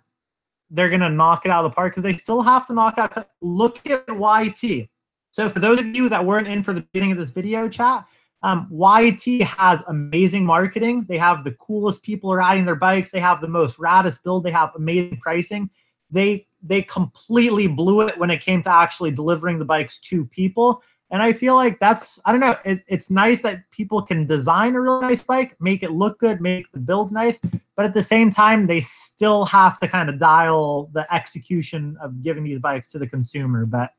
they're going to knock it out of the park, because they still have to knock out. Look at YT. So for those of you that weren't in for the beginning of this video chat, YT has amazing marketing. They have the coolest people riding their bikes. They have the most raddest build. They have amazing pricing. They completely blew it when it came to actually delivering the bikes to people. And I feel like that's, I don't know, it's nice that people can design a really nice bike, make it look good, make the builds nice, but at the same time, they still have to kind of dial the execution of giving these bikes to the consumer. But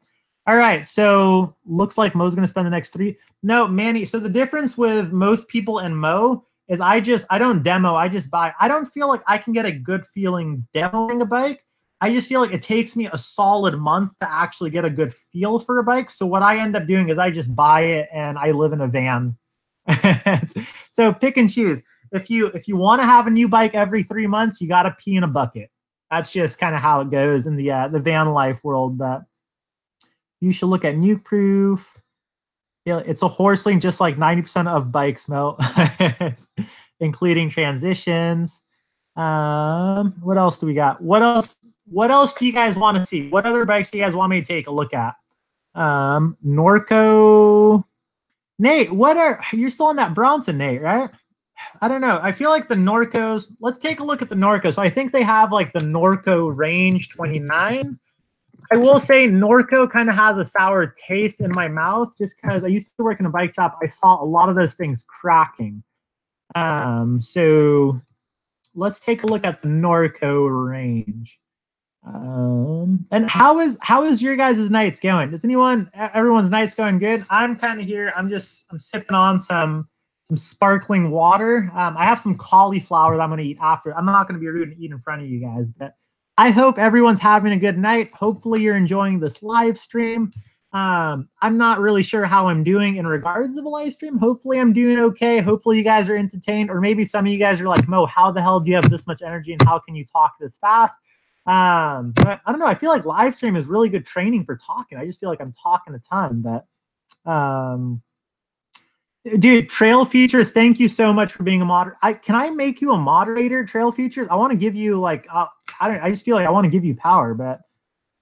all right, so looks like Mo's going to spend the next 3. No, Manny, so the difference with most people and Mo is I don't demo, I just buy. I don't feel like I can get a good feeling demoing a bike. I just feel like it takes me a solid month to actually get a good feel for a bike. So what I end up doing is I just buy it and I live in a van. So pick and choose. If you want to have a new bike every 3 months, you got to pee in a bucket. That's just kind of how it goes in the van life world. But you should look at Nuke Proof. Yeah, it's a horse link, just like 90% of bikes, Mo, including transitions. What else do we got? What else do you guys want to see? What other bikes do you guys want me to take a look at? Norco. Nate, you're still on that Bronson, Nate, right? I don't know. I feel like the Norcos, let's take a look at the Norcos. So I think they have like the Norco Range 29. I will say Norco kind of has a sour taste in my mouth, just because I used to work in a bike shop. I saw a lot of those things cracking. So let's take a look at the Norco Range. And how is your guys' nights going? Does everyone's nights going good? I'm kind of here. I'm sipping on some sparkling water. I have some cauliflower that I'm going to eat after. I'm not going to be rude and eat in front of you guys, but I hope everyone's having a good night. Hopefully you're enjoying this live stream. I'm not really sure how I'm doing in regards to the live stream. Hopefully I'm doing okay. Hopefully you guys are entertained, or maybe some of you guys are like, Mo, how the hell do you have this much energy and how can you talk this fast? But I don't know. I feel like live stream is really good training for talking. I just feel like I'm talking a ton, but Dude, Trail Features, thank you so much for being a moderator. Can I make you a moderator, Trail Features? I want to give you like, I just feel like I want to give you power, but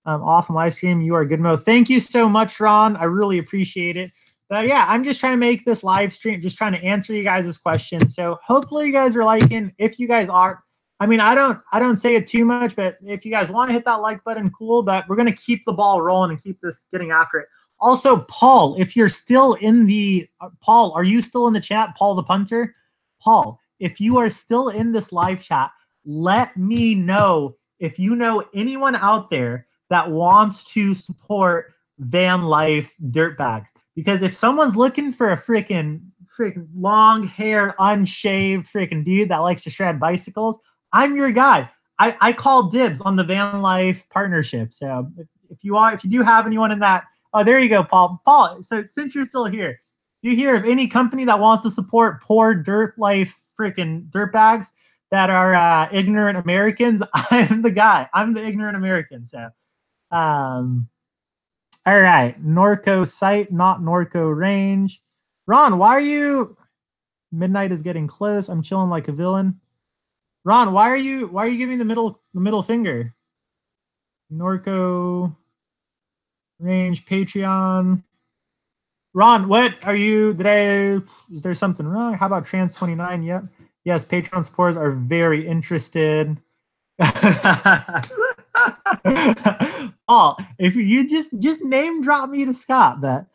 awesome live stream. You are good, Mo. Thank you so much, Ron. I really appreciate it. But yeah, I'm just trying to make this live stream, just trying to answer you guys' questions. So hopefully you guys are liking. If you guys are, I mean, I don't say it too much, but if you guys want to hit that like button, cool. But we're gonna keep the ball rolling and keep this getting after it. Also, Paul, if you're still in the Paul, are you still in the chat? Paul the punter, Paul, if you are still in this live chat, let me know if you know anyone out there that wants to support van life dirtbags. Because if someone's looking for a freaking long hair, unshaved freaking dude that likes to shred bicycles, I'm your guy. I call dibs on the van life partnership. So if you do have anyone in that, oh, there you go, Paul. Paul, so since you're still here, you hear of any company that wants to support poor dirt life freaking dirtbags that are ignorant Americans, I'm the guy. I'm the ignorant American. So, all right, Norco site, not Norco range. Ron, why are you? Midnight is getting close. I'm chilling like a villain. Ron, why are you giving the middle finger? Norco range Patreon. Ron, what are you? Is there something wrong? How about Trans 29? Yep. Yes, Patreon supporters are very interested. Paul, if you just name drop me to Scott, but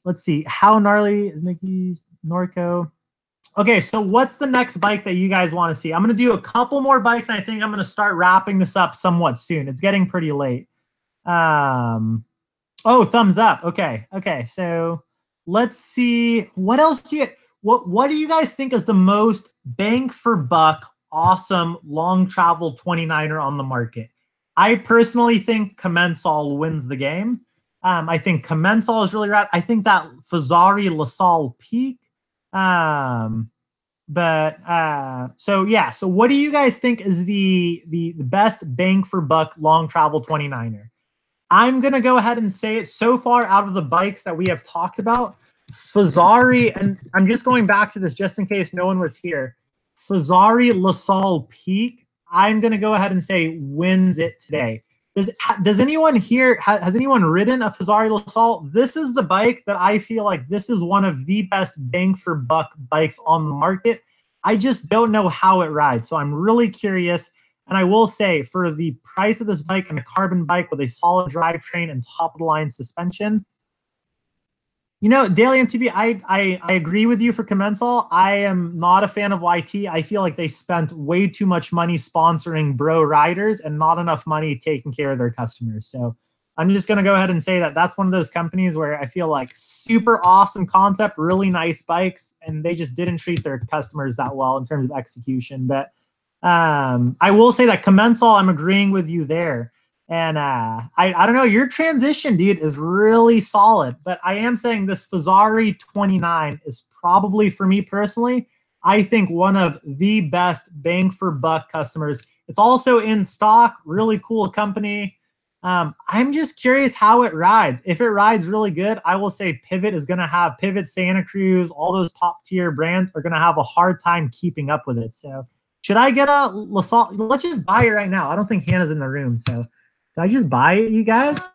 let's see. How gnarly is Mickey's Norco? Okay, so what's the next bike that you guys want to see? I'm going to do a couple more bikes, and I think I'm going to start wrapping this up somewhat soon. It's getting pretty late. Oh, thumbs up. Okay. So let's see. What else what do you guys think is the most bang for buck, awesome long travel 29er on the market? I personally think Commencal wins the game. I think Commencal is really rad. I think that Fazari LaSalle Peak. So yeah. So what do you guys think is the best bang for buck long travel 29er? I'm going to go ahead and say it. So far out of the bikes that we have talked about, Fazari, and I'm just going back to this just in case no one was here, Fazari LaSalle Peak, I'm going to go ahead and say wins it today. Does anyone here, has anyone ridden a Fazari LaSalle? This is the bike that I feel like this is one of the best bang for buck bikes on the market. I just don't know how it rides. So I'm really curious. And I will say, for the price of this bike and a carbon bike with a solid drivetrain and top-of-the-line suspension, you know, Daily MTB, I agree with you for Commencal. I am not a fan of YT. I feel like they spent way too much money sponsoring bro riders and not enough money taking care of their customers. So I'm just going to go ahead and say that that's one of those companies where I feel like super awesome concept, really nice bikes, and they just didn't treat their customers that well in terms of execution. But I will say that Commencal, I'm agreeing with you there. And I don't know, your transition, dude, is really solid. But I am saying this Fazari 29 is probably, for me personally, I think one of the best bang for buck customers. It's also in stock, really cool company. I'm just curious how it rides. If it rides really good, I will say Pivot is going to have Pivot, Santa Cruz, all those top tier brands are going to have a hard time keeping up with it. So should I get a LaSalle? Let's just buy it right now. I don't think Hannah's in the room. So can I just buy it, you guys?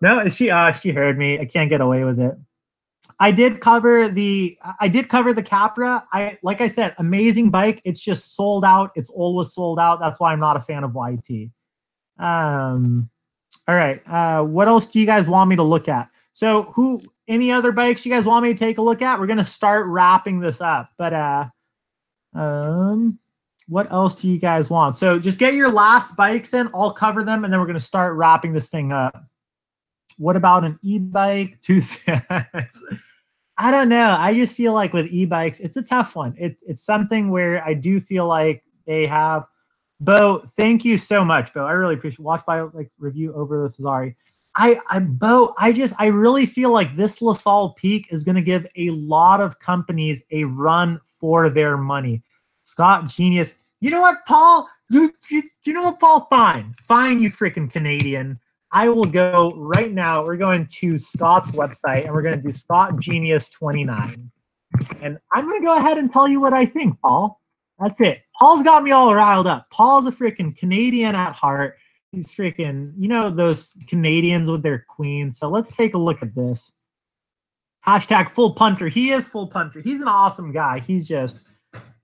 No, she heard me. I can't get away with it. I did cover the Capra. Like I said, amazing bike. It's just sold out. It's always sold out. That's why I'm not a fan of YT. All right. What else do you guys want me to look at? So any other bikes you guys want me to take a look at? We're going to start wrapping this up. But what else do you guys want? So just get your last bikes in. I'll cover them, and then we're going to start wrapping this thing up. What about an e-bike? 2 cents. I don't know. I just feel like with e-bikes, it's a tough one. It's something where I do feel like they have. Bo, thank you so much, Bo. I really appreciate it. Watch by like review over the Fazari. Bo, I really feel like this LaSalle Peak is going to give a lot of companies a run for their money. Scott, genius. You know what, Paul? You know what, Paul? Fine, you freaking Canadian. I will go right now. We're going to Scott's website, and we're going to do Scott Genius 29. And I'm going to go ahead and tell you what I think, Paul. That's it. Paul's got me all riled up. Paul's a freaking Canadian at heart. He's freaking, you know, those Canadians with their queens. So let's take a look at this. Hashtag full punter. He is full punter. He's an awesome guy. He's just,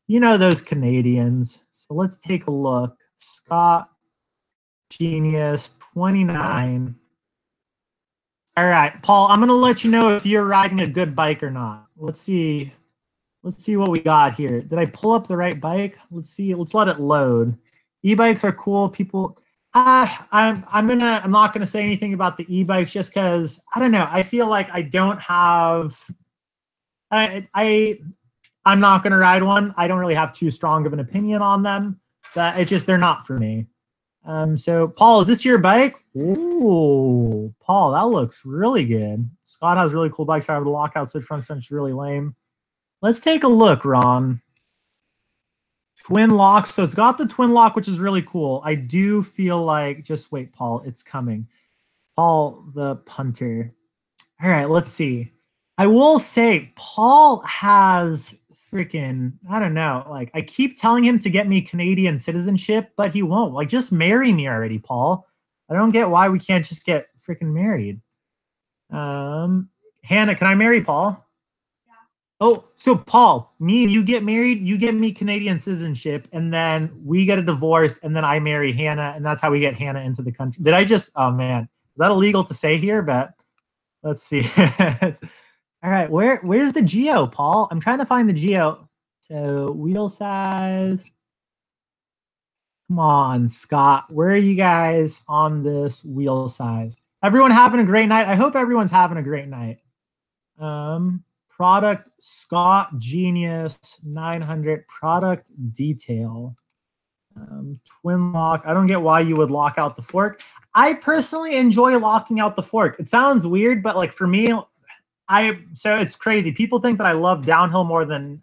you know, those Canadians. So let's take a look. Scott Genius 29. All right, Paul, I'm going to let you know if you're riding a good bike or not. Let's see. Let's see what we got here. Did I pull up the right bike? Let's see. Let's let it load. E-bikes are cool. People, I'm not gonna say anything about the e-bikes just because I don't know. I feel like I don't have. I'm not gonna ride one. I don't really have too strong of an opinion on them. But it's just they're not for me. So Paul, is this your bike? Ooh, Paul, that looks really good. Scott has really cool bikes. However, the lockout switch front center's really lame. Let's take a look, Ron. Twin lock. So it's got the twin lock, which is really cool. I do feel like, just wait, Paul, it's coming. Paul, the punter. All right, let's see. I will say Paul has freaking, I don't know, like I keep telling him to get me Canadian citizenship, but he won't. Like, just marry me already, Paul. I don't get why we can't just get freaking married. Hannah, can I marry Paul? Oh, so Paul, me and you get married, you get me Canadian citizenship, and then we get a divorce, and then I marry Hannah, and that's how we get Hannah into the country. Did I just, oh man, is that illegal to say here? But let's see. All right, where's the geo, Paul? I'm trying to find the geo. So wheel size. Come on, Scott. Where are you guys on this wheel size? Everyone having a great night? I hope everyone's having a great night. Product Scott Genius 900 product detail. Twin lock. I don't get why you would lock out the fork. I personally enjoy locking out the fork. It sounds weird, but like for me, so it's crazy. People think that I love downhill more than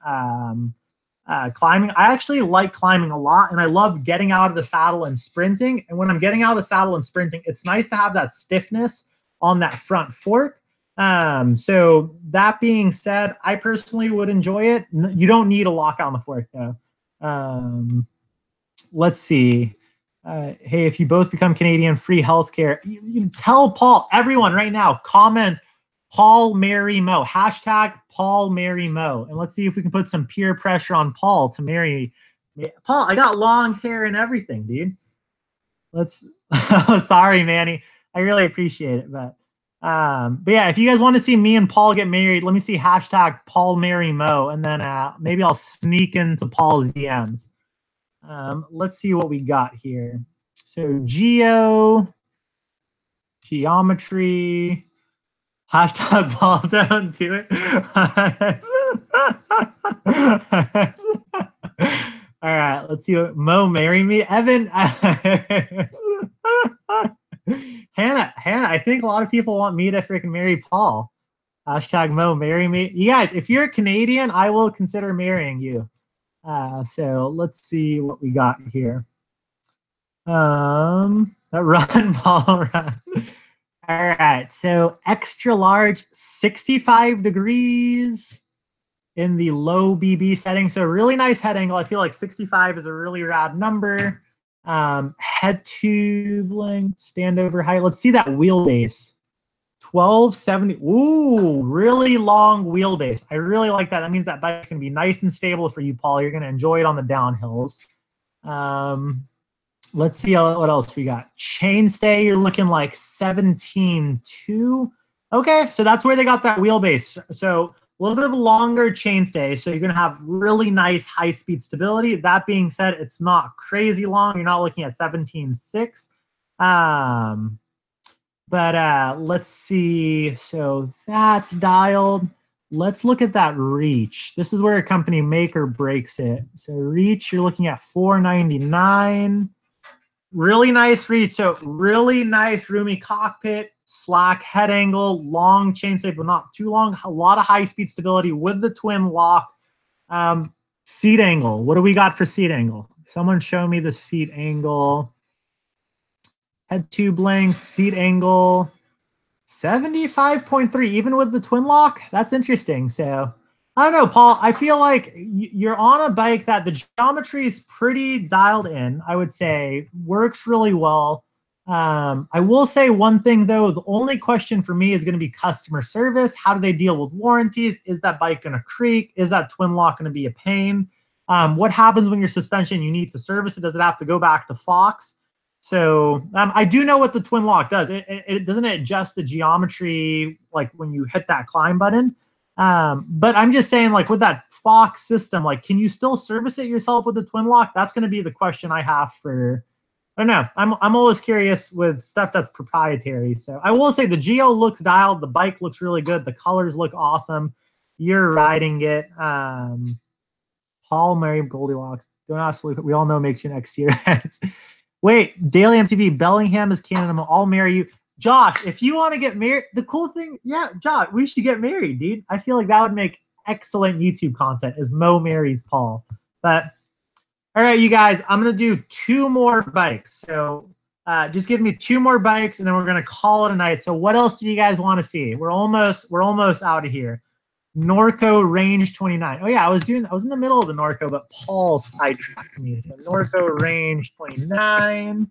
climbing. I actually like climbing a lot, and I love getting out of the saddle and sprinting. And when I'm getting out of the saddle and sprinting, it's nice to have that stiffness on that front fork. So that being said, I personally would enjoy it. You don't need a lockout on the fork though. Let's see. Hey, if you both become Canadian, free healthcare. You tell Paul, everyone right now, comment Paul marry Mo. Hashtag Paul marry Mo. And let's see if we can put some peer pressure on Paul to marry me. Paul, I got long hair and everything, dude. Let's oh, sorry, Manny. I really appreciate it, but yeah, if you guys want to see me and Paul get married, let me see hashtag Paul marry Mo, and then maybe I'll sneak into Paul's DMs. Let's see what we got here. So geometry, hashtag Paul, don't do it. All right, let's see what Mo marry me. Evan. Hannah, I think a lot of people want me to freaking marry Paul. Hashtag Mo marry me. You guys, if you're Canadian, I will consider marrying you. So let's see what we got here. Run, Paul, run. All right, so extra large, 65 degrees in the low BB setting. So really nice head angle. I feel like 65 is a really rad number. Head tube length, standover height. Let's see that wheelbase. 1270. Ooh, really long wheelbase. I really like that. That means that bike's gonna be nice and stable for you, Paul. You're gonna enjoy it on the downhills. Let's see what else we got. Chainstay, you're looking like 17.2. Okay, so that's where they got that wheelbase. So a little bit of a longer chainstay, so you're going to have really nice high-speed stability. That being said, it's not crazy long. You're not looking at 17.6. But let's see. So that's dialed. Let's look at that reach. This is where a company make or breaks it. So reach, you're looking at 499. Really nice reach. So really nice roomy cockpit, slack head angle, long chainstay, but not too long. A lot of high-speed stability with the twin lock. Seat angle. What do we got for seat angle? Someone show me the seat angle. Head tube length, seat angle, 75.3, even with the twin lock. That's interesting. So I don't know, Paul. I feel like you're on a bike that the geometry is pretty dialed in. I would say works really well. I will say one thing though. The only question for me is going to be customer service. How do they deal with warranties? Is that bike going to creak? Is that twin lock going to be a pain? What happens when your suspension, you need to service it? Does it have to go back to Fox? So I do know what the twin lock does. It doesn't adjust the geometry like when you hit that climb button. But I'm just saying, like with that Fox system, like can you still service it yourself with the twin lock? That's going to be the question I have for. I don't know. I'm always curious with stuff that's proprietary. So I will say the Geo looks dialed. The bike looks really good. The colors look awesome. You're riding it. Paul, Mary, Goldilocks. Don't ask Luke. We all know makes you next year. Wait, Daily MTV, Bellingham is canon. I'll marry you. Josh, if you want to get married, the cool thing, yeah, Josh, we should get married, dude. I feel like that would make excellent YouTube content as Mo marries Paul. But all right, you guys, I'm going to do 2 more bikes. So just give me 2 more bikes, and then we're going to call it a night. So what else do you guys want to see? We're almost out of here. Norco Range 29. Oh, yeah, I was in the middle of the Norco, but Paul sidetracked me. So Norco Range 29.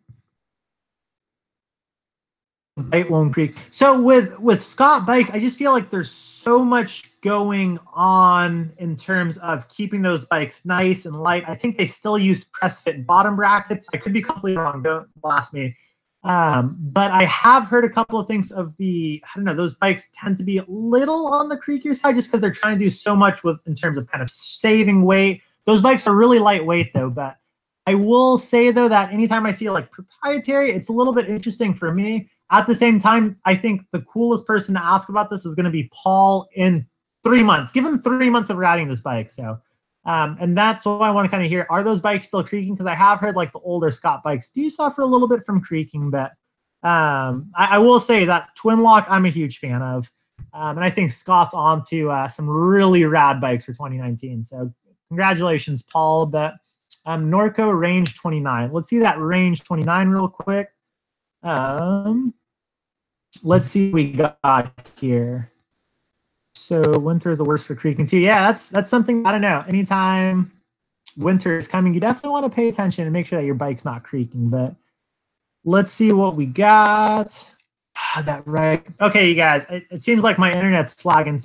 Bite won't creak. So with Scott bikes, I just feel like there's so much going on in terms of keeping those bikes nice and light. I think they still use press fit bottom brackets. I could be completely wrong. Don't blast me. But I have heard a couple of things of I don't know, those bikes tend to be a little on the creakier side just because they're trying to do so much in terms of kind of saving weight. Those bikes are really lightweight though, but I will say though that anytime I see like proprietary, it's a little bit interesting for me. At the same time, I think the coolest person to ask about this is going to be Paul in 3 months. Give him 3 months of riding this bike. So, and that's what I want to kind of hear. Are those bikes still creaking? Because I have heard like the older Scott bikes do suffer a little bit from creaking, but I will say that twin lock I'm a huge fan of. And I think Scott's on to some really rad bikes for 2019. So congratulations, Paul. But Norco Range 29. Let's see that Range 29 real quick. Let's see what we got here. So winter is the worst for creaking too. Yeah, that's something, I don't know. Anytime winter is coming, you definitely want to pay attention and make sure that your bike's not creaking. But let's see what we got. That right. Okay, you guys, it seems like my internet's lagging.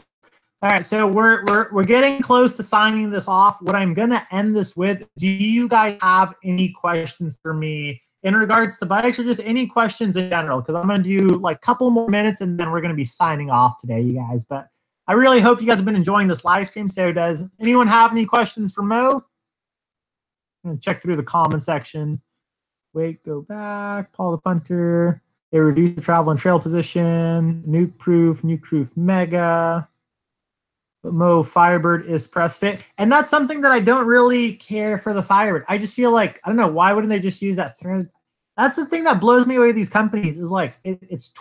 All right, so we're getting close to signing this off. What I'm gonna end this with, do you guys have any questions for me in regards to bikes or just any questions in general? Because I'm going to do like a couple more minutes and then we're going to be signing off today, you guys. But I really hope you guys have been enjoying this live stream. So does anyone have any questions for Mo? I'm going to check through the comment section. Wait, go back. Paul the Punter. They reduce the travel and trail position. Nuke proof mega. But Mo, Firebird is press fit. And that's something that I don't really care for the Firebird. I just feel like, I don't know, why wouldn't they just use that thread? That's the thing that blows me away with these companies is like, it's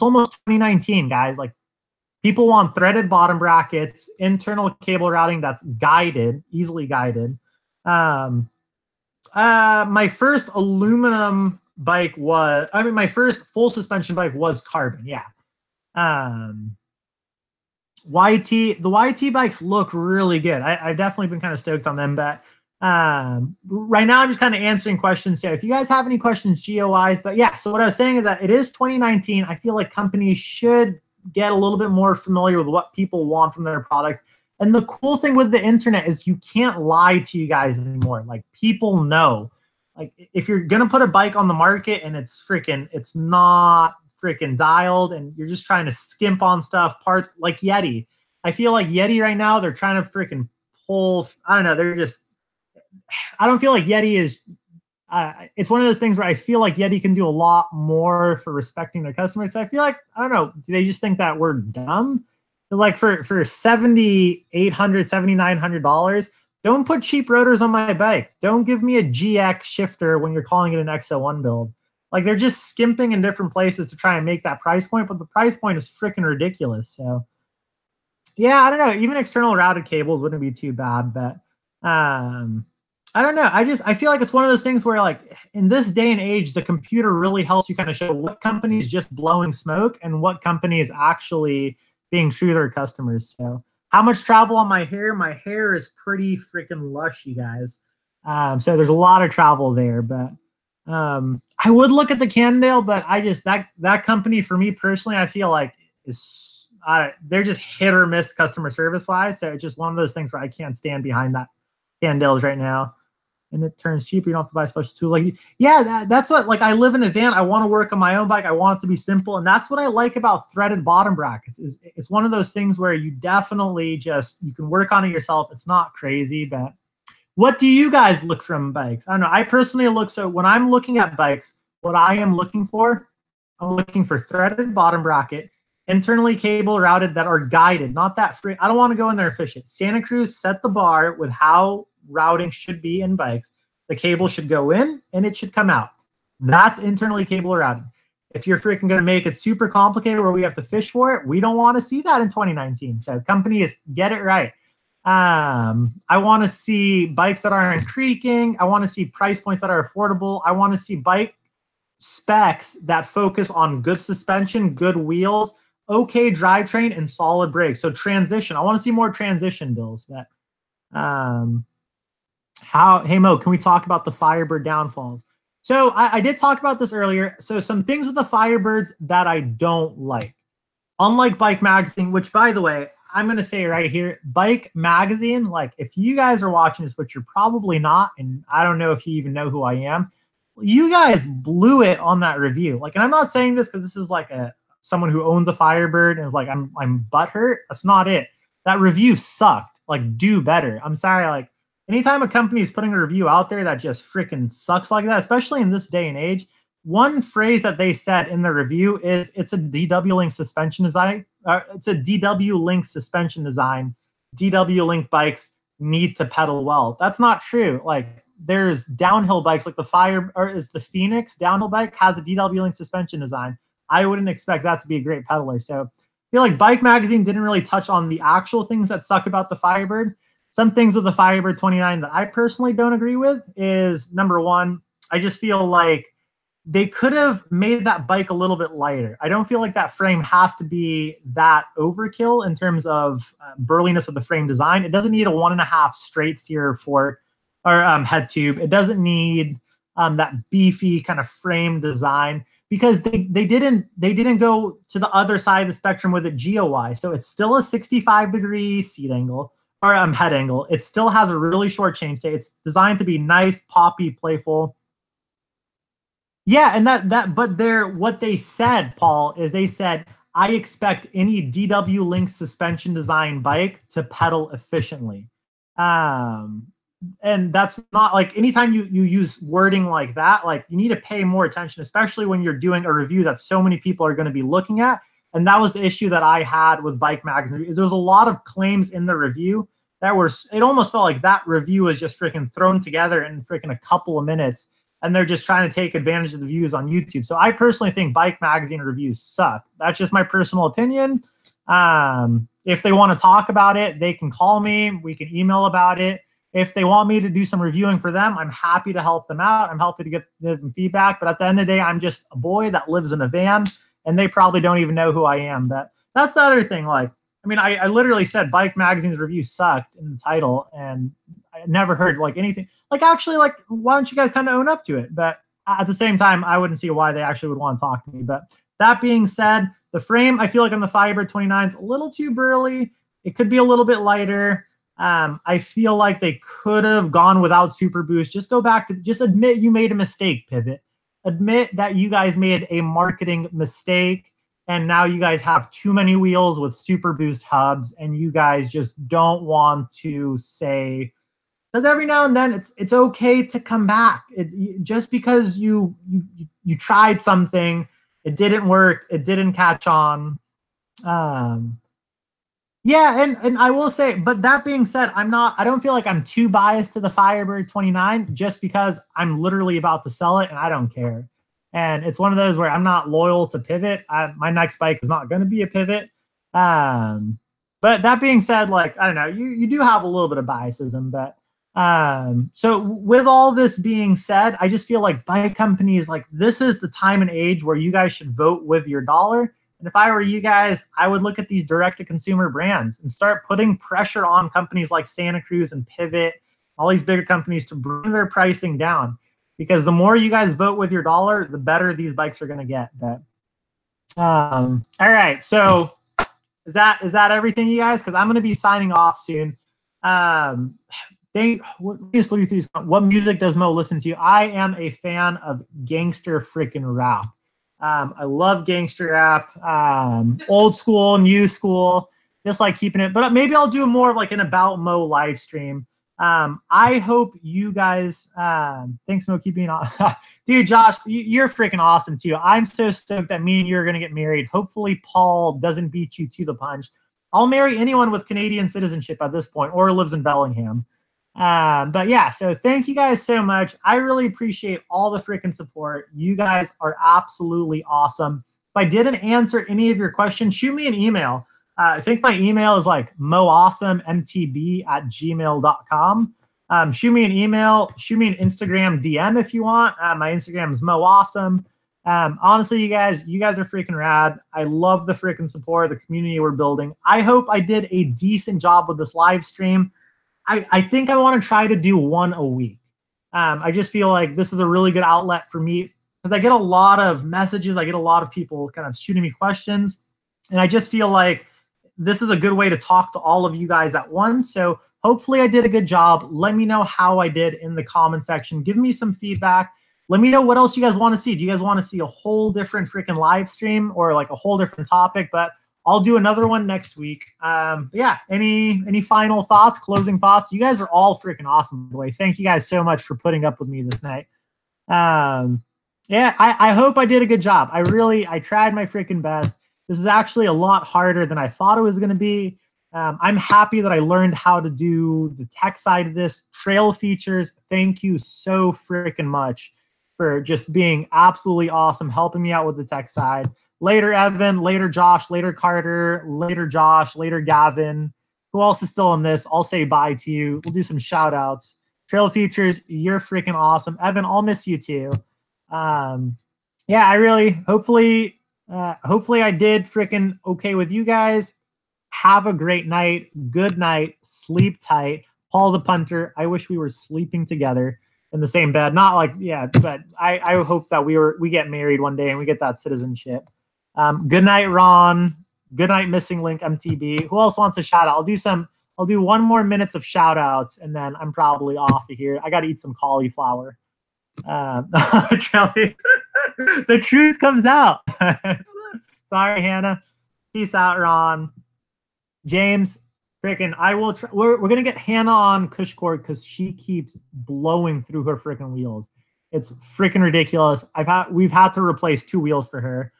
almost 2019, guys. Like people want threaded bottom brackets, internal cable routing that's guided, easily guided. My first aluminum bike my first full suspension bike was carbon. Yeah. the YT bikes look really good. I've definitely been kind of stoked on them, but right now I'm just kind of answering questions. So if you guys have any questions GeoWise, but yeah, so what I was saying is that it is 2019. I feel like companies should get a little bit more familiar with what people want from their products. And the cool thing with the internet is you can't lie to you guys anymore. Like people know, like if you're going to put a bike on the market and it's not freaking dialed and you're just trying to skimp on stuff, parts like Yeti. I feel like Yeti right now, they're trying to freaking pull, I don't know. I don't feel like Yeti is, it's one of those things where I feel like Yeti can do a lot more for respecting their customers. So I feel like, I don't know, do they just think that we're dumb? Like for $7,800, $7,900, don't put cheap rotors on my bike. Don't give me a GX shifter when you're calling it an XO1 build. Like they're just skimping in different places to try and make that price point, but the price point is freaking ridiculous. So yeah, I don't know. Even external routed cables wouldn't be too bad, but I I don't know. I feel like it's one of those things where, like, in this day and age, the computer really helps you kind of show what company is just blowing smoke and what company is actually being true to their customers. So how much travel on my hair? My hair is pretty freaking lush, you guys. So there's a lot of travel there, but I would look at the Cannondale, but I just, that company for me personally, I feel like is, they're just hit or miss customer service wise. So it's just one of those things where I can't stand behind that Cannondales right now. And it turns cheaper. You don't have to buy a special tool. Like, yeah, that's what, like, I live in a van. I want to work on my own bike. I want it to be simple. And that's what I like about threaded bottom brackets is it's one of those things where you definitely just, you can work on it yourself. It's not crazy, but what do you guys look from bikes? I don't know. I personally look, so when I'm looking at bikes, what I am looking for, I'm looking for threaded bottom bracket, internally cable routed that are guided, not that free. I don't want to go in there efficient. Santa Cruz set the bar with how routing should be in bikes. The cable should go in and it should come out. That's internally cable routed. If you're freaking going to make it super complicated where we have to fish for it, we don't want to see that in 2019. So companies, get it right. I want to see bikes that aren't creaking. I want to see price points that are affordable. I want to see bike specs that focus on good suspension, good wheels, okay drivetrain, and solid brakes. So transition. I want to see more transition bills. But hey Mo, can we talk about the Firebird downfalls? So I did talk about this earlier. So some things with the Firebirds that I don't like. Unlike Bike Magazine, which, by the way, I'm going to say right here, Bike Magazine, like, if you guys are watching this, which you're probably not, and I don't know if you even know who I am, you guys blew it on that review. Like, and I'm not saying this because this is like someone who owns a Firebird and is like, I'm butthurt. That's not it. That review sucked. Like, do better. I'm sorry. Like, anytime a company is putting a review out there that just freaking sucks like that, especially in this day and age, one phrase that they said in the review is it's a DW Link suspension design. It's a DW Link suspension design. DW Link bikes need to pedal well. That's not true. Like, there's downhill bikes like the Phoenix downhill bike has a DW Link suspension design. I wouldn't expect that to be a great pedaler. So I feel like Bike Magazine didn't really touch on the actual things that suck about the Firebird. Some things with the Firebird 29 that I personally don't agree with is, number one, I just feel like they could have made that bike a little bit lighter. I don't feel like that frame has to be that overkill in terms of burliness of the frame design. It doesn't need a 1.5 straight steer fork or head tube. It doesn't need that beefy kind of frame design because they didn't go to the other side of the spectrum with it GOY. So it's still a 65-degree seat angle or head angle. It still has a really short chainstay. It's designed to be nice, poppy, playful. Yeah, and but what they said, Paul, is they said, I expect any DW Link suspension design bike to pedal efficiently. And that's not like, anytime you use wording like that, like, you need to pay more attention, especially when you're doing a review that so many people are going to be looking at. And that was the issue that I had with Bike Magazine. There was a lot of claims in the review that it almost felt like that review was just freaking thrown together in freaking a couple of minutes. And they're just trying to take advantage of the views on YouTube. So I personally think Bike Magazine reviews suck. That's just my personal opinion. If they want to talk about it, they can call me. We can email about it. If they want me to do some reviewing for them, I'm happy to help them out. I'm happy to give them feedback. But at the end of the day, I'm just a boy that lives in a van, and they probably don't even know who I am. But that's the other thing. Like, I mean, I literally said Bike Magazine's review sucked in the title, and I never heard like anything. Like, actually, like, why don't you guys kind of own up to it? But at the same time, I wouldn't see why they actually would want to talk to me. But that being said, the frame, I feel like on the Firebird 29 is a little too burly. It could be a little bit lighter. I feel like they could have gone without Super Boost. Just go back to, just admit you made a mistake, Pivot. Admit that you guys made a marketing mistake, and now you guys have too many wheels with Super Boost hubs, and you guys just don't want to say, because every now and then it's okay to come back. Just because you tried something, it didn't work, it didn't catch on. Yeah, and I will say, but that being said, I don't feel like I'm too biased to the Firebird 29 just because I'm literally about to sell it and I don't care. And it's one of those where I'm not loyal to Pivot. My next bike is not going to be a Pivot. But that being said, like, I don't know, you do have a little bit of biasism, but So with all this being said, I just feel like bike companies, like this is the time and age where you guys should vote with your dollar. And if I were you guys, I would look at these direct-to-consumer brands and start putting pressure on companies like Santa Cruz and Pivot, all these bigger companies to bring their pricing down. Because the more you guys vote with your dollar, the better these bikes are going to get. But, all right, so is that everything, you guys? Because I'm going to be signing off soon. What music does Mo listen to? I am a fan of gangster freaking rap. I love gangster rap, old school, new school, just like keeping it. But maybe I'll do more of like an About Mo live stream. I hope you guys, thanks Mo, keeping on. Dude, Josh, you're freaking awesome too. I'm so stoked that me and you are going to get married. Hopefully Paul doesn't beat you to the punch. I'll marry anyone with Canadian citizenship at this point or lives in Bellingham. But yeah, so thank you guys so much. I really appreciate all the freaking support. You guys are absolutely awesome. If I didn't answer any of your questions, shoot me an email. I think my email is like moawesomemtb@gmail.com. Shoot me an email, shoot me an Instagram DM if you want. My Instagram is moawesome. Honestly, you guys are freaking rad. I love the freaking support, the community we're building. I hope I did a decent job with this live stream. I think I want to try to do one a week. I just feel like this is a really good outlet for me because I get a lot of messages. I get a lot of people kind of shooting me questions. And I just feel like this is a good way to talk to all of you guys at once. So hopefully I did a good job. Let me know how I did in the comment section. Give me some feedback. Let me know what else you guys want to see. Do you guys want to see a whole different freaking live stream or like a whole different topic? But I'll do another one next week. Yeah, any final thoughts, closing thoughts? You guys are all freaking awesome, by the way. Thank you guys so much for putting up with me this night. Yeah, I hope I did a good job. I tried my freaking best. This is actually a lot harder than I thought it was going to be. I'm happy that I learned how to do the tech side of this. Trail features, thank you so freaking much for just being absolutely awesome, helping me out with the tech side. Later, Evan. Later, Josh. Later, Carter. Later, Josh. Later, Gavin. Who else is still in this? I'll say bye to you. We'll do some shout outs. Trail features, you're freaking awesome. Evan, I'll miss you too. Yeah, hopefully I did freaking okay with you guys. Have a great night. Good night. Sleep tight. Paul the punter, I wish we were sleeping together in the same bed. Not like, yeah, but I hope that we get married one day and we get that citizenship. Good night, Ron. Good night, Missing Link MTB. Who else wants a shout out? I'll do 1 more minutes of shout outs and then I'm probably off of here. I got to eat some cauliflower. The truth comes out. Sorry, Hannah. Peace out, Ron. James, freaking, I will. We're gonna get Hannah on Cushcore because she keeps blowing through her freaking wheels. It's freaking ridiculous. We've had to replace 2 wheels for her.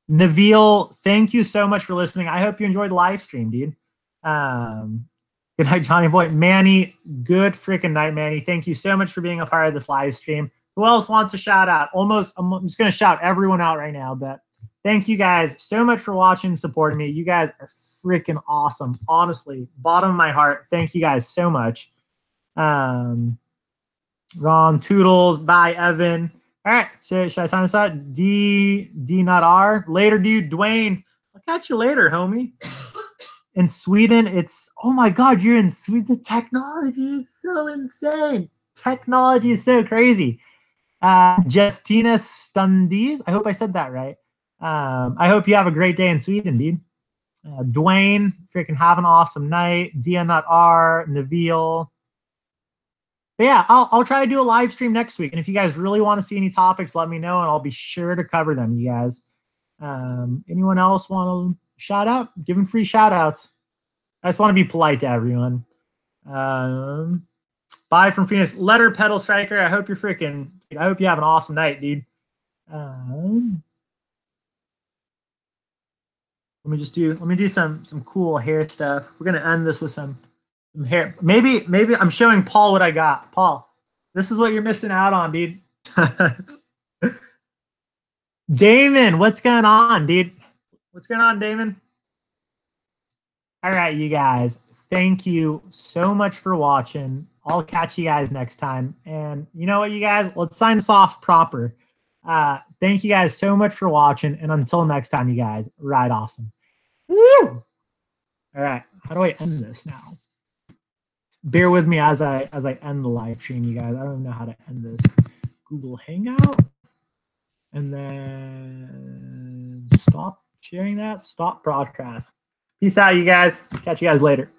Naveal, thank you so much for listening. I hope you enjoyed the live stream, dude. Good night, Johnny Boy. Manny, good freaking night, Manny. Thank you so much for being a part of this live stream. Who else wants a shout out? I'm just going to shout everyone out right now, but thank you guys so much for watching and supporting me. You guys are freaking awesome. Honestly, bottom of my heart. Thank you guys so much. Ron, Toodles, bye, Evan. All right, so should I sign this out? D not R. Later, dude. Dwayne, I'll catch you later, justin In Sweden, oh my God, you're in Sweden. The technology is so insane. Technology is so crazy. Justina Stundies, I hope I said that right. I hope you have a great day in Sweden, dude. Dwayne, freaking have an awesome night. Dia Nut R, Naveal. But yeah, I'll try to do a live stream next week. And if you guys really want to see any topics, let me know and I'll be sure to cover them, you guys. Anyone else want to shout out? Give them free shout outs. I just want to be polite to everyone. Bye from Phoenix. Letter Pedal Striker. I hope you have an awesome night, dude. Let me do some cool hair stuff. We're gonna end this with some hair. Maybe I'm showing Paul what I got. Paul, this is what you're missing out on, dude. Damon, what's going on, dude? What's going on, Damon? All right, you guys. thank you so much for watching. I'll catch you guys next time. And you know what, you guys, let's sign this off proper. Thank you guys so much for watching. And until next time, you guys, ride awesome. Woo! All right. How do I end this now? Bear with me as I end the live stream, you guys. I don't even know how to end this. Google Hangout. And then stop sharing that. Stop broadcast. Peace out, you guys. Catch you guys later.